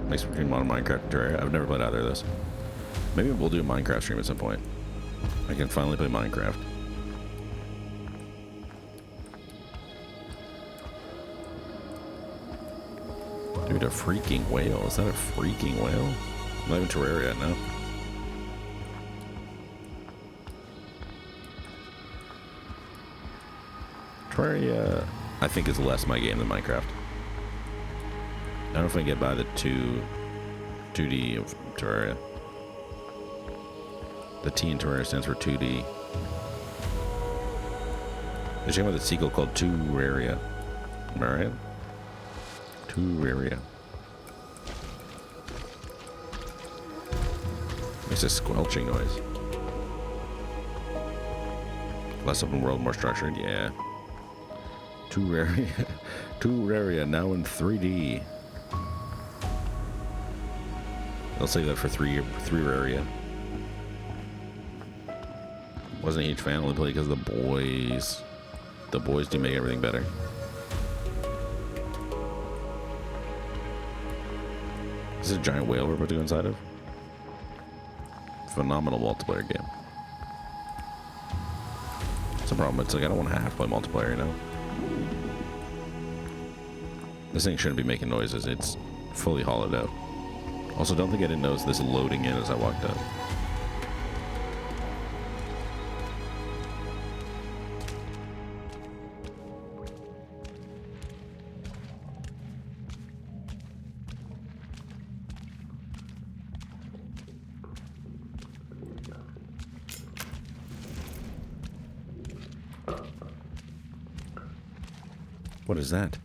Mix between modern Minecraft and Terraria. I've never played either of those. Maybe we'll do a Minecraft stream at some point. I can finally play Minecraft. Dude, a freaking whale. Is that a freaking whale? Not even Terraria, no. Terraria, I think, is less my game than Minecraft. I don't know if I can get by the 2D of Terraria. The T in Terraria stands for 2D. They came out with a sequel called Terraria. Am I right? Terraria. Makes a squelching noise. Less open world, more structured. Yeah. Terraria. Terraria now in 3D. I'll save that for Terraria. Wasn't a huge fan, only played because of the boys. The boys do make everything better. This is a giant whale we're about to go inside of. Phenomenal multiplayer game. It's a problem. It's like I don't want to have to play multiplayer, you know? This thing shouldn't be making noises. It's fully hollowed out. Also, don't think I didn't notice this loading in as I walked up. What is that?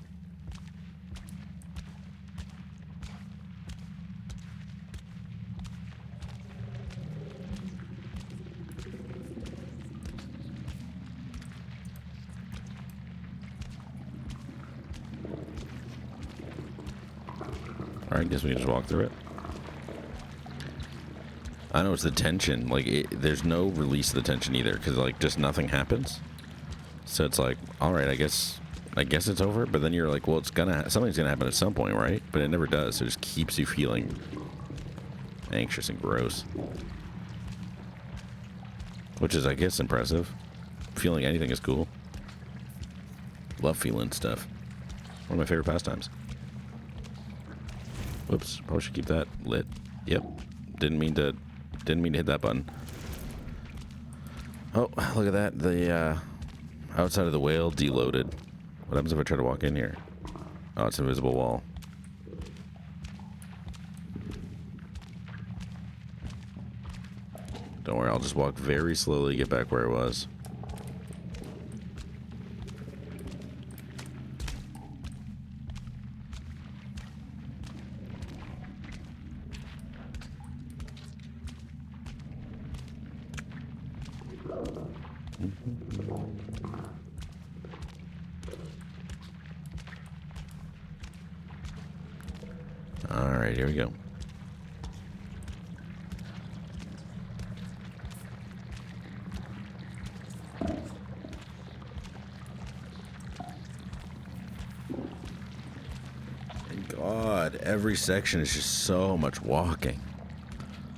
Alright, guess we can just walk through it. I know it's the tension. Like, there's no release of the tension either, because, like, just nothing happens. So it's like, alright, I guess it's over, but then you're like, well, something's gonna happen at some point, right? But it never does, so it just keeps you feeling anxious and gross. Which is, I guess, impressive. Feeling anything is cool. Love feeling stuff. One of my favorite pastimes. Whoops, probably should keep that lit. Yep. Didn't mean to hit that button. Oh, look at that. The outside of the whale deloaded. What happens if I try to walk in here? Oh, it's an invisible wall. Don't worry, I'll just walk very slowly, get back where I was. All right, here we go. every section is just so much walking.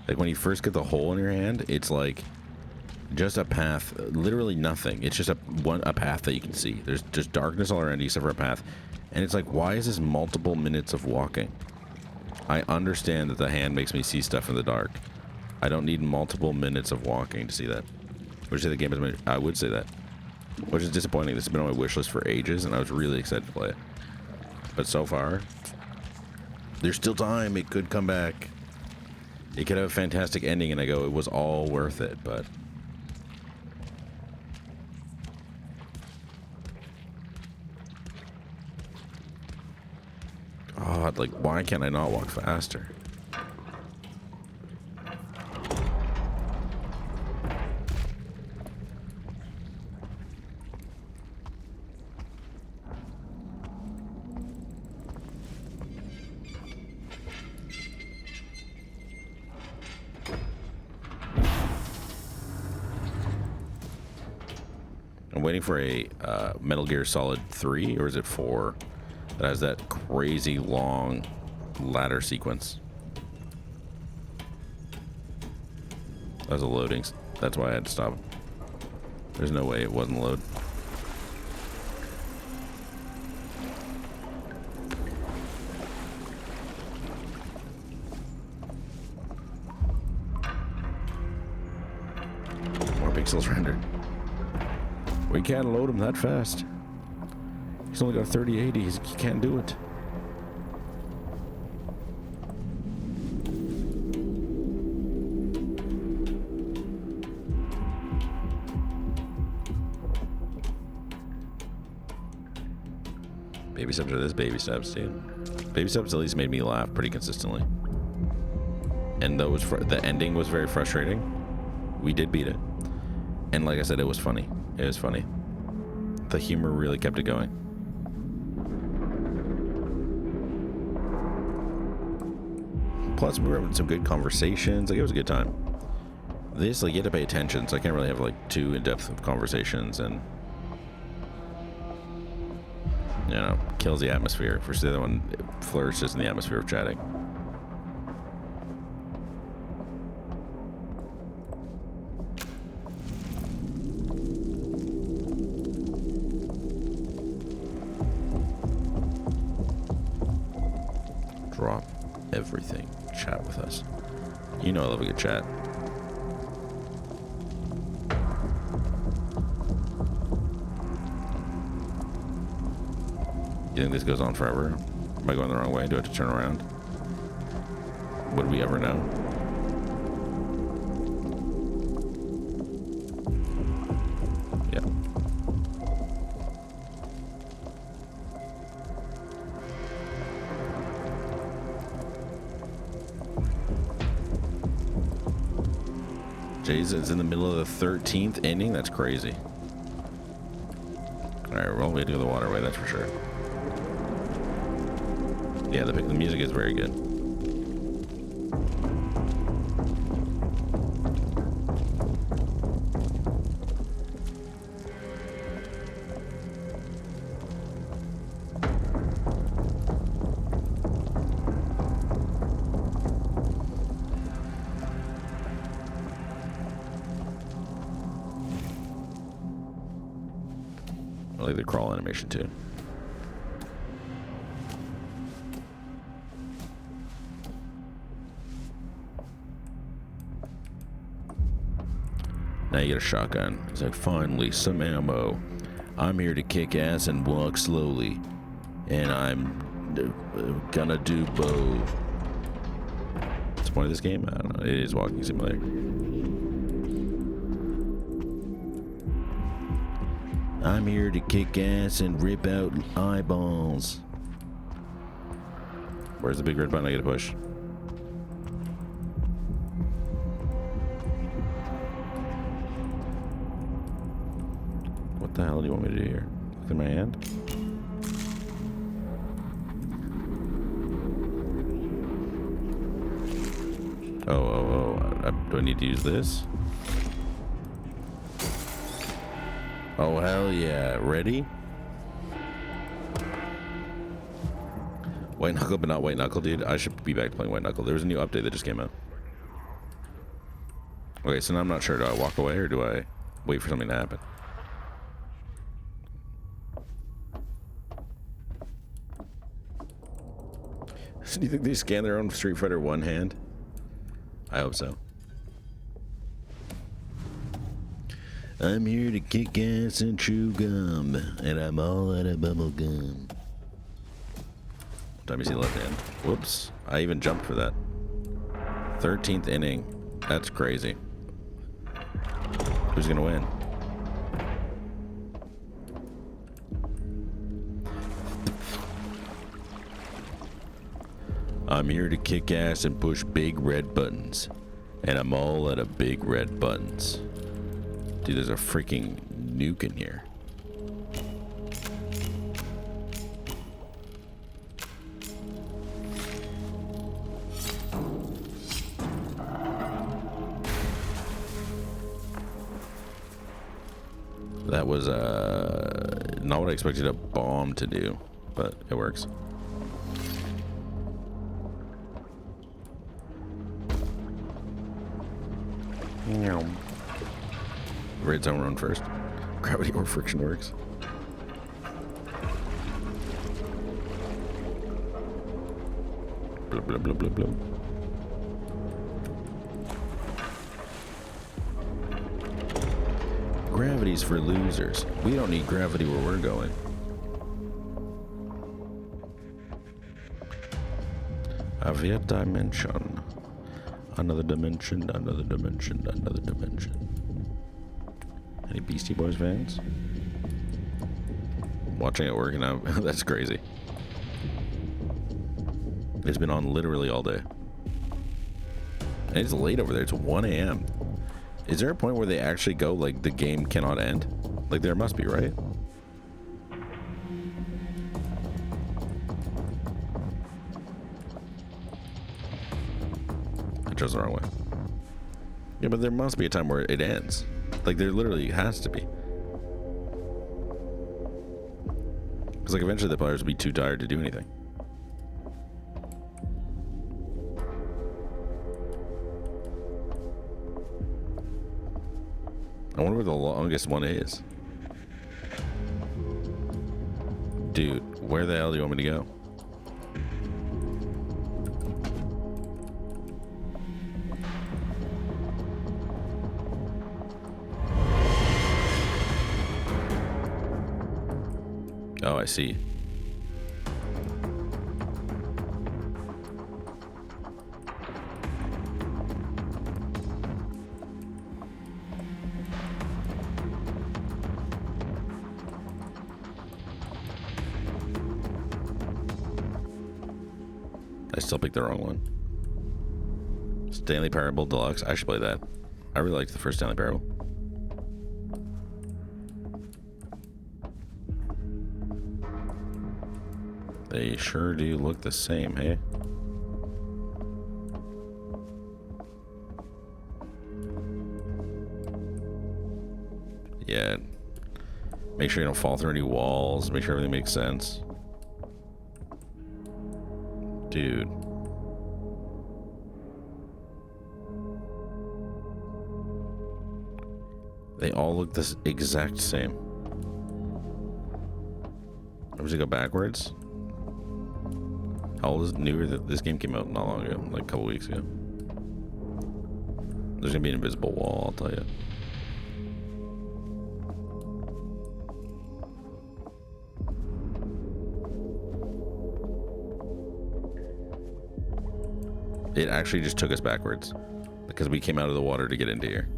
Like when you first get the hole in your hand, it's like just a path, literally nothing. It's just a path that you can see. There's just darkness all around you except for a path. And it's like, why is this multiple minutes of walking? I understand that the hand makes me see stuff in the dark. I don't need multiple minutes of walking to see that. Would you say the game is made? I would say that. Which is disappointing. This has been on my wish list for ages, and I was really excited to play it. But so far, there's still time. It could come back. It could have a fantastic ending, and I go, it was all worth it, but... God, like, why can't I not walk faster? I'm waiting for a Metal Gear Solid 3, or is it 4, that has that crazy long ladder sequence. That was a loading. That's why I had to stop. There's no way it wasn't load. More pixels rendered. We can't load him that fast. He's only got 3080. He can't do it. Baby steps are this baby steps, dude. Baby steps at least made me laugh pretty consistently. And those the ending was very frustrating. We did beat it. And like I said, it was funny. It was funny. The humor really kept it going. Plus, we were having some good conversations. Like, it was a good time. This, like, you have to pay attention, so I can't really have, like, too in-depth conversations, and, you know, kills the atmosphere. For the other one, it flourishes in the atmosphere of chatting. Drop everything. Chat with us. You know I love a good chat. You think this goes on forever? Am I going the wrong way? Do I have to turn around? Would we ever know? Yeah. Jason's in the middle of the 13th inning? That's crazy. Alright, well, we do the waterway, that's for sure. Yeah, the music is very good. I like the crawl animation too. Now you get a shotgun. It's like, finally, some ammo. I'm here to kick ass and walk slowly. And I'm gonna do both. What's the point of this game? I don't know. It is walking simulator. I'm here to kick ass and rip out eyeballs. Where's the big red button I gotta push? What the hell do you want me to do here? Look at my hand? Do I need to use this? Oh, hell yeah. Ready? White Knuckle, but not White Knuckle, dude. I should be back to playing White Knuckle. There was a new update that just came out. Okay, so now I'm not sure. Do I walk away or do I wait for something to happen? Do you think they scan their own Street Fighter one hand? I hope so. I'm here to kick ass and chew gum, and I'm all out of bubble gum. Time you see left hand. Whoops. I even jumped for that. 13th inning. That's crazy. Who's gonna win? I'm here to kick ass and push big red buttons. And I'm all out of big red buttons. Dude, there's a freaking nuke in here. That was not what I expected a bomb to do, but it works. Red zone run first. Gravity or friction works. Blah blah blah blah blah. Gravity's for losers. We don't need gravity where we're going. Avia dimension. Another dimension, another dimension, another dimension. Any Beastie Boys fans? Watching it working out. That's crazy. It's been on literally all day. And it's late over there. It's 1 a.m. Is there a point where they actually go, like, the game cannot end? Like, there must be, right? I chose the wrong way. Yeah, but there must be a time where it ends. Like, there literally has to be. Because, like, eventually the players will be too tired to do anything. I wonder where the longest one is. Dude, where the hell do you want me to go? Oh, I see. I still picked the wrong one. Stanley Parable Deluxe. I should play that. I really liked the first Stanley Parable. They sure do look the same, hey? Yeah. Make sure you don't fall through any walls. Make sure everything makes sense. Dude. They all look the exact same. I'm just gonna go backwards. How old is it? Newer? This game came out not long ago, like a couple weeks ago. There's gonna be an invisible wall, I'll tell you. It actually just took us backwards because we came out of the water to get into here.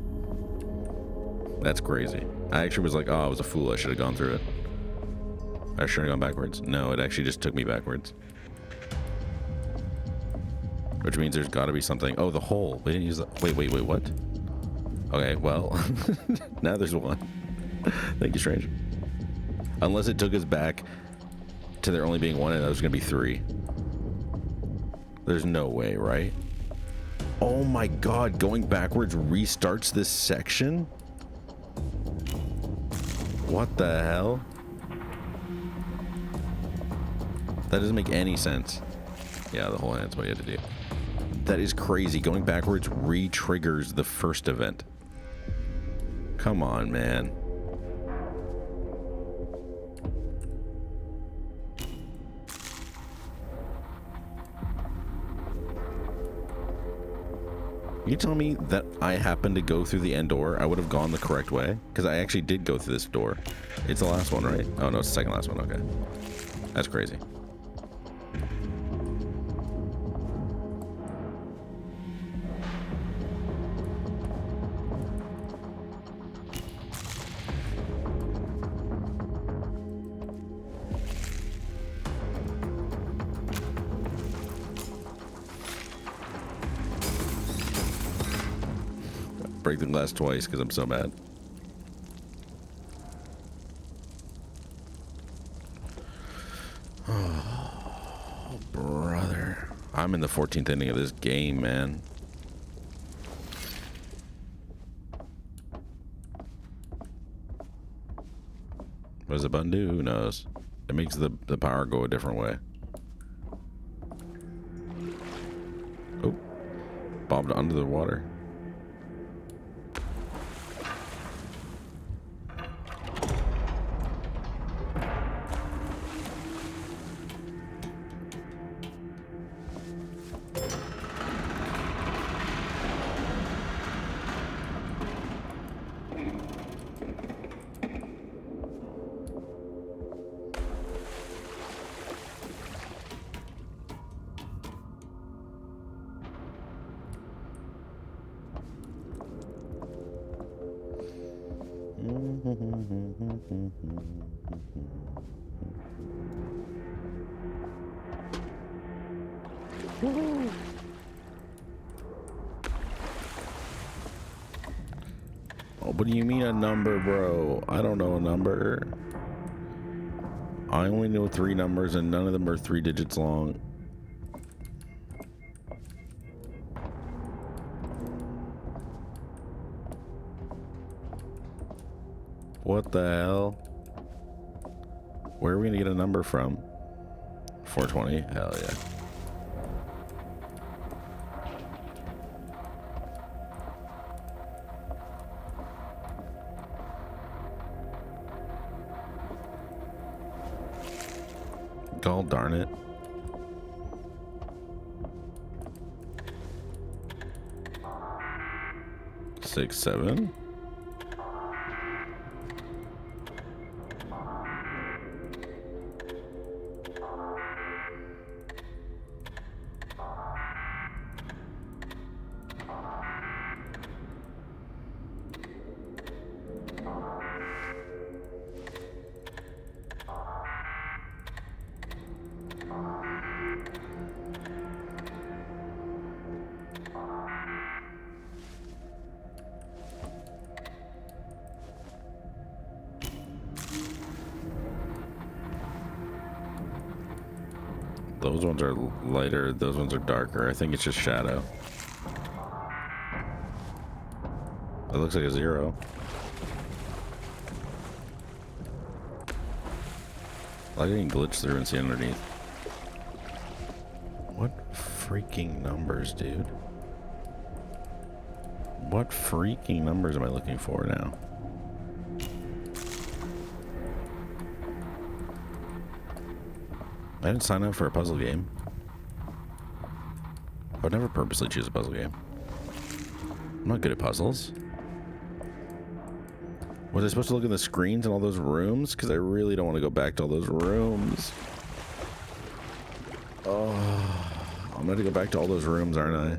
That's crazy. I actually was like, oh, I was a fool. I should have gone through it. I should have gone backwards. No, it actually just took me backwards. Which means there's got to be something. Oh, the hole. We didn't use that. Wait, what? Okay, well, now there's one. Thank you, Strange. Unless it took us back to there only being one and that was going to be 3. There's no way, right? Oh my god, going backwards restarts this section? What the hell? That doesn't make any sense. Yeah, the whole hand's what you had to do. That is crazy. Going backwards re-triggers the first event. Come on, man. You tell me that I happened to go through the end door, I would have gone the correct way? Because I actually did go through this door. It's the last one, right? Oh, no, it's the second last one. Okay. That's crazy. Break the glass twice because I'm so mad. Oh, brother. I'm in the 14th inning of this game, man. What does the button do? Who knows? It makes the power go a different way. Oh. Bobbed under the water. Oh, what do you mean a number, bro? I don't know a number. I only know 3 numbers and none of them are 3 digits long. What the hell? Where are we gonna get a number from? 420? Hell yeah. God darn it. Six, 7. Those ones are lighter, those ones are darker. I think it's just shadow. It looks like a 0. I can glitch through and see underneath. What freaking numbers, dude? What freaking numbers am I looking for now? I didn't sign up for a puzzle game. I would never purposely choose a puzzle game. I'm not good at puzzles. Was I supposed to look at the screens in all those rooms? Because I really don't want to go back to all those rooms. Oh, I'm going to go back to all those rooms, aren't I?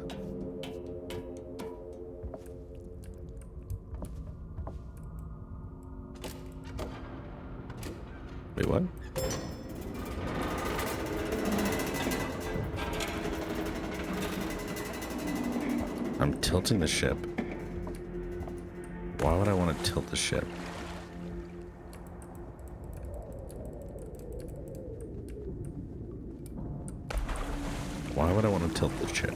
Wait, what? I'm tilting the ship. Why would I want to tilt the ship? Why would I want to tilt the ship?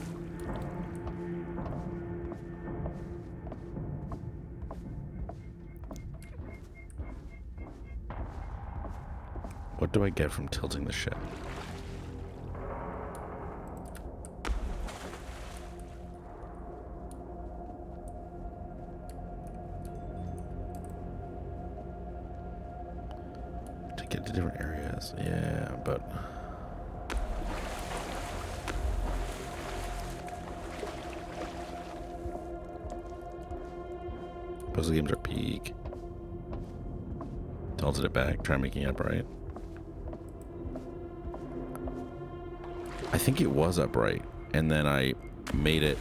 What do I get from tilting the ship? Get to different areas. Yeah, but puzzle games are peak. Tilted it back, try making it upright. I think it was upright, and then I made it.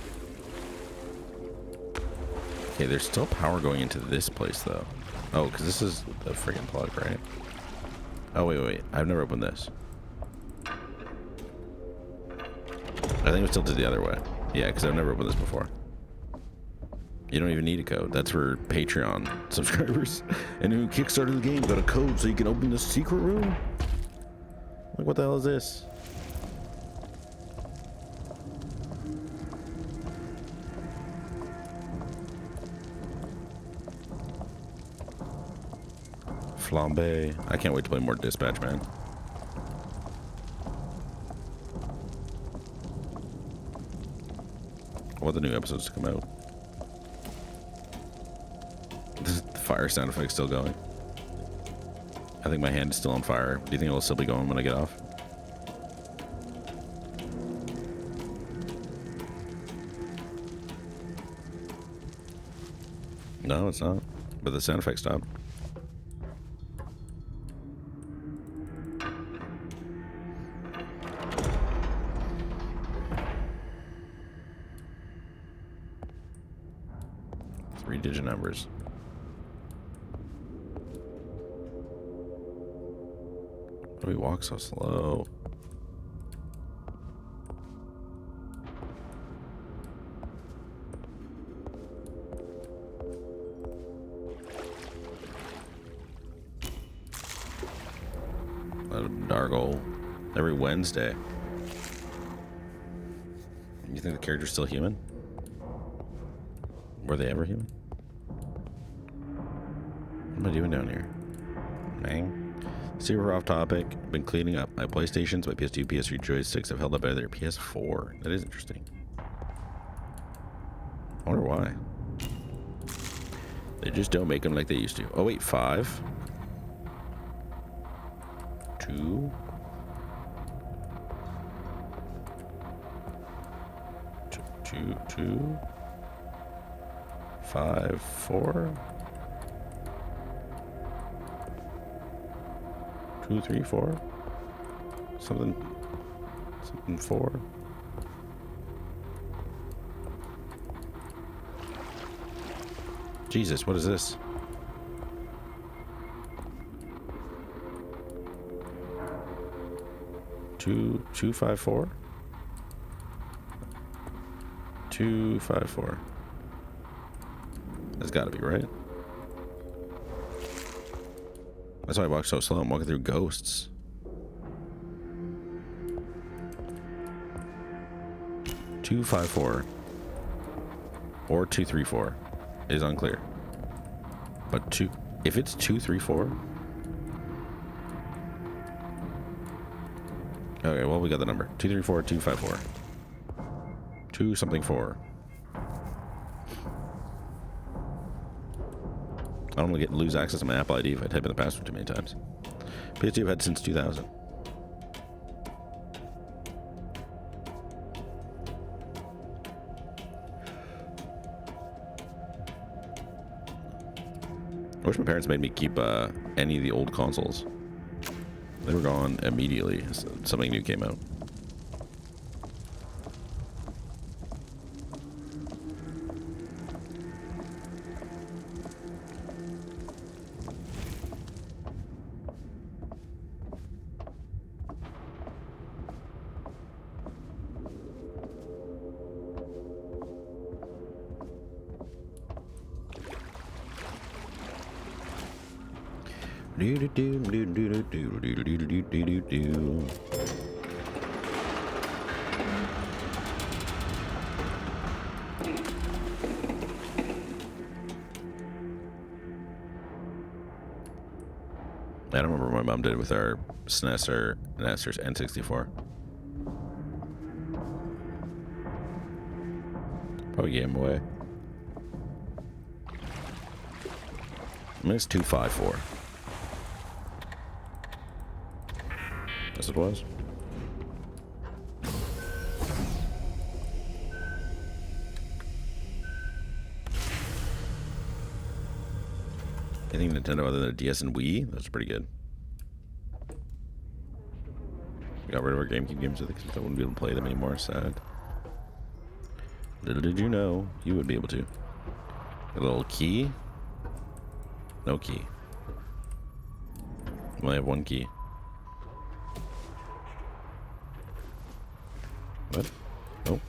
Okay, there's still power going into this place though. Oh, because this is the friggin' plug, right? Oh wait, I've never opened this. I think it was tilted the other way. Yeah, because I've never opened this before. You don't even need a code. That's for Patreon subscribers. And who kickstarted the game got a code so you can open the secret room. Like, what the hell is this? Flambe. I can't wait to play more Dispatch, man. I want the new episodes to come out. The fire sound effect's still going. I think my hand is still on fire. Do you think it'll still be going when I get off? No, it's not. But the sound effect stopped. Three-digit numbers. Why do we walk so slow? Dargle every Wednesday. You think the character's still human? Were they ever human? What am I doing down here? Dang. Super off topic. Been cleaning up my PlayStations, my PS2, PS3 joysticks have held up better than their PS4. That is interesting. I wonder why. They just don't make them like they used to. Oh wait, 5. 2. 2. 5, 4. 2, 3, 4. Something 4. Jesus, what is this? Two, 5, 4. 2, 5, 4. That's got to be right. That's why I walk so slow. I'm walking through ghosts. Two, 5, 4, or 2, 3, 4 is unclear. But 2, if it's 2, 3, 4. Okay, well we got the number 2, 3, 4, 2, 5, 4. 2 something 4. I don't want to lose access to my Apple ID if I type in the password too many times. PS2 I've had since 2000. I wish my parents made me keep any of the old consoles. They were gone immediately. Something new came out. I don't remember what my mom did with our SNES or NES or N64. Probably gave them away. I mean, it's 2, 5, 4. Yes, it was. Anything Nintendo other than a DS and Wii? That's pretty good. We got rid of our GameCube games, I think, since I wouldn't be able to play them anymore. Sad. Little did you know, you would be able to. A little key? No key. We only have one key. What? Oh.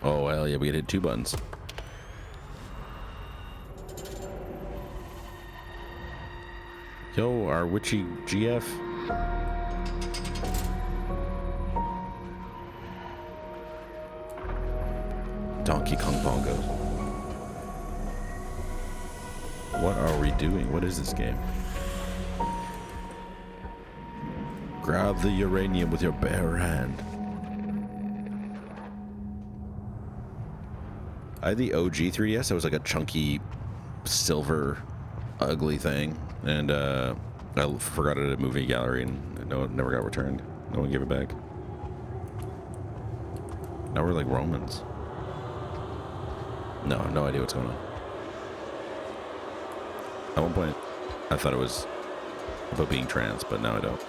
Oh, well, yeah, we hit 2 buttons. Yo, our witchy GF. Donkey Kong Bongos. What are we doing? What is this game? Grab the uranium with your bare hand. I had the OG 3DS. It was like a chunky, silver, ugly thing. And I forgot it at a movie gallery and no, it never got returned. No one gave it back. Now we're like Romans. No idea what's going on. At one point, I thought it was about being trans, but now I don't.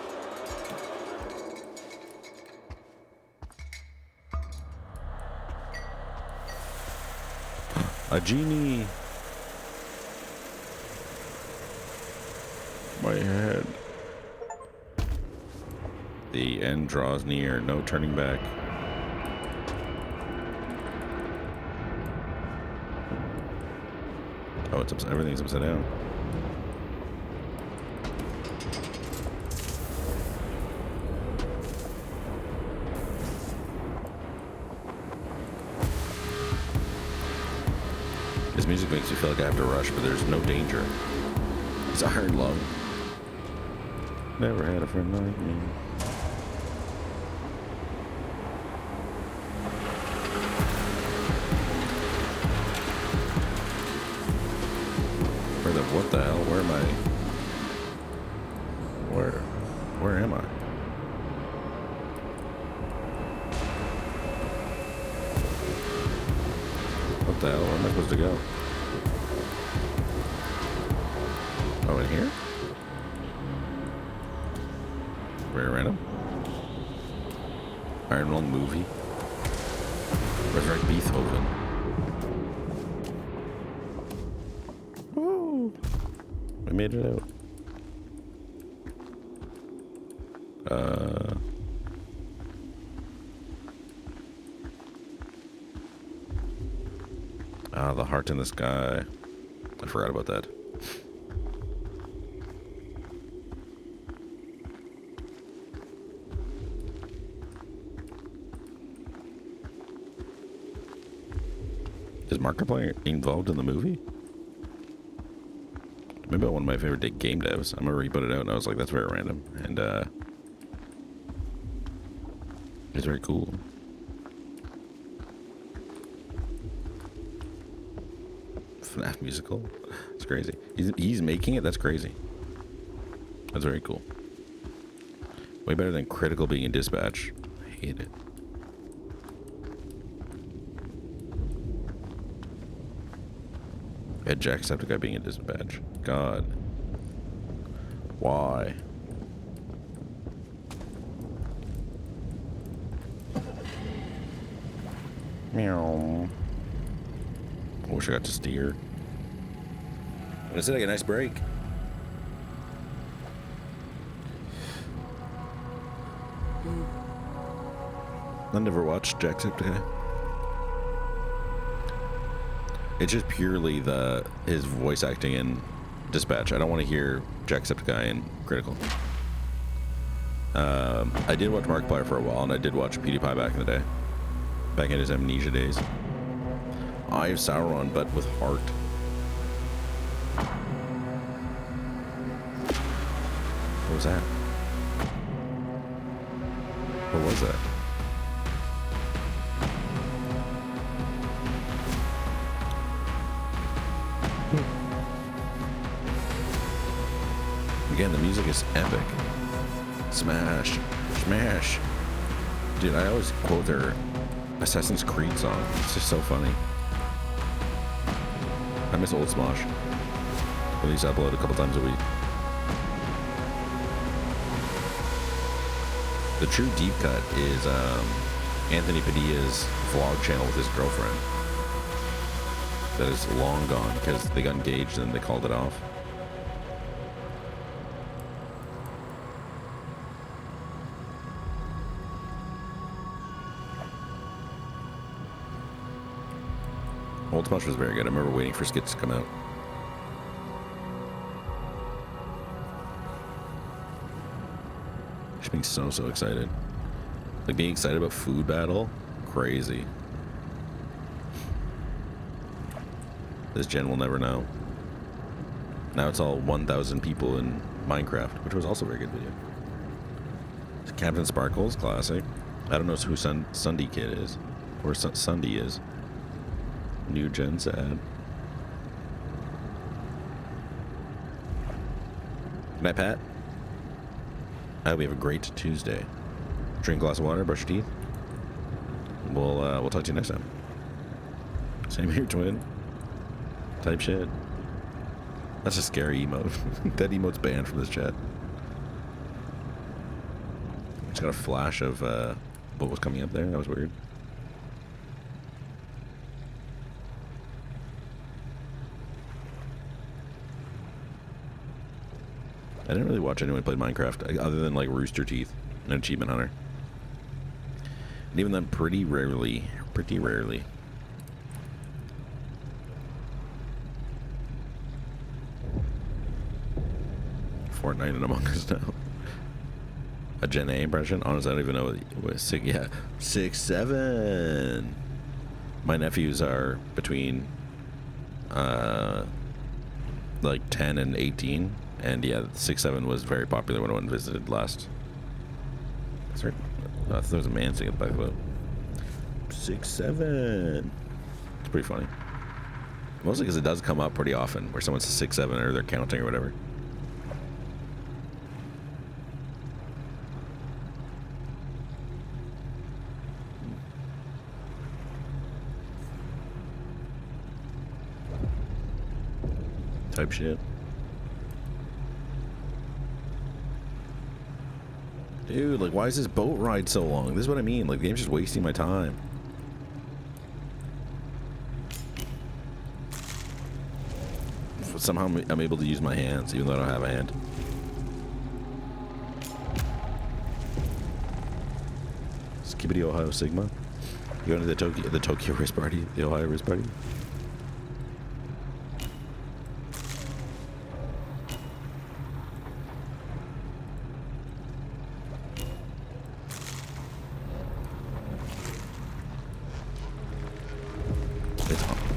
A genie. My head. The end draws near. No turning back. Oh, it's upside, everything's upside down. This music makes me feel like I have to rush, but there's no danger. It's iron lung. Never had a friend like me. What the hell? Where am I? Where am I? What the hell? Where am I supposed to go? Oh, in here? Very random. Iron Lung movie. Resurrect Beethoven. I made it out. The heart in the sky. I forgot about that. Is Markiplier involved in the movie? Maybe about one of my favorite game devs. I remember he put it out and I was like, that's very random. And it's very cool. FNAF musical. It's crazy. He's making it? That's crazy. That's very cool. Way better than Critical being in Dispatch. I hate it. Ed Jacksepticeye being in Dispatch. God. Why? Meow. I wish I got to steer. I said I get a nice break. I never watched Jacksepticeye. It's just purely his voice acting in Dispatch. I don't want to hear Jacksepticeye in Critical. I did watch Markiplier for a while, and I did watch PewDiePie back in the day. Back in his Amnesia days. Eye of Sauron, but with heart. What was that? What was that? Again, the music is epic. Smash. Smash. Dude, I always quote their Assassin's Creed song. It's just so funny. I miss old Smosh. At least I upload a couple times a week. The true deep cut is Anthony Padilla's vlog channel with his girlfriend. That is long gone because they got engaged and they called it off. Old Smosh was very good. I remember waiting for skits to come out. Just being so excited. Like being excited about Food Battle, crazy. This gen will never know. Now it's all 1,000 people in Minecraft, which was also a very good video. Captain Sparkles, classic. I don't know who Sunday Kid is, or Sunday is. New gen sad. Good night, Pat. I hope you have a great Tuesday. Drink a glass of water, brush your teeth. We'll talk to you next time. Same here, twin. Type shit. That's a scary emote. That emote's banned from this chat. Just got a flash of what was coming up there. That was weird. I didn't really watch anyone play Minecraft other than like Rooster Teeth and Achievement Hunter. And even then, pretty rarely. Fortnite and Among Us now. A Gen A impression? Honestly, I don't even know what 6, 7. My nephews are between like 10 and 18. And yeah, 6, 7 was very popular when I went and visited last. Sorry, I thought there was a man singing at the back of the boat. 6, 7. It's pretty funny. Mostly because it does come up pretty often where someone says 6, 7 or they're counting or whatever. Type shit. Dude, like, why is this boat ride so long? This is what I mean. Like, the game's just wasting my time. Somehow I'm able to use my hands, even though I don't have a hand. Skibbity Ohio Sigma. You going to the Tokyo race party? The Ohio race party?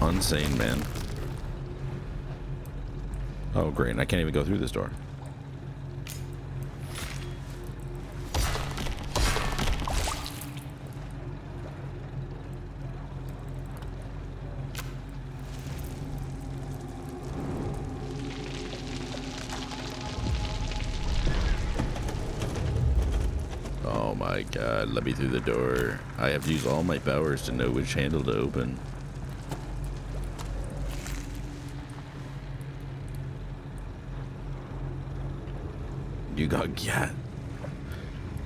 Insane, man. Oh, great. And I can't even go through this door. Oh my god, let me through the door. I have to use all my powers to know which handle to open. You got, yeah.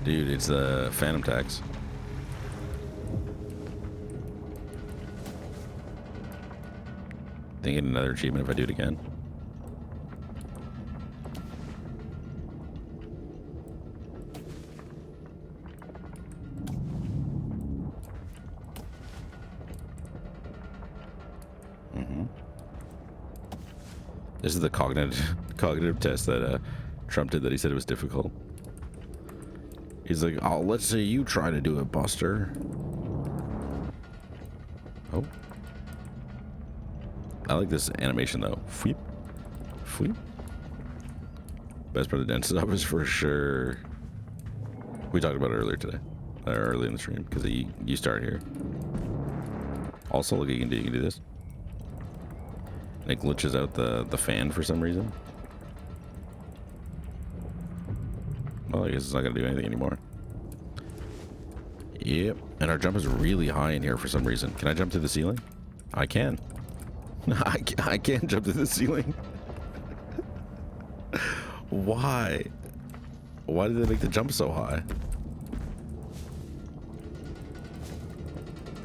Dude, it's the Phantom Tax. Think get another achievement if I do it again. This is the cognitive test that Trump did that he said it was difficult. He's like, oh, let's say you try to do it, Buster. Oh. I like this animation though. Fweep. Fweep. Best part of the dentist office for sure. We talked about it earlier today. Early in the stream, because you start here. Also, look, you can do this. And it glitches out the fan for some reason. Oh, Well, I guess it's not going to do anything anymore. Yep. And our jump is really high in here for some reason. Can I jump to the ceiling? I can. I can't jump to the ceiling. Why? Why did they make the jump so high?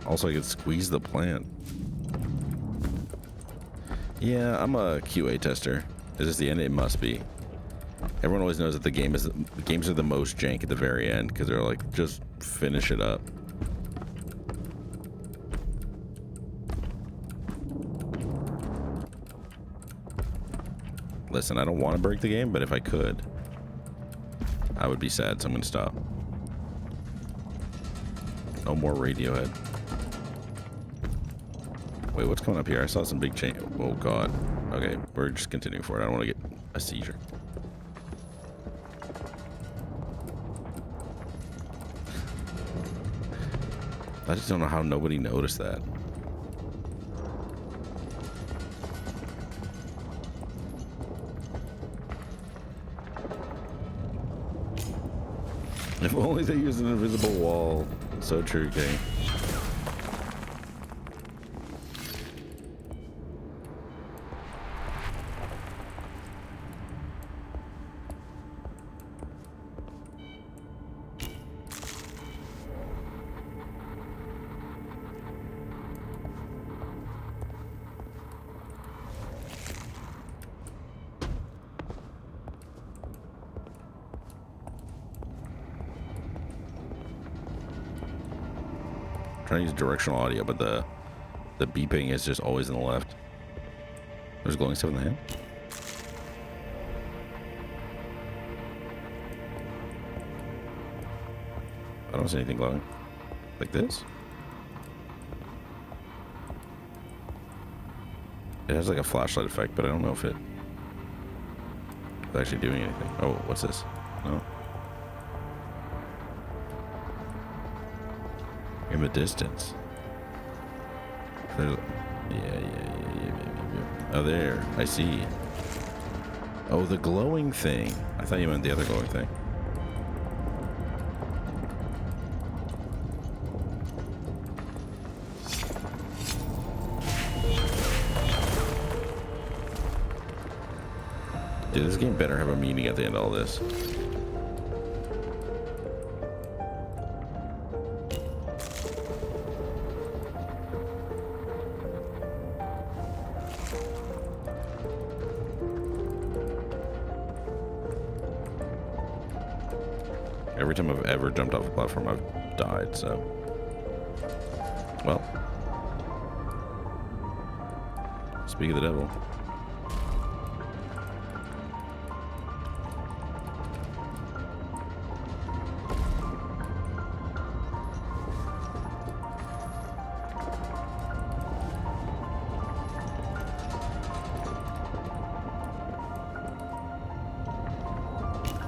Also, I could squeeze the plant. Yeah, I'm a QA tester. Is this the end? It must be. Everyone always knows that the games are the most jank at the very end because they're like, just finish it up. Listen, I don't want to break the game, but if I could, I would be sad, so I'm gonna stop. No more Radiohead. Wait, what's coming up here? I saw some big chain. Oh god. Okay, we're just continuing forward. I don't want to get a seizure. I just don't know how nobody noticed that. If only they used an invisible wall. So true, King. Trying to use directional audio, but the beeping is just always in the left. There's glowing stuff in the hand. I don't see anything glowing. Like this? It has like a flashlight effect, but I don't know if it's actually doing anything. Oh, what's this? No. In the distance. Yeah. Oh, there. I see. Oh, the glowing thing. I thought you meant the other glowing thing. Dude, this game better have a meaning at the end of all this. Every time I've ever jumped off a platform, I've died, so. Well. Speak of the devil.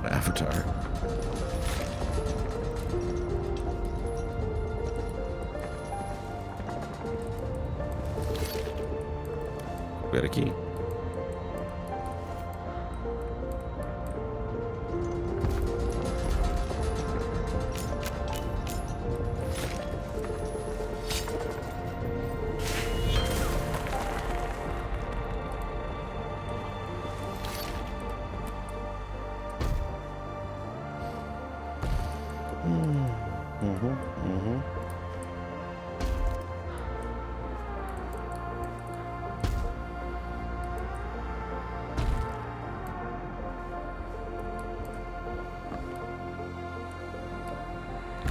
Avatar. We got a key.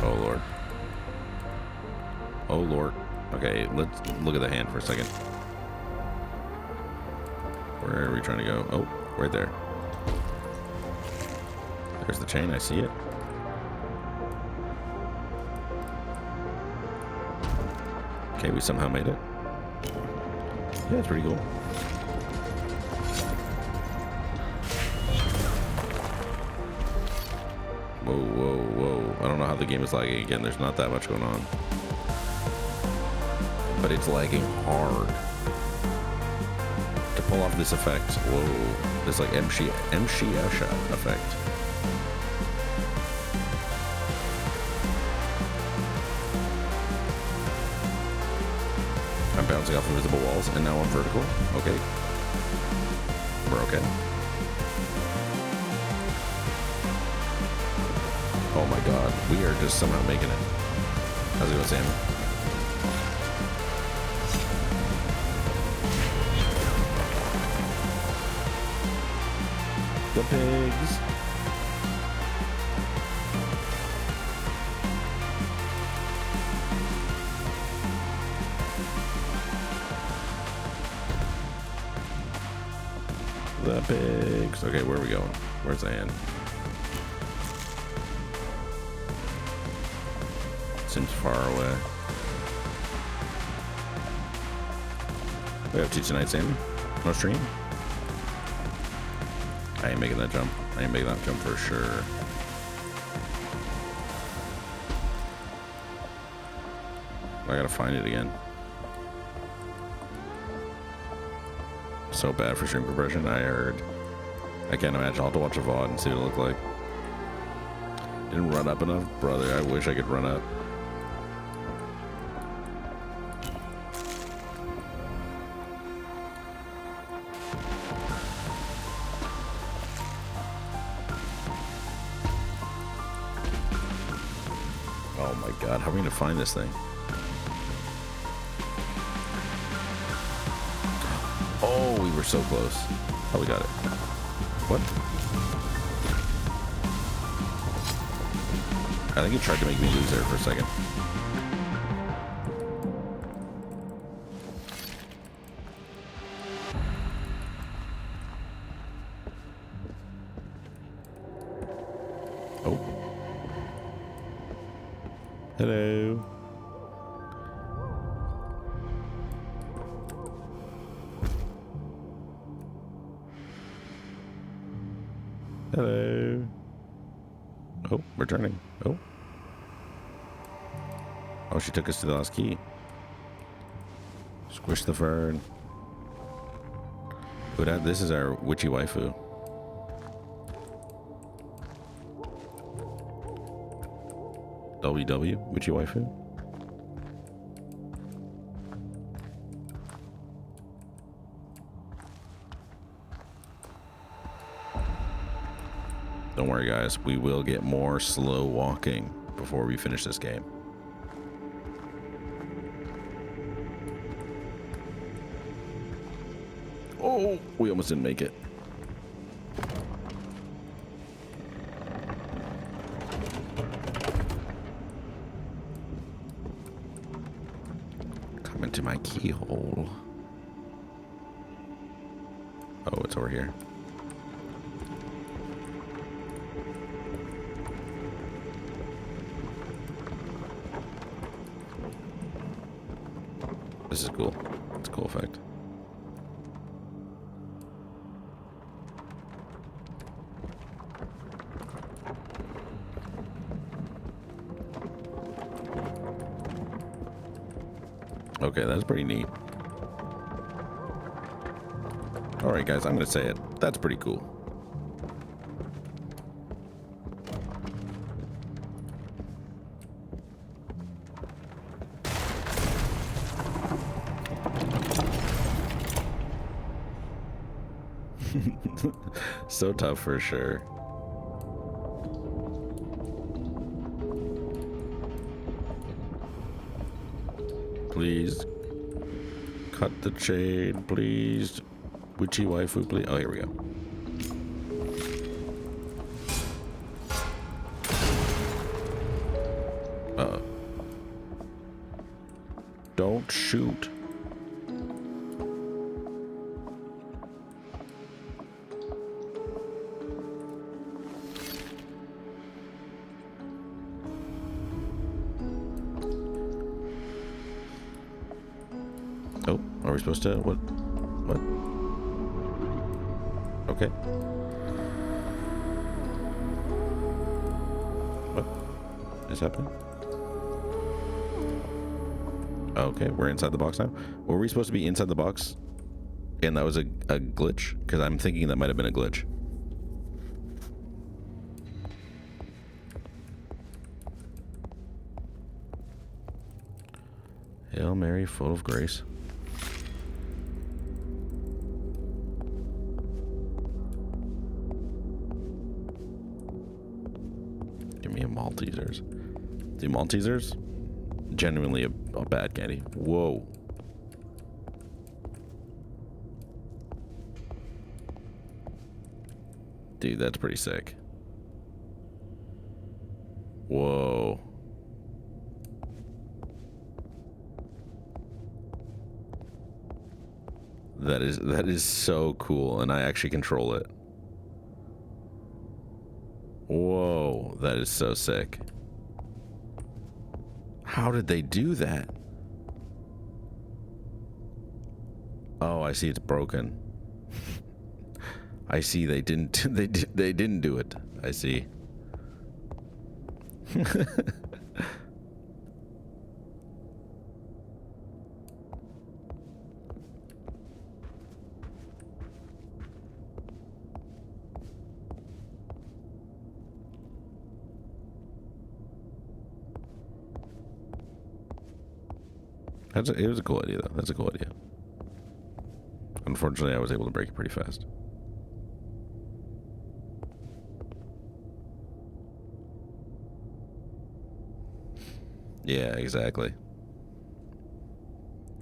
Oh lord. Oh lord. Okay, let's look at the hand for a second. Where are we trying to go? Oh, right there. There's the chain, I see it. Okay, we somehow made it. Yeah, it's pretty cool. Whoa, whoa, whoa. I don't know how the game is lagging again. There's not that much going on. But it's lagging hard. To pull off this effect, whoa. This like MC Esha effect. bouncing off invisible walls, and now I'm vertical. Okay. We're okay. Oh my god. We are just somehow making it. How's it going, Sam? The pigs. The pigs. Okay, where are we going? Where's Anne? Seems far away. We have two tonight, Sam. No stream. I ain't making that jump. I ain't making that jump for sure. I gotta find it again. So bad for stream compression, I heard. I can't imagine. I'll have to watch a VOD and see what it looked like. Didn't run up enough? Brother, I wish I could run up. Oh my god, how are we gonna find this thing? Oh, we were so close. Oh, we got it. What? I think he tried to make me lose there for a second. Oh. Hello. Hello. Oh, we're turning. Oh. Oh, she took us to the last key. Squish the fern. This is our witchy waifu. WW, witchy waifu. Don't worry, guys. We will get more slow walking before we finish this game. Oh, we almost didn't make it. Come into my keyhole. Oh, it's over here. This is cool. It's a cool effect. Okay, that's pretty neat. All right, guys, I'm going to say it. That's pretty cool. So tough for sure. Please cut the chain, please. Witchy waifu, please. Oh, here we go. Don't shoot. Oh, are we supposed to? What? What? Okay. What is happening? Okay, we're inside the box now. Were we supposed to be inside the box? And that was a glitch? Because I'm thinking that might have been a glitch. Hail Mary, full of grace. Maltesers. The Maltesers? Genuinely a bad candy. Whoa. Dude, that's pretty sick. Whoa. That is so cool, and I actually control it. Whoa, that is so sick. How did they do that? Oh, I see it's broken. I see they didn't they didn't do it. I see. It was a cool idea, though. That's a cool idea. Unfortunately, I was able to break it pretty fast. Yeah, exactly.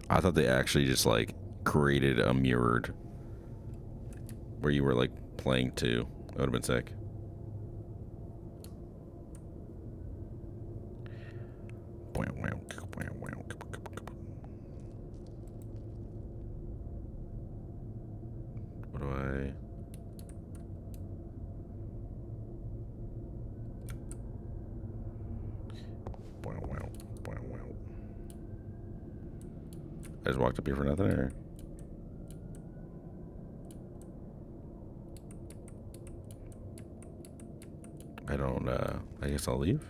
I thought they actually just, like, created a mirrored where you were, like, playing two. That would have been sick. What do I... I just walked up here for nothing, or... I don't, I guess I'll leave.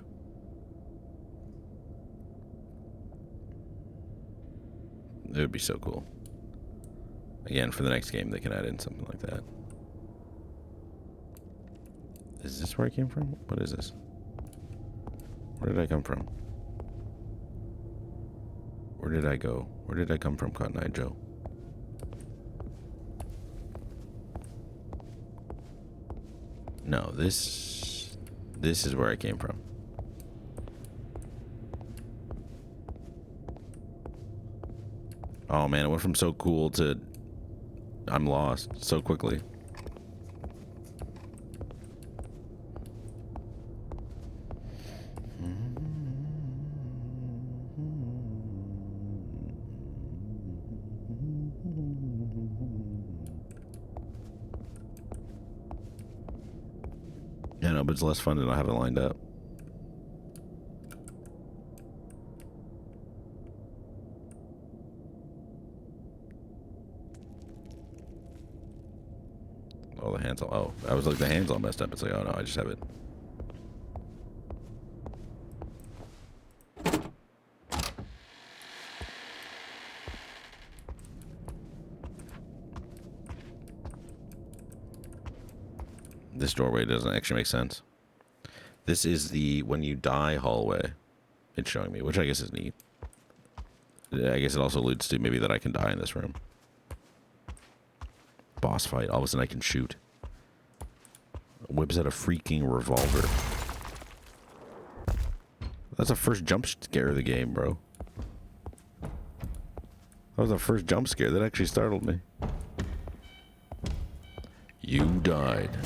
It would be so cool. Again, for the next game, they can add in something like that. Is this where I came from? What is this? Where did I come from? Where did I go? Where did I come from, Cotton Eye Joe? No, this is where I came from. Oh man, it went from so cool to I'm lost so quickly. Yeah, no, but it's less fun to not have it lined up. Oh, the hands all... Oh, I was like, the hands all messed up. It's like, oh no, I just have it. This doorway doesn't actually make sense. This is the when you die hallway. It's showing me, which I guess is neat. I guess it also alludes to maybe that I can die in this room. Boss fight. All of a sudden I can shoot. Whips out a freaking revolver. That's the first jump scare of the game, bro. That was the first jump scare. That actually startled me. You died.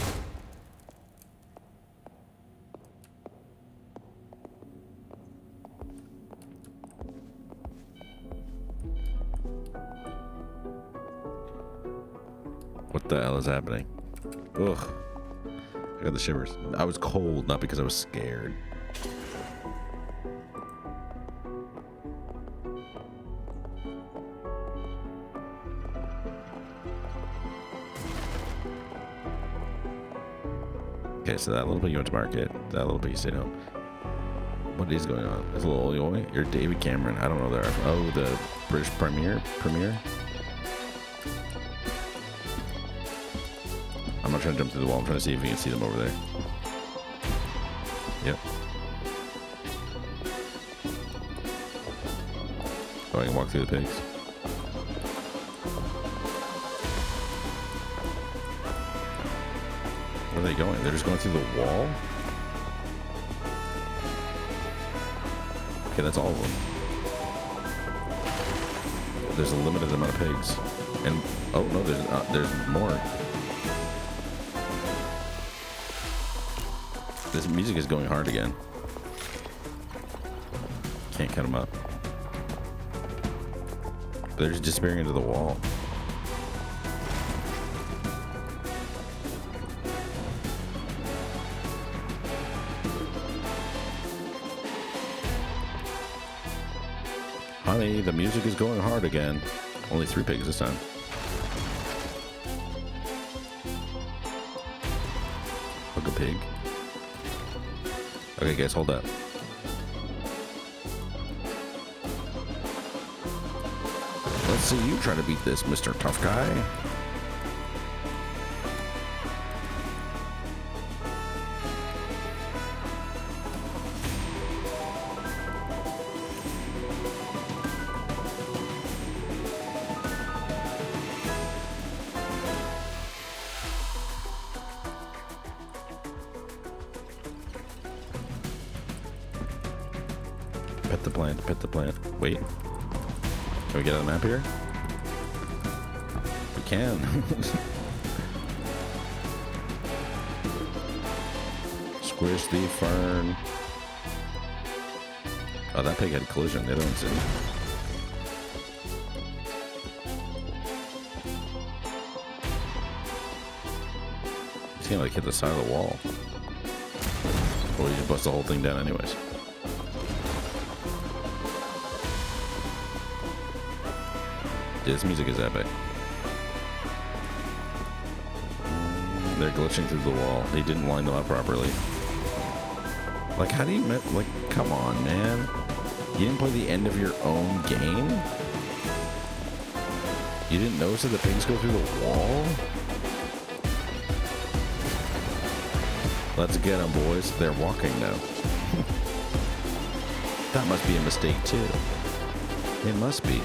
What the hell is happening? Ugh. I got the shivers. I was cold, not because I was scared. Okay, so that little bit you went to market. That little bit you stayed home. What is going on? There's a little oi. You're David Cameron. I don't know there. Oh, the British Premiere? I'm not trying to jump through the wall. I'm trying to see if you can see them over there. Yep. Oh, I can walk through the pigs. Where are they going? They're just going through the wall? Okay, that's all of them. There's a limited amount of pigs. And, oh no, there's more. This music is going hard again. Can't cut them up. They're just disappearing into the wall. Honey, the music is going hard again. Only 3 pigs this time. Look, a pig. Okay, guys, hold up. Let's see you try to beat this, Mr. Tough Guy. Pet the plant, pet the plant. Wait. Can we get on the map here? We can. Squish the fern. Oh, that pig had a collision. They don't see. He's gonna like hit the side of the wall. Or you just bust the whole thing down anyways. This music is epic. They're glitching through the wall. They didn't line them up properly. Like, how do you... Like, come on, man. You didn't play the end of your own game? You didn't notice that the pigs go through the wall? Let's get them, boys. They're walking now. That must be a mistake, too. It must be.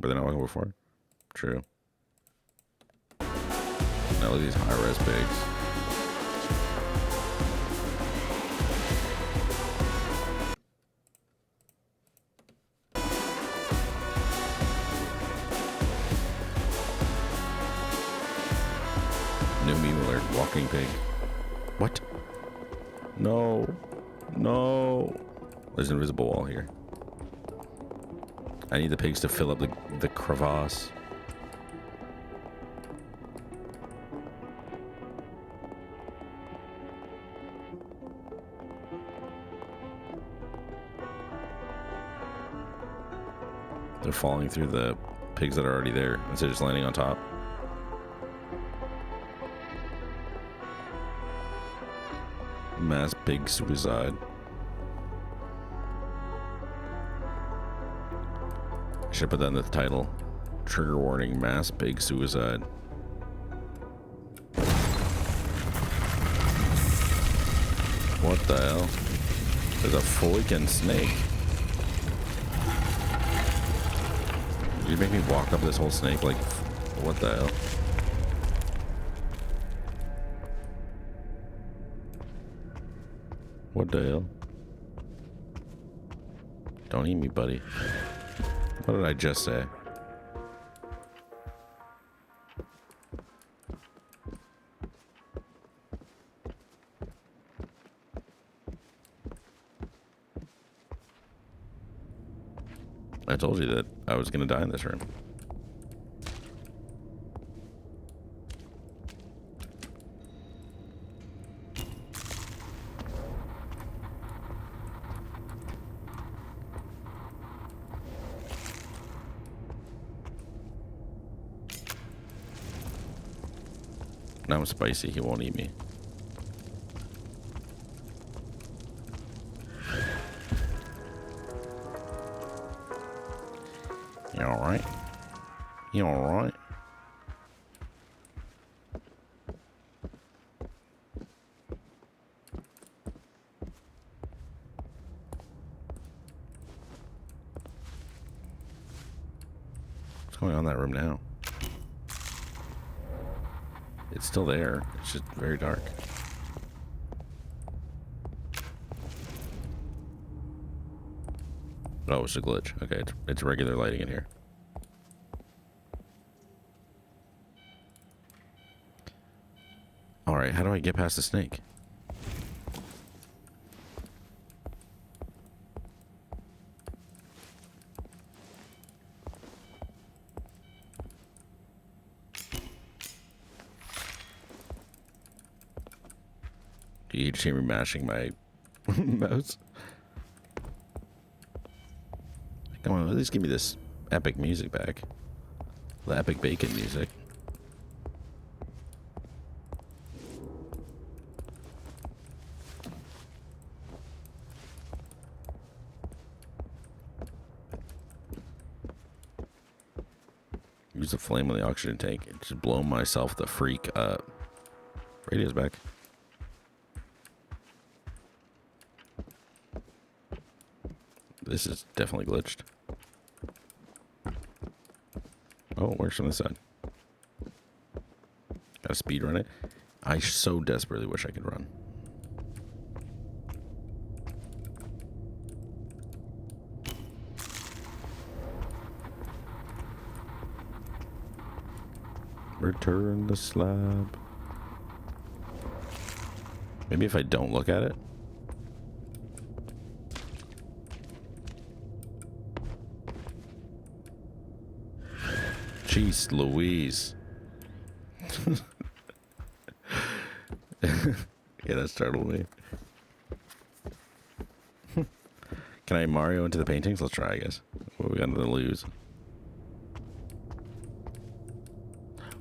Were they not walking before? True. Now look at these high-res pigs. New meme alert. Walking pig. What? No. No. There's an invisible wall here. I need the pigs to fill up the crevasse. They're falling through the pigs that are already there instead of just landing on top. Mass pig suicide. Should put that in the title. Trigger warning, mass pig suicide. What the hell? There's a freaking snake. You make me walk up this whole snake like, what the hell? What the hell? Don't eat me, buddy. What did I just say? I told you that I was going to die in this room. Now I'm spicy, he won't eat me. You alright? You alright? What's going on in that room now? It's still there. It's just very dark. Oh, it's a glitch. Okay, it's regular lighting in here. Alright, how do I get past the snake? You just hear me mashing my mouse? Come on, at least give me this epic music back. The epic bacon music. Use the flame on the oxygen tank and just blow myself the freak up. Radio's back. This is definitely glitched. Oh, it works on this side. Gotta speed run it. I so desperately wish I could run. Return the slab. Maybe if I don't look at it. Jeez Louise. Yeah, that startled me. Can I Mario into the paintings? Let's try, I guess. What we got to lose?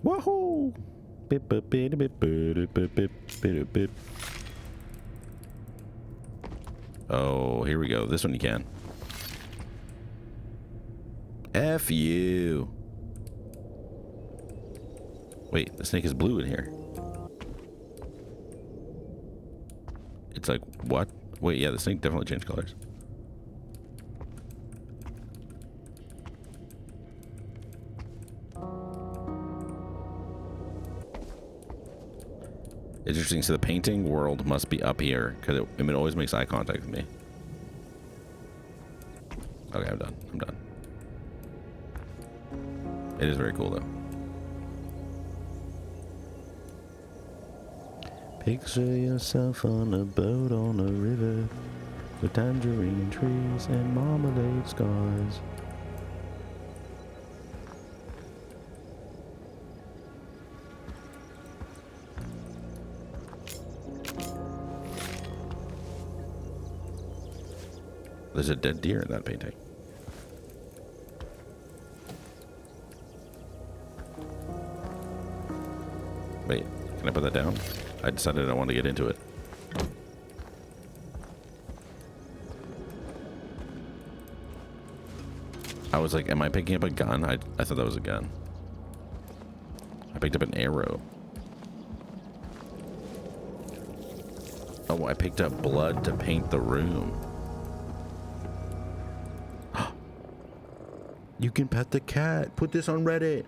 Woohoo! Oh, here we go. This one you can. F you. Wait, the snake is blue in here. It's like, what? Wait, yeah, the snake definitely changed colors. It's interesting. So the painting world must be up here because it always makes eye contact with me. Okay, I'm done. I'm done. It is very cool though. Picture yourself on a boat on a river with tangerine trees and marmalade scars. There's a dead deer in that painting. Wait, can I put that down? I decided I wanted to get into it. I was like, am I picking up a gun? I thought that was a gun. I picked up an arrow. Oh, I picked up blood to paint the room. You can pet the cat. Put this on Reddit.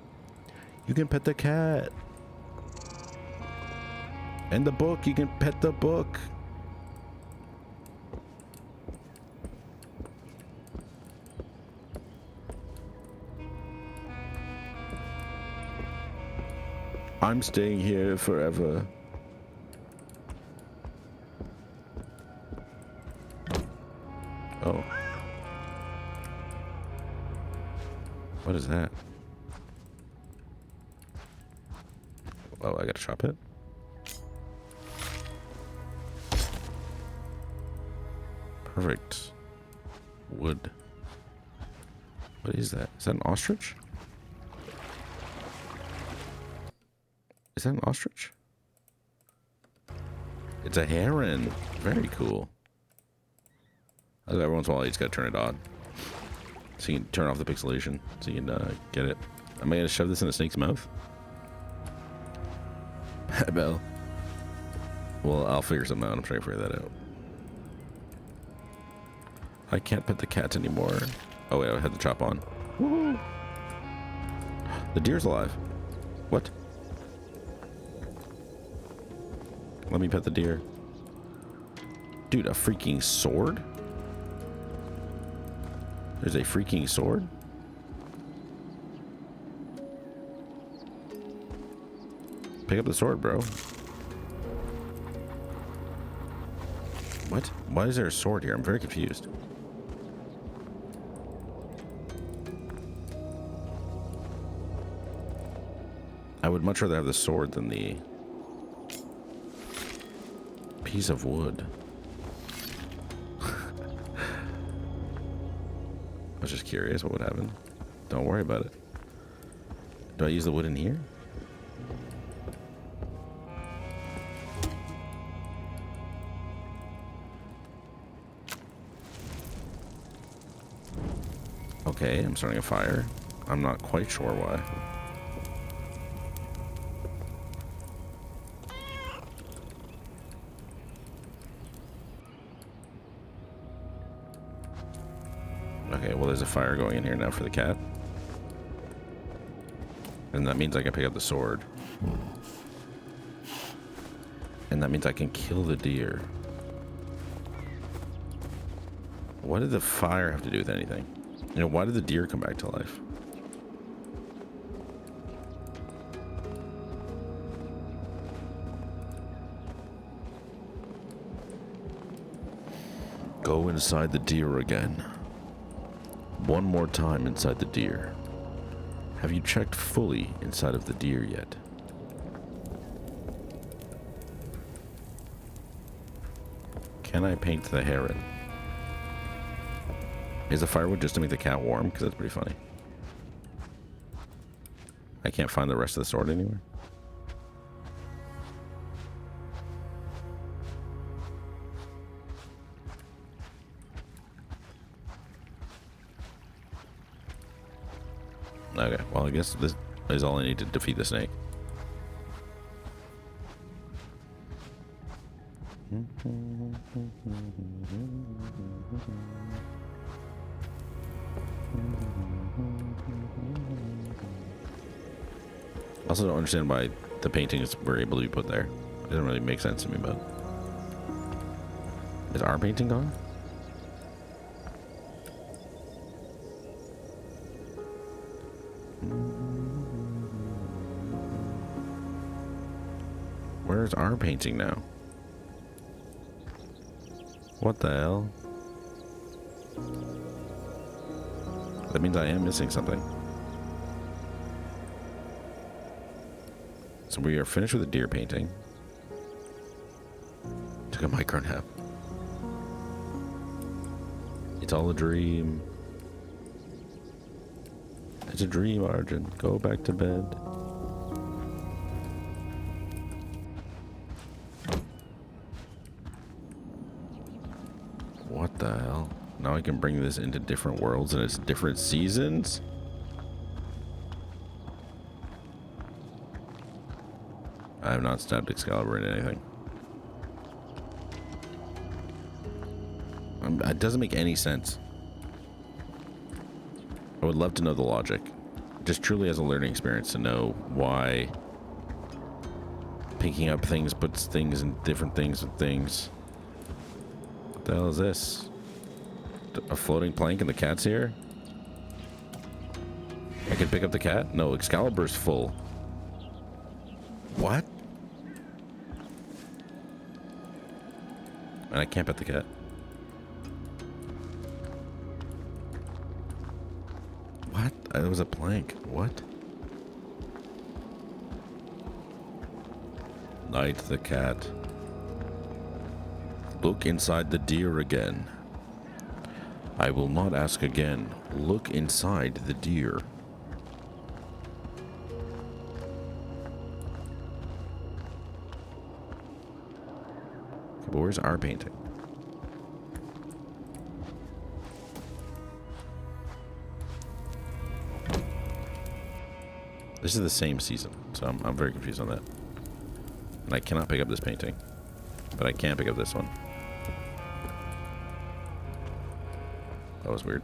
You can pet the cat. And the book. You can pet the book. I'm staying here forever. Oh. What is that? Oh, I gotta chop it. Perfect. Wood. What is that? Is that an ostrich? Is that an ostrich? It's a heron. Very cool. Every once in a while, you just gotta turn it on. So you can turn off the pixelation. So you can get it. Am I gonna shove this in a snake's mouth? Bell. Well, I'll figure something out. I'm trying to figure that out. I can't pet the cats anymore. Oh wait, I had the chop on. Woohoo! The deer's alive. What? Let me pet the deer. Dude, a freaking sword? There's a freaking sword? Pick up the sword, bro. What? Why is there a sword here? I'm very confused. I would much rather have the sword than the piece of wood. I was just curious what would happen. Don't worry about it. Do I use the wood in here? Okay, I'm starting a fire. I'm not quite sure why. Okay, well, there's a fire going in here now for the cat. And that means I can pick up the sword. And that means I can kill the deer. What did the fire have to do with anything? You know, why did the deer come back to life? Go inside the deer again. One more time inside the deer. Have you checked fully inside of the deer yet? Can I paint the heron? Is the firewood just to make the cat warm? Because that's pretty funny. I can't find the rest of the sword anywhere. Okay, well, I guess this is all I need to defeat the snake. I also don't understand why the paintings were able to be put there. It doesn't really make sense to me, but... Is our painting gone? Where's our painting now? What the hell? That means I am missing something. So we are finished with the deer painting. Took a micro nap. It's all a dream. It's a dream, Arjun. Go back to bed. What the hell? Now I can bring this into different worlds and it's different seasons? I have not stabbed Excalibur in anything. It doesn't make any sense. I would love to know the logic. Just truly as a learning experience to know why picking up things puts things in different things with things. What the hell is this? A floating plank and the cat's here? I can pick up the cat? No, Excalibur's full. What? And I can't pet the cat. What? It was a plank. What? Knight the cat. Look inside the deer again. I will not ask again. Look inside the deer. Okay, but where's our painting? This is the same season, so I'm very confused on that. And I cannot pick up this painting, but I can pick up this one. That was weird.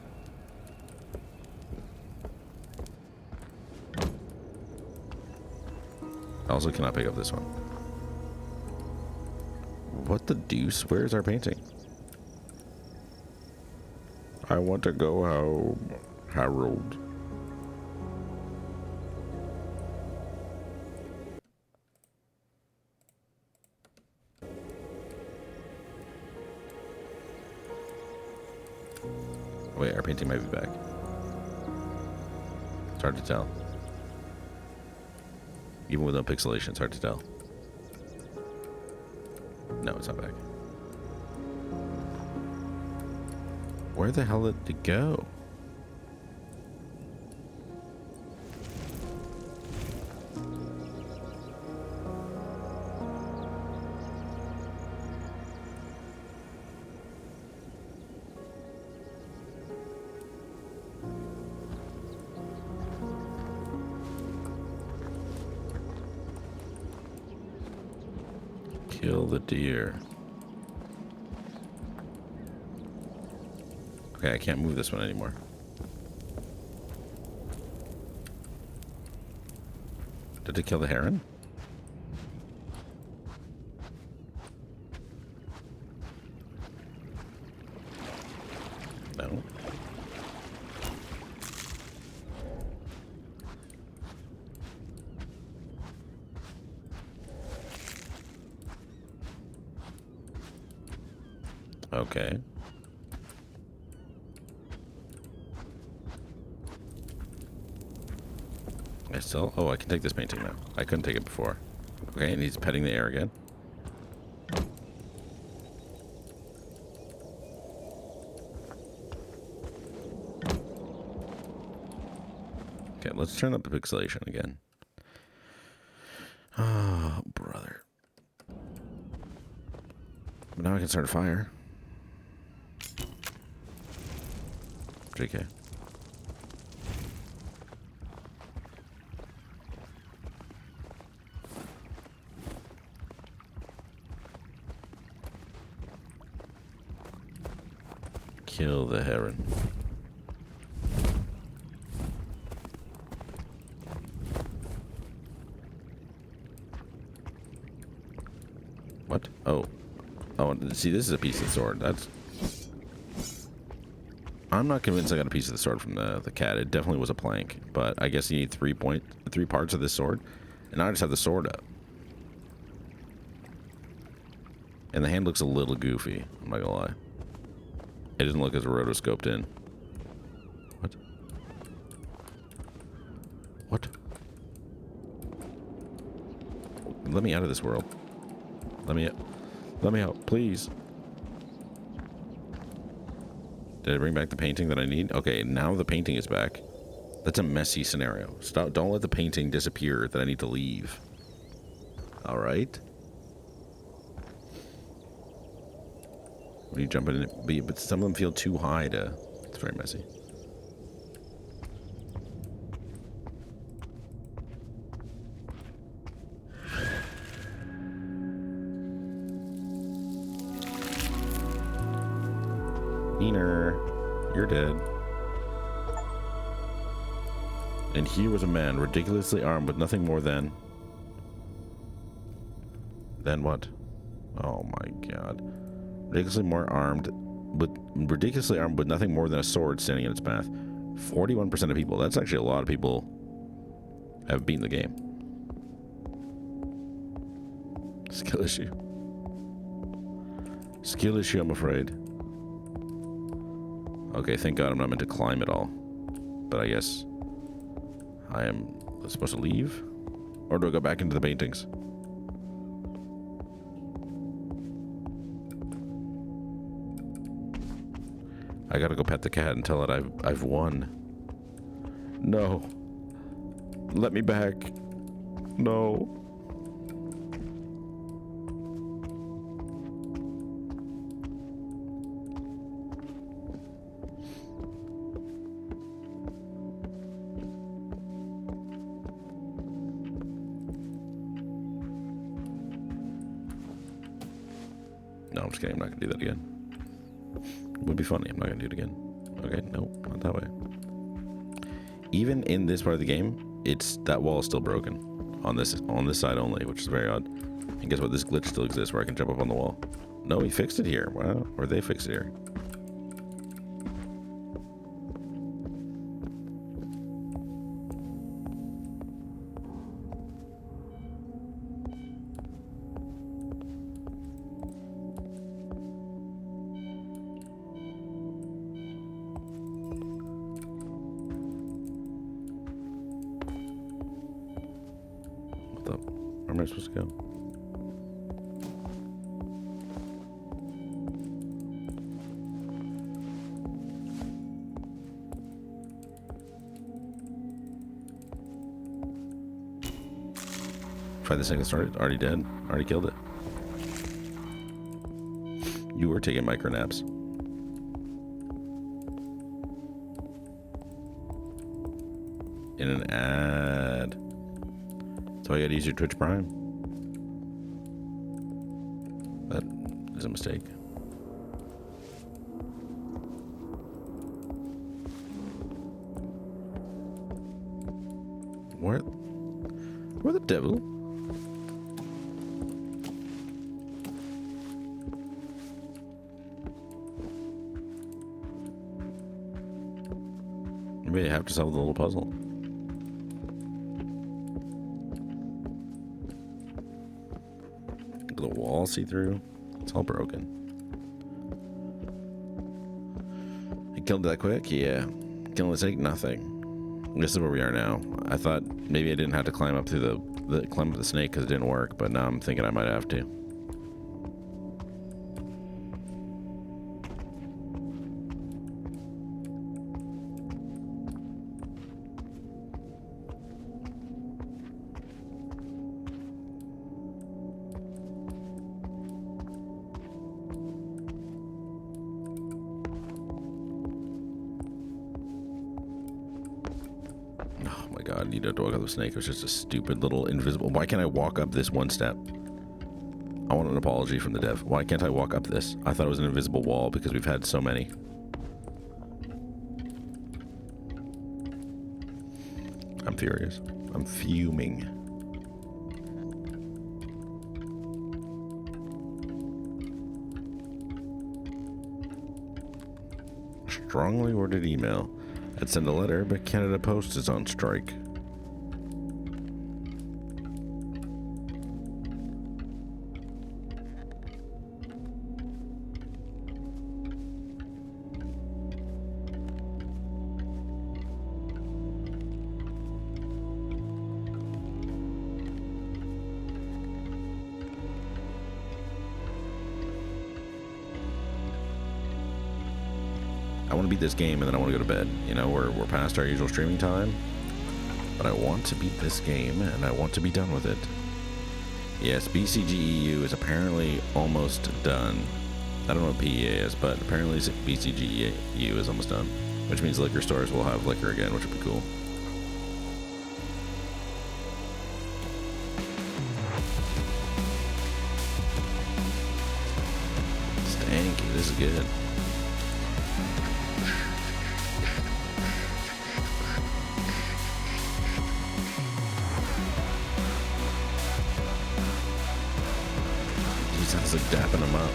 I also cannot pick up this one. What the deuce? Where's our painting? I want to go home, Harold. Wait, our painting might be back. It's hard to tell. Even with no pixelation, it's hard to tell. No, it's not back. Where the hell did it go? Kill the deer. Okay, I can't move this one anymore. Did it kill the heron? No. Okay. I still... Oh, I can take this painting now. I couldn't take it before. Okay, and he's petting the air again. Okay, let's turn up the pixelation again. Oh, brother. But now I can start a fire. JK. Kill the heron. What? Oh. Oh, see, this is a piece of the sword. That's... I'm not convinced I got a piece of the sword from the cat. It definitely was a plank, but I guess you need 3 parts of this sword, and now I just have the sword up. And the hand looks a little goofy, I'm not gonna lie. It doesn't look as rotoscoped in. What? What? Let me out of this world. Let me out, please. Did I bring back the painting that I need? Okay, now the painting is back. That's a messy scenario. Stop! Don't let the painting disappear that I need to leave. All right. When you jump in it, but some of them feel too high to... It's very messy. Neener, you're dead. And he was a man, ridiculously armed with nothing more than... Than what? Oh my god. Ridiculously armed with nothing more than a sword standing in its path. 41% of people. That's actually a lot of people have beaten the game. Skill issue. Skill issue, I'm afraid. Okay, thank God I'm not meant to climb at all. But I guess I am supposed to leave? Or do I go back into the paintings? I gotta go pet the cat and tell it I've won. No. Let me back. No. No, I'm just kidding. I'm not gonna do that again. It would be funny. I'm not gonna do it again. Okay, no, not that way. Even in this part of the game, that wall is still broken on this side only, which is very odd. And guess what? This glitch still exists where I can jump up on the wall. No, he fixed it here. Wow. Or they fixed it here. What the? Where am I supposed to go? Try this thing that started. Already dead. Already killed it. You were taking micro naps. In an ad. So I gotta use your Twitch Prime. That is a mistake. Where the devil? Maybe I have to solve the little puzzle. The wall see through. It's all broken. I killed that quick? Yeah. Killing the snake? Nothing. This is where we are now. I thought maybe I didn't have to climb up through climb up the snake because it didn't work, but now I'm thinking I might have to. God, you don't have to walk up the snake. It was just a stupid little invisible. Why can't I walk up this one step? I want an apology from the dev. Why can't I walk up this? I thought it was an invisible wall because we've had so many. I'm furious. I'm fuming. Strongly worded email. I'd send a letter, but Canada Post is on strike. I want to beat this game and then I want to go to bed. You know, we're past our usual streaming time, but I want to beat this game and I want to be done with it. Yes, BCGEU is apparently almost done. I don't know what PEA is, but apparently BCGEU is almost done, which means liquor stores will have liquor again, which would be cool. Stanky, this is good. Sounds like dapping them up.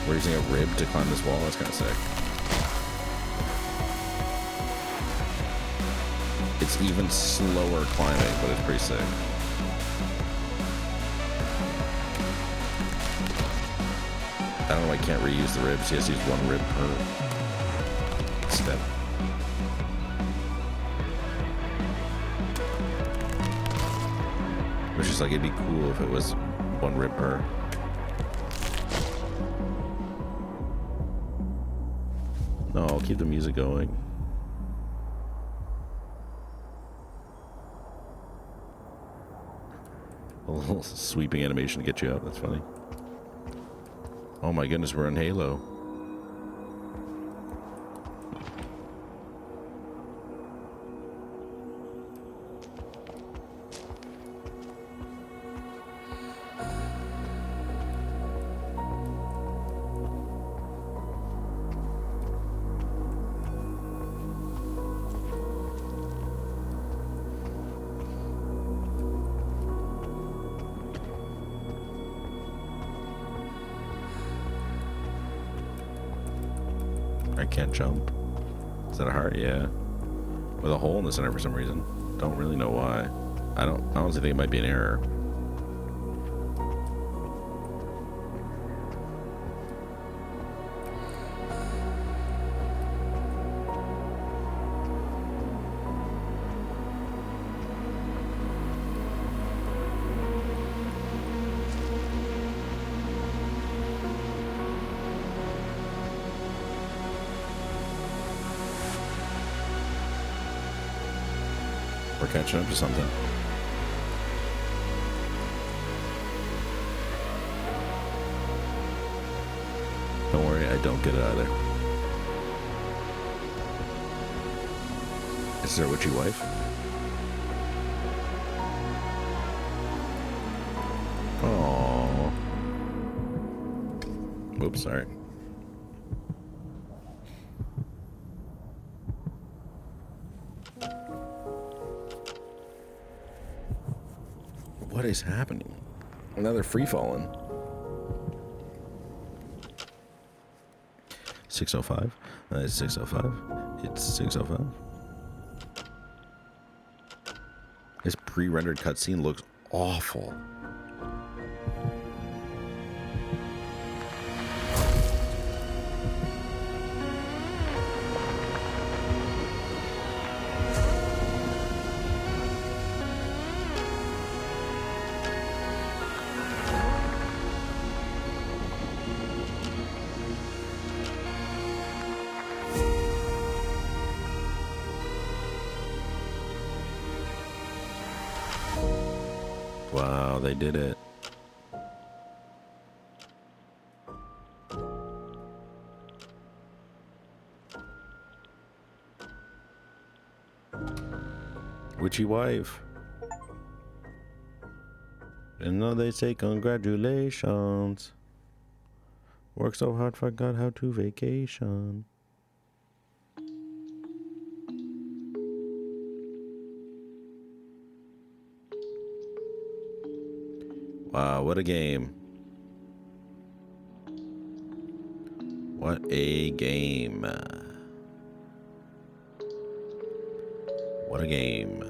We're using a rib to climb this wall. That's kind of sick. It's even slower climbing, but it's pretty sick. I don't know why I can't reuse the ribs. He has to use one rib per step. Which is like, it'd be cool if it was one rib per. No, I'll keep the music going. A little sweeping animation to get you up. That's funny. Oh my goodness, we're on Halo. I can't jump. Is that a heart? Yeah. With a hole in the center for some reason. Don't really know why. I honestly think it might be an error. We're catching up to something. Don't worry, I don't get it either. Is there a witchy wife? Oh. Whoops, sorry. What is happening? Another free falling. 605. It's 605. It's 605. This pre-rendered cutscene looks awful. Wow, they did it. Witchy wife. And now they say congratulations. Worked so hard, forgot how to vacation. Wow, what a game. What a game. What a game.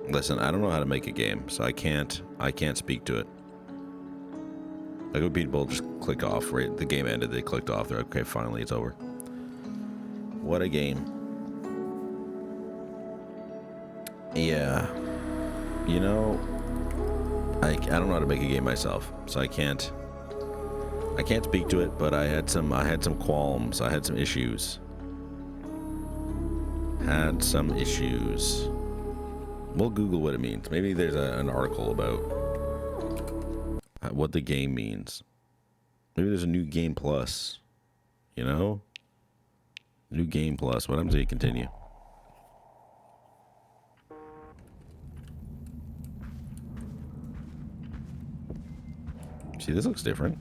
Listen, I don't know how to make a game, so I can't speak to it. Like when people just click off, right? The game ended, they clicked off, they're like, okay, finally it's over. What a game. Yeah. You know, I don't know how to make a game myself, so I can't speak to it, but I had some qualms, I had some issues. We'll Google what it means. Maybe there's an article about what the game means. Maybe there's a new game plus, you know? New game plus. What happens if you continue? See, this looks different.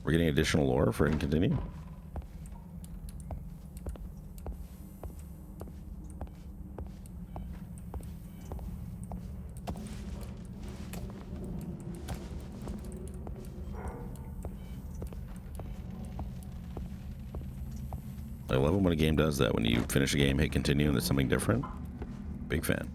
We're getting additional lore for it to continue. I love it when a game does that. When you finish a game, hit continue, and there's something different. Big fan.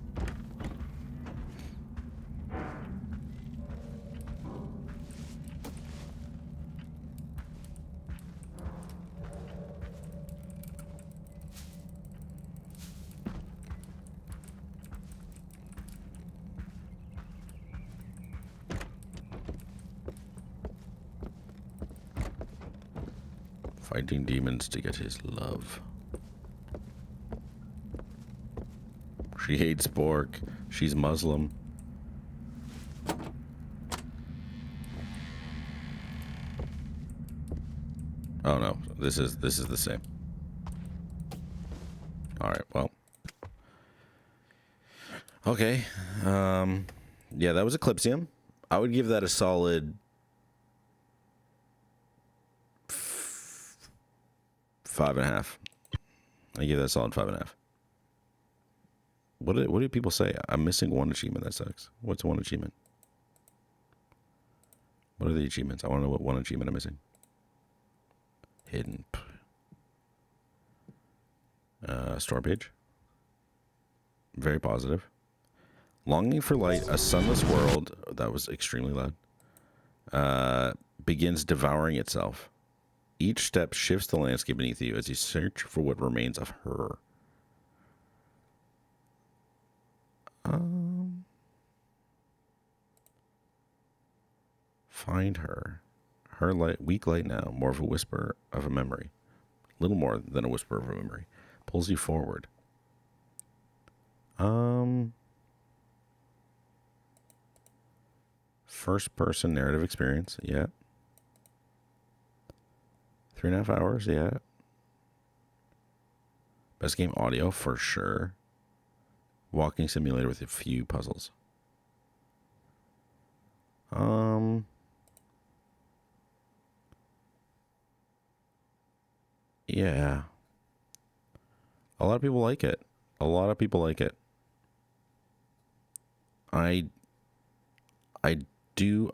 Fighting demons to get his love. She hates pork. She's Muslim. Oh no, this is the same. All right, well. Okay. Yeah, that was Eclipsium. I would give that a solid 5.5. I give that a solid 5.5. What do people say? I'm missing one achievement. That sucks. What's one achievement? What are the achievements? I want to know what one achievement I'm missing. Hidden. Store page. Very positive. Longing for light, a sunless world. That was extremely loud. Begins devouring itself. Each step shifts the landscape beneath you as you search for what remains of her. Find her. Her light, weak light now, more of a whisper of a memory. Little more than a whisper of a memory. Pulls you forward. First person narrative experience, yeah. 3.5 hours, yeah. Best game audio, for sure. Walking simulator with a few puzzles. Yeah. A lot of people like it. A lot of people like it. I do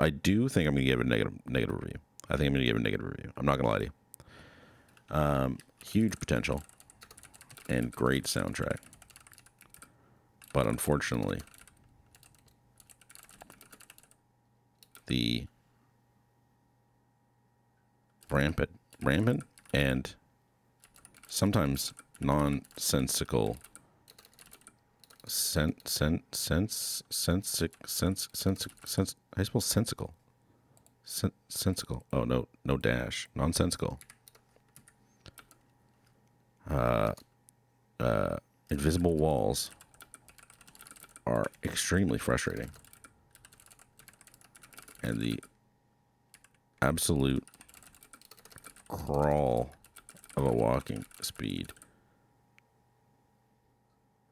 think I'm gonna give it a negative review. I think I'm gonna give it a negative review. I'm not gonna lie to you. Huge potential and great soundtrack. But unfortunately, the rampant and sometimes nonsensical I suppose sensical. Oh, no dash. Nonsensical. Invisible walls are extremely frustrating. And the absolute crawl of a walking speed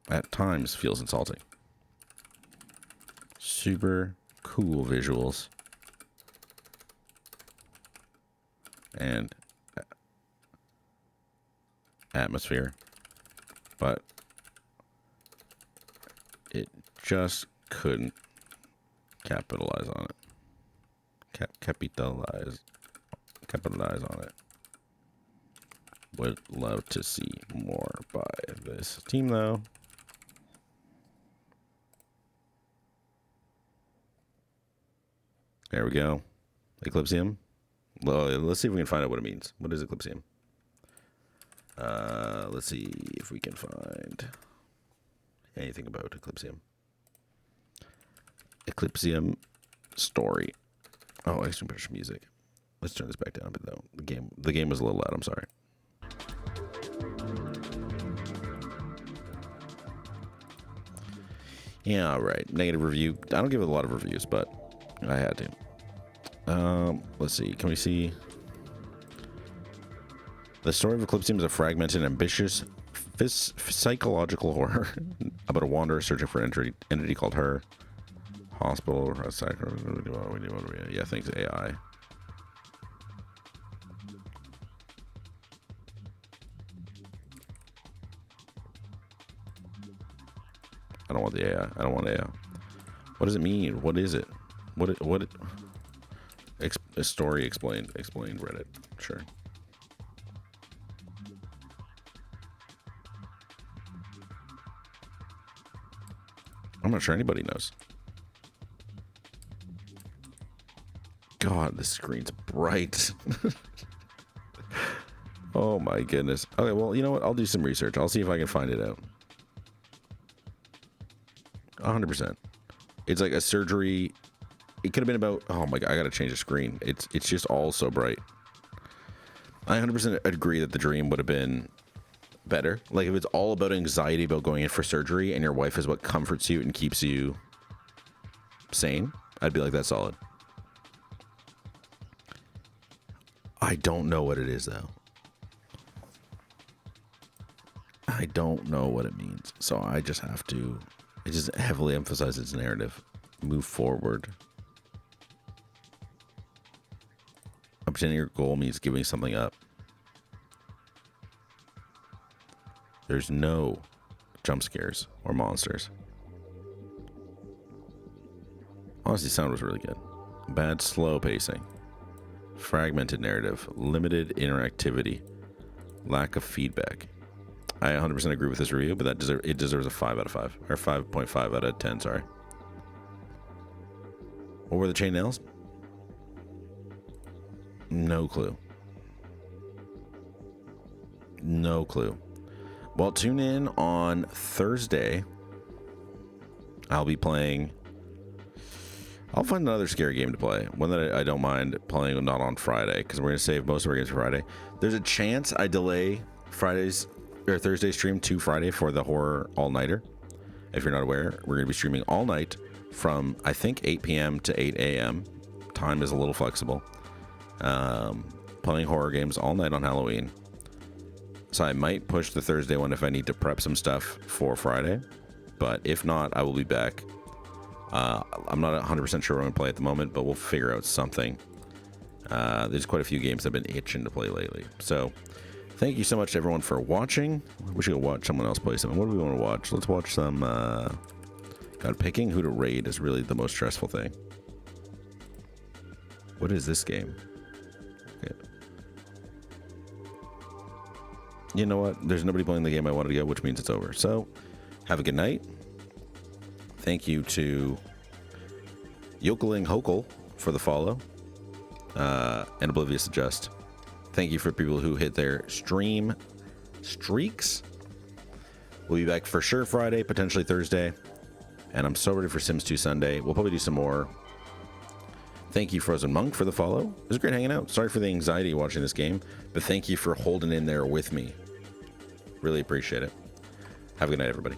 at times feels insulting. Super cool visuals and atmosphere, but it just couldn't capitalize on it. Capitalize on it. Would love to see more by this team, though. There we go. Eclipsium. Well, let's see if we can find out what it means. What is Eclipsium? Let's see if we can find anything about Eclipsium. Eclipsium story. Oh, extra push music. Let's turn this back down a bit, though. The game was a little loud. I'm sorry. Yeah, all right. Negative review. I don't give it a lot of reviews, but I had to. Let's see. Can we see? The story of Eclipsium is a fragmented, ambitious, psychological horror about a wanderer searching for an entity called her. Hospital. Yeah, thanks, AI. I don't want the AI. I don't want AI. What does it mean? What is it? A story explained Reddit. Sure. I'm not sure anybody knows. God, this screen's bright. Oh my goodness. Okay, well, you know what? I'll do some research. I'll see if I can find it out. 100%. It's like a surgery. It could have been about. Oh my god! I gotta change the screen. It's just all so bright. I 100% agree that the dream would have been better. Like if it's all about anxiety about going in for surgery, and your wife is what comforts you and keeps you sane, I'd be like, that's solid. I don't know what it is though. I don't know what it means, so I just have to. It just heavily emphasizes its narrative. Move forward. Obtaining your goal means giving something up. There's no jump scares or monsters. Honestly, sound was really good. Bad slow pacing. Fragmented narrative. Limited interactivity. Lack of feedback. I 100% agree with this review, but it deserves a 5 out of 5. Or 5.5 out of 10, sorry. What were the chain nails? No clue. No clue. Well, tune in on Thursday. I'll be playing... I'll find another scary game to play. One that I don't mind playing, not on Friday, because we're going to save most of our games for Friday. There's a chance I delay Thursday stream to Friday for the horror all-nighter. If you're not aware, we're going to be streaming all night from, I think, 8 p.m. to 8 a.m. Time is a little flexible. Playing horror games all night on Halloween. So I might push the Thursday one if I need to prep some stuff for Friday. But if not, I will be back. I'm not 100% sure what I'm going to play at the moment, but we'll figure out something. There's quite a few games I've been itching to play lately. So thank you so much to everyone for watching. We should go watch someone else play something. What do we want to watch? Let's watch some... God, picking who to raid is really the most stressful thing. What is this game? Okay. You know what? There's nobody playing the game I wanted to go, which means it's over. So, have a good night. Thank you to Yokeling Hokel for the follow. And Oblivious Adjust. Thank you for people who hit their stream streaks. We'll be back for sure Friday, potentially Thursday. And I'm so ready for Sims 2 Sunday. We'll probably do some more. Thank you, Frozen Monk, for the follow. It was great hanging out. Sorry for the anxiety watching this game, but thank you for holding in there with me. Really appreciate it. Have a good night, everybody.